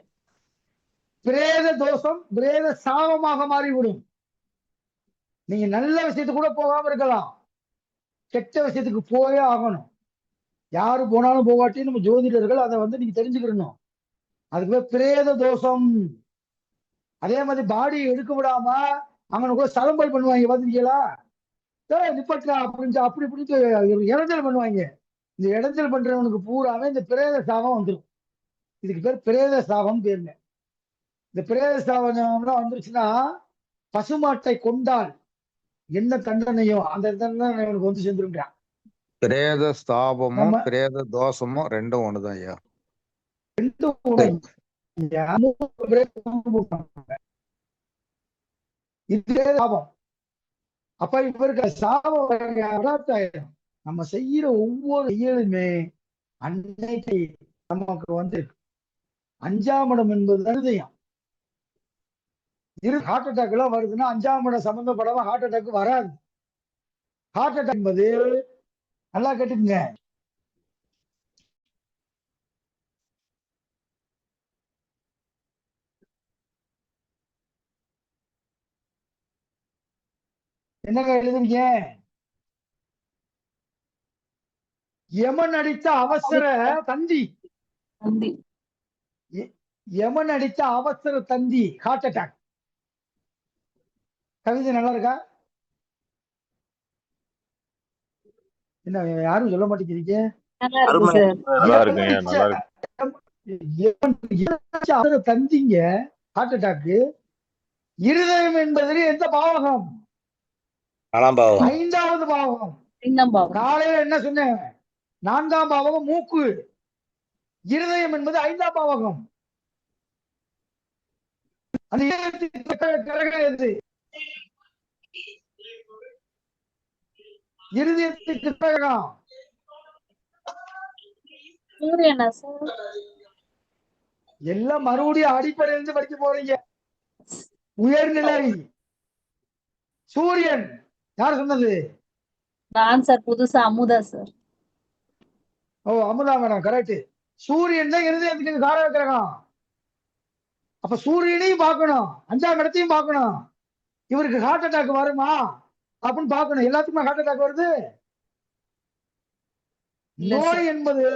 பிரேத தோஷம் பிரேத சாபமாக மாறிவிடும். நீங்க நல்ல விஷயத்துக்கு கூட போகாம இருக்கலாம், கெட்ட விஷயத்துக்கு போயே ஆகணும். யாரு போனாலும் போகாட்டி நம்ம ஜோதிடர்கள் அதை வந்து நீங்க தெரிஞ்சுக்கணும். அதுக்கு பிரேத தோஷம். அதே மாதிரி பாடி எடுக்க விடாம அங்க கூட சலம்பல் பண்ணுவாங்க, பாத்தீங்களா? நிப்பட்டா அப்படின்னு அப்படி இப்படின்னு இடைஞ்சல் பண்ணுவாங்க. இந்த இடைஞ்சல் பண்றவனுக்கு பூராவே இந்த பிரேத சாபம் வந்துடும். இதுக்கு பேர் பிரேத சாபம் பேருங்க. இந்த பிரேத சாபம் வந்துருச்சுன்னா, பசுமாட்டை கொண்டால் என்ன தண்டனையோ அந்த தண்டனை அவனுக்கு வந்து சேர்ந்துருக்கான். பிரேத ஸ்தாபமும் பிரேத தோஷமும் ரெண்டும் ஒண்ணுதான் ஐயா. இதுவே சாபம். அப்ப இவருக்கு சாபம் ஆயிடும். நம்ம செய்யற ஒவ்வொரு செயலுமே அன்னைக்கு நமக்கு வந்து 5ஆம் இடம் என்பது ஹிருதயம். ஹார்ட் அட்டாக் எல்லாம் வருதுன்னா 5ஆம் இடம் சம்பந்தப்படாம ஹார்ட் அட்டாக் வராது. ஹார்ட் அட்டாக் என்பது, நல்லா கேட்டுக்குங்க, என்னங்க எழுதுறீங்க? யமன் அடித்த அவசர தந்தி, யமன் அடித்த அவசர தந்தி ஹார்ட் அட்டாக். கவிதை நல்லா இருக்கா? என்ன யாரும் சொல்ல மாட்டேங்கிறீங்க? தந்திங்க ஹார்ட் அட்டாக். இருதயம் என்பது எந்த பாவகம்? 5வது பாவகம். காலையில என்ன சொன்னேன்? 4ஆம் பாவகம் மூக்கு. இருதயம் என்பது 5ஆம் பாவகம். அந்த இருதயத்துக்கு கிரகம் எல்லாம் மறுபடியும் அடிப்படையிலிருந்து படிக்க போறீங்க. உயர்நிலை சூரியன். யார் சொன்னது? நான் சார், புதுசா அமுதா சார். ஓ, அமுதா மேடம், கரெக்ட். சூரியன் தான் இருதயத்துக்கு காரக கிரகம். அப்ப சூரியனையும் பார்க்கணும், 5ஆம் இடத்தையும் பார்க்கணும். இவருக்கு ஹார்ட் அட்டாக் வருமா? அப்படின்னு பார்க்கணும். எல்லாத்துக்குமே ஹார்ட் அட்டாக் வருது. இல்ல நோய் சார். என்பது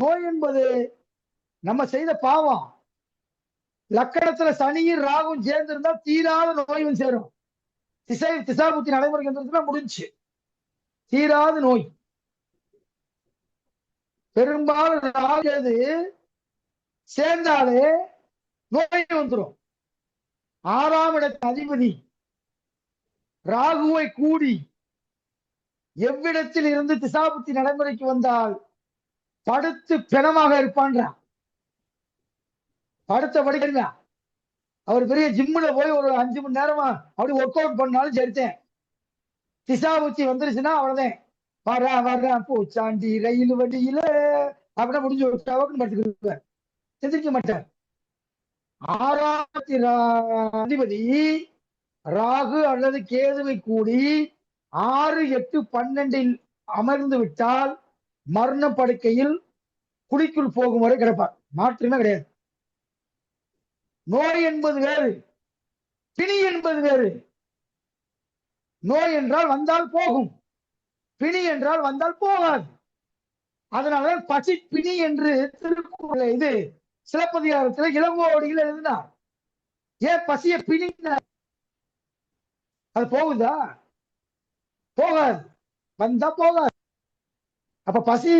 நோய் என்பது நம்ம செய்த பாவம். லக்கணத்துல சனியும் ராகும் சேர்ந்து இருந்தா தீராத நோய் வந்து சேரும். திசாபுத்தி நடைமுறைக்கு வந்துருச்சுன்னா முடிஞ்சு. தீராத நோய். பெரும்பாலும் ராகு சேர்ந்தாலே நோய் வந்துடும். 6ஆம் இடத்தின் அதிபதி ராகுவை கூடி எவ்விடத்தில் இருந்து திசாபுத்தி நடைமுறைக்கு வந்தால் படுத்து பிணமாக இருப்பான்றான். படுத்த படிக்கிறீங்க. அவர் பெரிய ஜிம்முல போய் ஒரு 5 மணி நேரமா அப்படி ஒர்க் அவுட் பண்ணாலும் சரித்தேன். திசாபுத்தி வந்துருச்சுன்னா அவ்வளவுதான். வர பூச்சாண்டி ரயில் வண்டியில அப்படின்னா முடிஞ்சு விட்டாவுக்கு படுத்துக்கிட்டு எந்திரிக்க மாட்டார். 6ஆம் அதிபதி ராகு அல்லது கேதுவை கூடி 6, 8, 12 அமர்ந்து விட்டால் மரண படுக்கையில் குழிக்குள் போகும் வரை கிடப்பார். மாற்றமே கிடையாது. நோய் என்பது வேறு, பிணி என்பது வேறு. நோய் என்றால் வந்தால் போகும், பிணி என்றால் வந்தால் போகாது. அதனால பசி பிணி என்று திருக்குறள் இது சிலப்பதிகாரத்தில் இளங்கோவடிகள் எழுதினார். ஏன் பசிய பிணி? அது போகுதா? போகாது. வந்தா போகாது. அப்ப பசி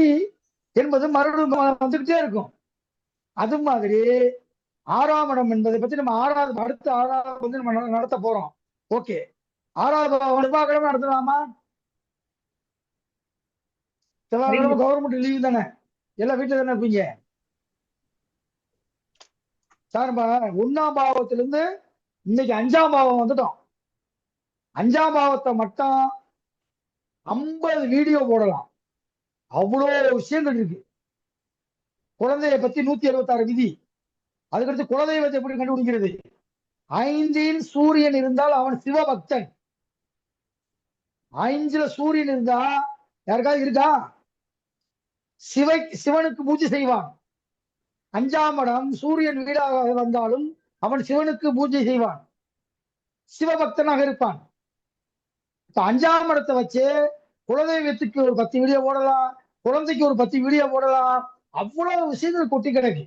என்பது மறுபடியும் வந்துகிட்டே இருக்கும். அது மாதிரி 6ஆம் இடம் என்பதை பத்தி நம்ம அடுத்த 6ஆவது வந்து நம்ம நடத்த போறோம். ஓகே, 6வது கிழமை நடத்தலாமா? செவ்வாய்க்கிழமை கவர்மெண்ட் லீவ் தானே, எல்லாம் வீட்டுல தானே இருப்பீங்க. சார் 1ஆம் பாவத்திலிருந்து இன்னைக்கு 5ஆம் பாவம் வந்துட்டோம். 5ஆம் பாவத்தை மட்டும் 50 வீடியோ போடலாம். அவ்வளோ விஷயங்கள் இருக்கு. குழந்தைய பத்தி 176 விதி. அதுக்கடுத்து குலதெய்வத்தை எப்படி கண்டுபிடிக்கிறது? 5இல் சூரியன் இருந்தால் அவன் சிவபக்தன். 5ல சூரியன் இருந்தா யாருக்காவது இருக்கா? சிவனுக்கு பூஜை செய்வான். 5ஆம் இடம் சூரியன் வீடாக வந்தாலும் அவன் சிவனுக்கு பூஜை செய்வான், சிவபக்தனாக இருப்பான். 5ஆம் இடத்தை வச்சு குலதெய்வத்துக்கு ஒரு 10 வீடியோ போடலாம், குழந்தைக்கு ஒரு 10 வீடியோ போடலாம். அவ்வளவு விஷயங்கள் கொட்டி கிடக்கு.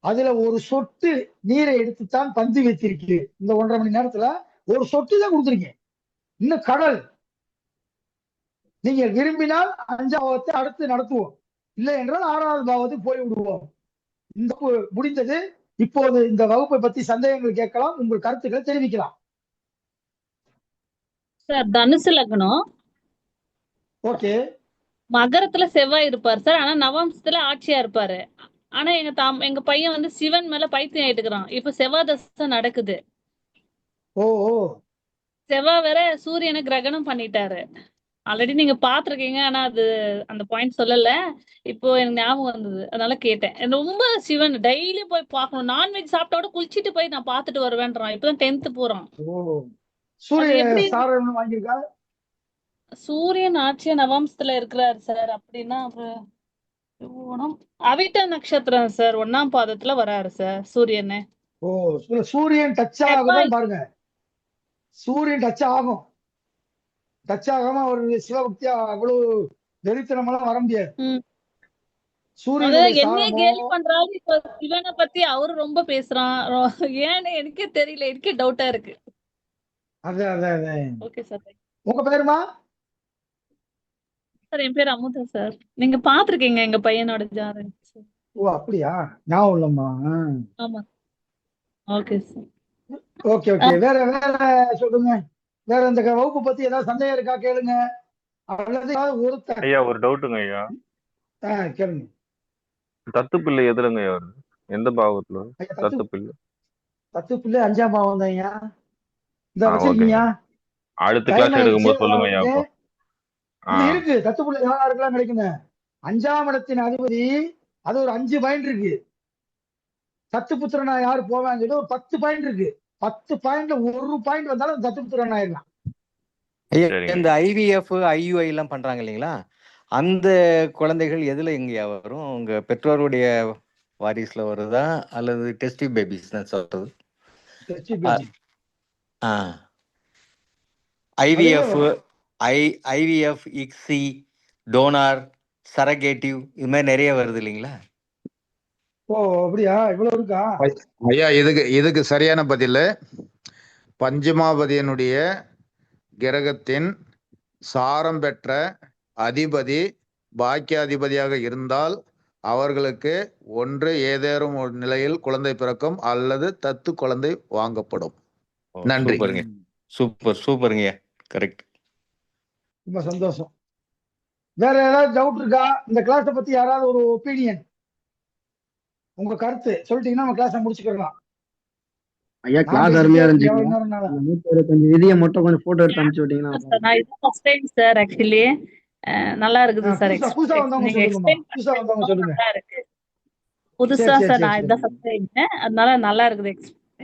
அதுல ஒரு சொட்டு நீரை எடுத்துத்தான் பந்து வைத்திருக்கிறேன். இந்த 1.5 மணி நேரத்துல ஒரு சொட்டு தான் கொடுத்துருக்கேன். இன்னும் கடல். நீங்கள் விரும்பினால் 5ஆம் பாவத்தை அடுத்து நடத்துவோம், இல்லை என்றால் 6வது பாவத்துக்கு போய் விடுவோம். இந்த முடிந்தது. இப்போது இந்த வகுப்பை பத்தி சந்தேகங்கள் கேட்கலாம், உங்கள் கருத்துக்களை தெரிவிக்கலாம். சார் தனுசு லக்னம். ஓகே. மகரத்துல செவ்வாய் இருப்பார் சார். ஆனா நவம்சத்துல ஆட்சியா இருப்பாரு. ஆனா எங்க பையன் வந்து சிவன் மேல பைத்தியம் ஆயிட்டுக்கிறான். இப்ப செவ்வாய் தசை நடக்குது. ஓ செவ்வாய் வேற சூரியனை கிரகணம் பண்ணிட்டாரு. ஆல்ரெடி நீங்க பாத்திருக்கீங்க, ஆனா அது அந்த பாயிண்ட் சொல்லல. இப்போ எனக்கு ஞாபகம் வந்தது, அதனால கேட்டேன். ரொம்ப சிவன் டெய்லி போய் பார்க்கணும். நான்வெஜ் சாப்பிட்டோட குளிச்சுட்டு போய் நான் பார்த்துட்டு வருவேன்றான். இப்பதான் 10th போறான். சூரியன் ஆட்சியா நவம்சத்துல இருக்கிறாரு சார். அப்படின்னா அவிட்ட நட்சத்திரம் சார் 1ஆம் பாதத்துல வராரு சார் சூரியன். ஓ, சூரியன் டச் ஆகுதான் பாருங்க. சூரியன் டச் ஆகும். டச் ஆகாம ஒரு சிவபக்தியா அவ்வளவு வெறித்தனமெல்லாம் வர முடியாது. சூரியன் என்ன கேலி பண்றாரு. இப்ப சிவனை பத்தி அவரு ரொம்ப பேசுறான். ஏன்னு எனக்கே தெரியல, எனக்கே டவுட்டா இருக்கு. Okay sir. உங்க பேருமா? சார் என் பேர் அமுதா சார். நீங்க பாத்திருக்கீங்க எங்க பையனோட ஜாதகம். ஓ அப்படியா? ஞாபகம் இல்லம்மா. ஆமா. Okay sir. Okay okay. வேற வேற சொல்லுங்க. வேற இந்த வகுப்பு பத்தி ஏதாவது சந்தேகம் இருக்கா கேளுங்க. ஐயா ஒரு டவுட்டுங்க ஐயா. கேளுங்க. தத்து பிள்ளை எதுலங்க ஐயா வருது? எந்த பாவத்துல? தத்து பிள்ளை 5ஆம் பாவம் தான் ஐயா. இந்த வச்சிருக்கீங்க. அடுத்த கிளாஸ் எடுக்கும்போது சொல்லுங்க ஐயா. இருக்கு தத்து பிள்ளை யாருக்கெல்லாம் கிடைக்குங்க. 5ஆம் இடத்தின் அதிபதி அது ஒரு 5 பாயிண்ட் இருக்கு. தத்து புத்திரனா யாரு போவான்னு சொல்லி ஒரு 10 பாயிண்ட் இருக்கு. 10 பாயிண்ட்ல ஒரு பாயிண்ட் வந்தாலும் தத்து புத்திரன் ஆயிடலாம். இந்த IVF IUI எல்லாம் பண்றாங்க இல்லைங்களா, அந்த குழந்தைகள் எதுல எங்கயா வரும்? உங்க பெற்றோருடைய வாரிசுல வருதா அல்லது டெஸ்ட் பேபிஸ் தான் சொல்றது? ஐவிஎஃப், ஐவிஎஃப், இக்ஸி, டோனார், சரகேட்டிவ், இது மாதிரி நிறைய வருது இல்லைங்களா? ஓ அப்படியா, இவ்வளவு இருக்கா? ஐயா இதுக்கு சரியான பதில், பஞ்சமாபதியனுடைய கிரகத்தின் சாரம் பெற்ற அதிபதி பாக்கியாதிபதியாக இருந்தால் அவர்களுக்கு ஒன்று ஏதேனும் ஒரு நிலையில் குழந்தை பிறக்கும் அல்லது தத்து குழந்தை வாங்கப்படும். நன்றி. சூப்பருங்க. கரெக்ட். ரொம்ப சந்தோஷம். வேற ஏதாவது டவுட் இருக்கா? இந்த கிளாஸை பத்தி யாராவது ஒரு ஒப்பீனியன், உங்க கருத்து சொல்லிட்டீங்கன்னா நம்ம கிளாஸை முடிச்சுக்கலாம். ஐயா கிளாஸ் அருமையா இருந்துச்சு. 125 விதியை மட்டும் கொஞ்சம் போட்டோ எடுத்து அனுப்பிச்சு விட்டீங்கன்னா. நான் இது ஃபர்ஸ்ட் டைம் சார், ஆக்சுவலி நல்லா இருக்குது சார். புதுசா வந்தவங்க சொல்லுங்க. நல்லா இருக்கு. புதுசா சார், நான் இதான் ஃபர்ஸ்ட் டைம், அதனால நல்லா இருக்குது.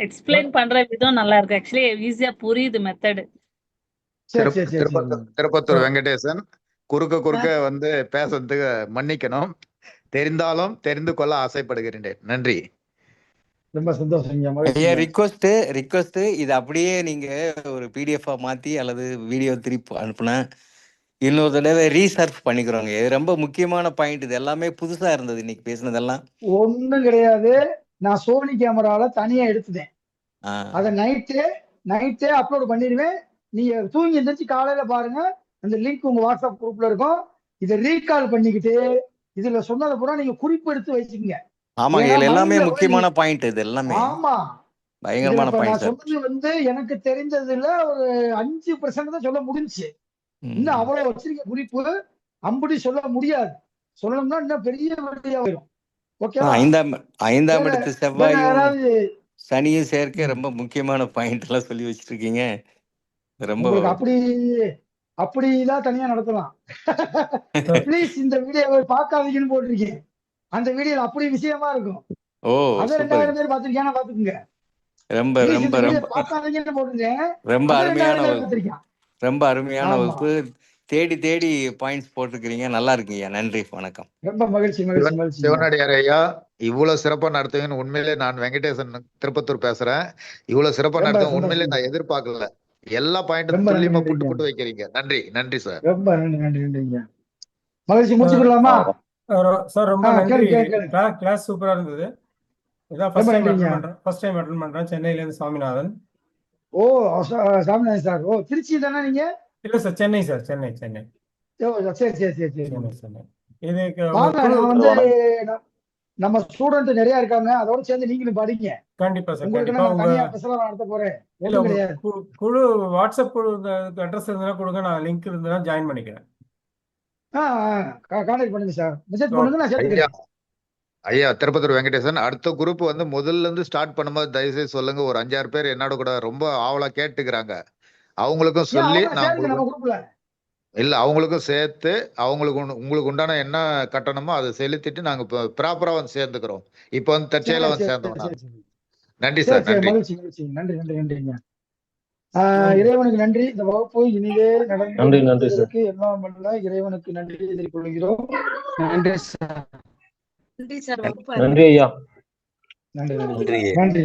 எக்ஸ்பிளைன் பண்ற விதம் நல்லா இருக்கு. ஆக்சுவலி ஈஸியா புரியுது மெத்தட். திருப்பத்தூர் வெங்கடேசன், குறுக்க வந்து பேசுறதுக்கு மன்னிக்கணும். தெரிந்தாலும் தெரிந்து கொள்ள ஆசைப்படுகிறேன். நன்றி. ரொம்ப சந்தோஷம். ரிக்வெஸ்ட் இது அப்படியே நீங்க ஒரு பிடிஎஃப் மாத்தி அல்லது வீடியோ திருப்பி அனுப்புனா இன்னொரு தடவை ரீசர்ச் பண்ணிக்கிறோங்க. இது ரொம்ப முக்கியமான பாயிண்ட். இது எல்லாமே புதுசா இருந்தது இன்னைக்கு பேசினதெல்லாம். ஒண்ணும் கிடையாது. நான் சோனி கேமரால தனியா எடுத்துட்டேன். அத நைட்டே அப்லோட் பண்ணிடுவேன். நீங்க தூங்கி எந்திரிச்சு காலையில பாருங்க. அந்த லிங்க் உங்க வாட்ஸ்அப் குரூப்ல இருக்கும். இதை ரீகால் பண்ணிக்கிட்டு இதுல சொன்னதை பூரா நீங்க குறிப்பு எடுத்து வச்சுக்கீங்க. ஆமாங்க, இதுல எல்லாமே முக்கியமான பாயிண்ட். இது எல்லாமே ஆமா பயங்கரமான பாயிண்ட். சொன்னது வந்து எனக்கு தெரிஞ்சதுல ஒரு 5% தான் சொல்ல முடிஞ்சுச்சு. இன்னும் அவ்வளவு வச்சிருக்க குறிப்பு அம்புடி சொல்ல முடியாது. சொல்லணும்னா இன்னும் பெரிய வழியா வரும். ஓகேவா? ஐந்தாம் இடத்து செவ்வாயும் சனியும் சேர்க்க ரொம்ப முக்கியமான பாயிண்ட் எல்லாம் சொல்லி வச்சிருக்கீங்க. ரொம்ப அப்படிதான் தனியா நடத்தலாம். ப்ளீஸ் இந்த வீடியோவை பார்க்காதீங்கன்னு போட்டிருக்கேன். அந்த வீடியோல அப்படி விஷயமா இருக்கும். அத 2000 பேர் பாத்துருக்கீங்கன்னா பாத்துக்குங்க. ரொம்ப பார்க்காதீங்கன்னு போட்டிருக்கேன். ரொம்ப அருமையான வகுப்பு. தேடி பாயிண்ட்ஸ் போட்டுருக்கீங்க. நல்லா இருக்குங்க. நன்றி, வணக்கம். ரொம்ப மகிழ்ச்சி. சிவனடியார் ஐயா, இவ்வளவு சிறப்பா நடத்துவீங்கன்னு உண்மையிலே நான் வெங்கடேசன் திருப்பத்தூர் பேசுறேன். இவ்வளவு சிறப்பா நடத்துவீங்க உண்மையிலே நான் எதிர்பார்க்கல. எல்லா பாயிண்ட்டும் துல்லியமா போட்டு வைக்கிறீங்க. நன்றி சார். ரொம்ப நன்றிங்க. மகிழ்ச்சி. முடிச்சுக்கலாமா சார்? ரொம்ப நன்றி. கிளாஸ் சூப்பரா இருந்தது. இதான் ஃபர்ஸ்ட் டைம் அட்டெண்ட் பண்றேன். சென்னையில இருந்து சாமிநாதன். ஓ சாமிநாதன் சார். ஓ திருச்சி தானே நீங்க? இல்ல சார், சென்னை சார். சென்னை. ஓ சரி. இதுக்கு நம்ம ஸ்டூடெண்ட் நிறைய இருக்காங்க. அதோட சேர்ந்து நீங்களும் படிங்க. கண்டிப்பா சார். நடத்த போறேன். குழு வாட்ஸ்அப் குழு அட்ரஸ் இருந்தா கொடுங்க. நான் லிங்க் இருந்தா ஜாயின் பண்ணிக்கிறேன். கான்டாக்ட் பண்ணுங்க சார். மெசேஜ் பண்ணுங்க, நான் சேர்த்துக்கிறேன். ஐயா திருப்பத்தூர் வெங்கடேசன், அடுத்த குரூப் வந்து முதல்ல இருந்து ஸ்டார்ட் பண்ணும்போது தயவுசெய்து சொல்லுங்க. ஒரு 5-6 பேர் என்னோட கூட ரொம்ப ஆவலா கேட்டுக்கிறாங்க. அவங்களுக்கும் சொல்லி அவங்களுக்கும் சேர்த்து உங்களுக்கு உண்டான என்ன கட்டணமோ அதை செலுத்திட்டு நாங்க ப்ராப்பரா வந்து சேர்ந்துக்கிறோம். இப்ப வந்து தற்செயலா வந்து சேர்ந்தோம். நன்றி சார். நன்றிங்க. இறைவனுக்கு நன்றி. இந்த வகுப்பு இனிதே நடந்ததற்கு எல்லாம் வல்ல இறைவனுக்கு நன்றி தெரிவித்துக் கொள்கிறோம். நன்றி சார். நன்றி சார். நன்றி ஐயா. நன்றி.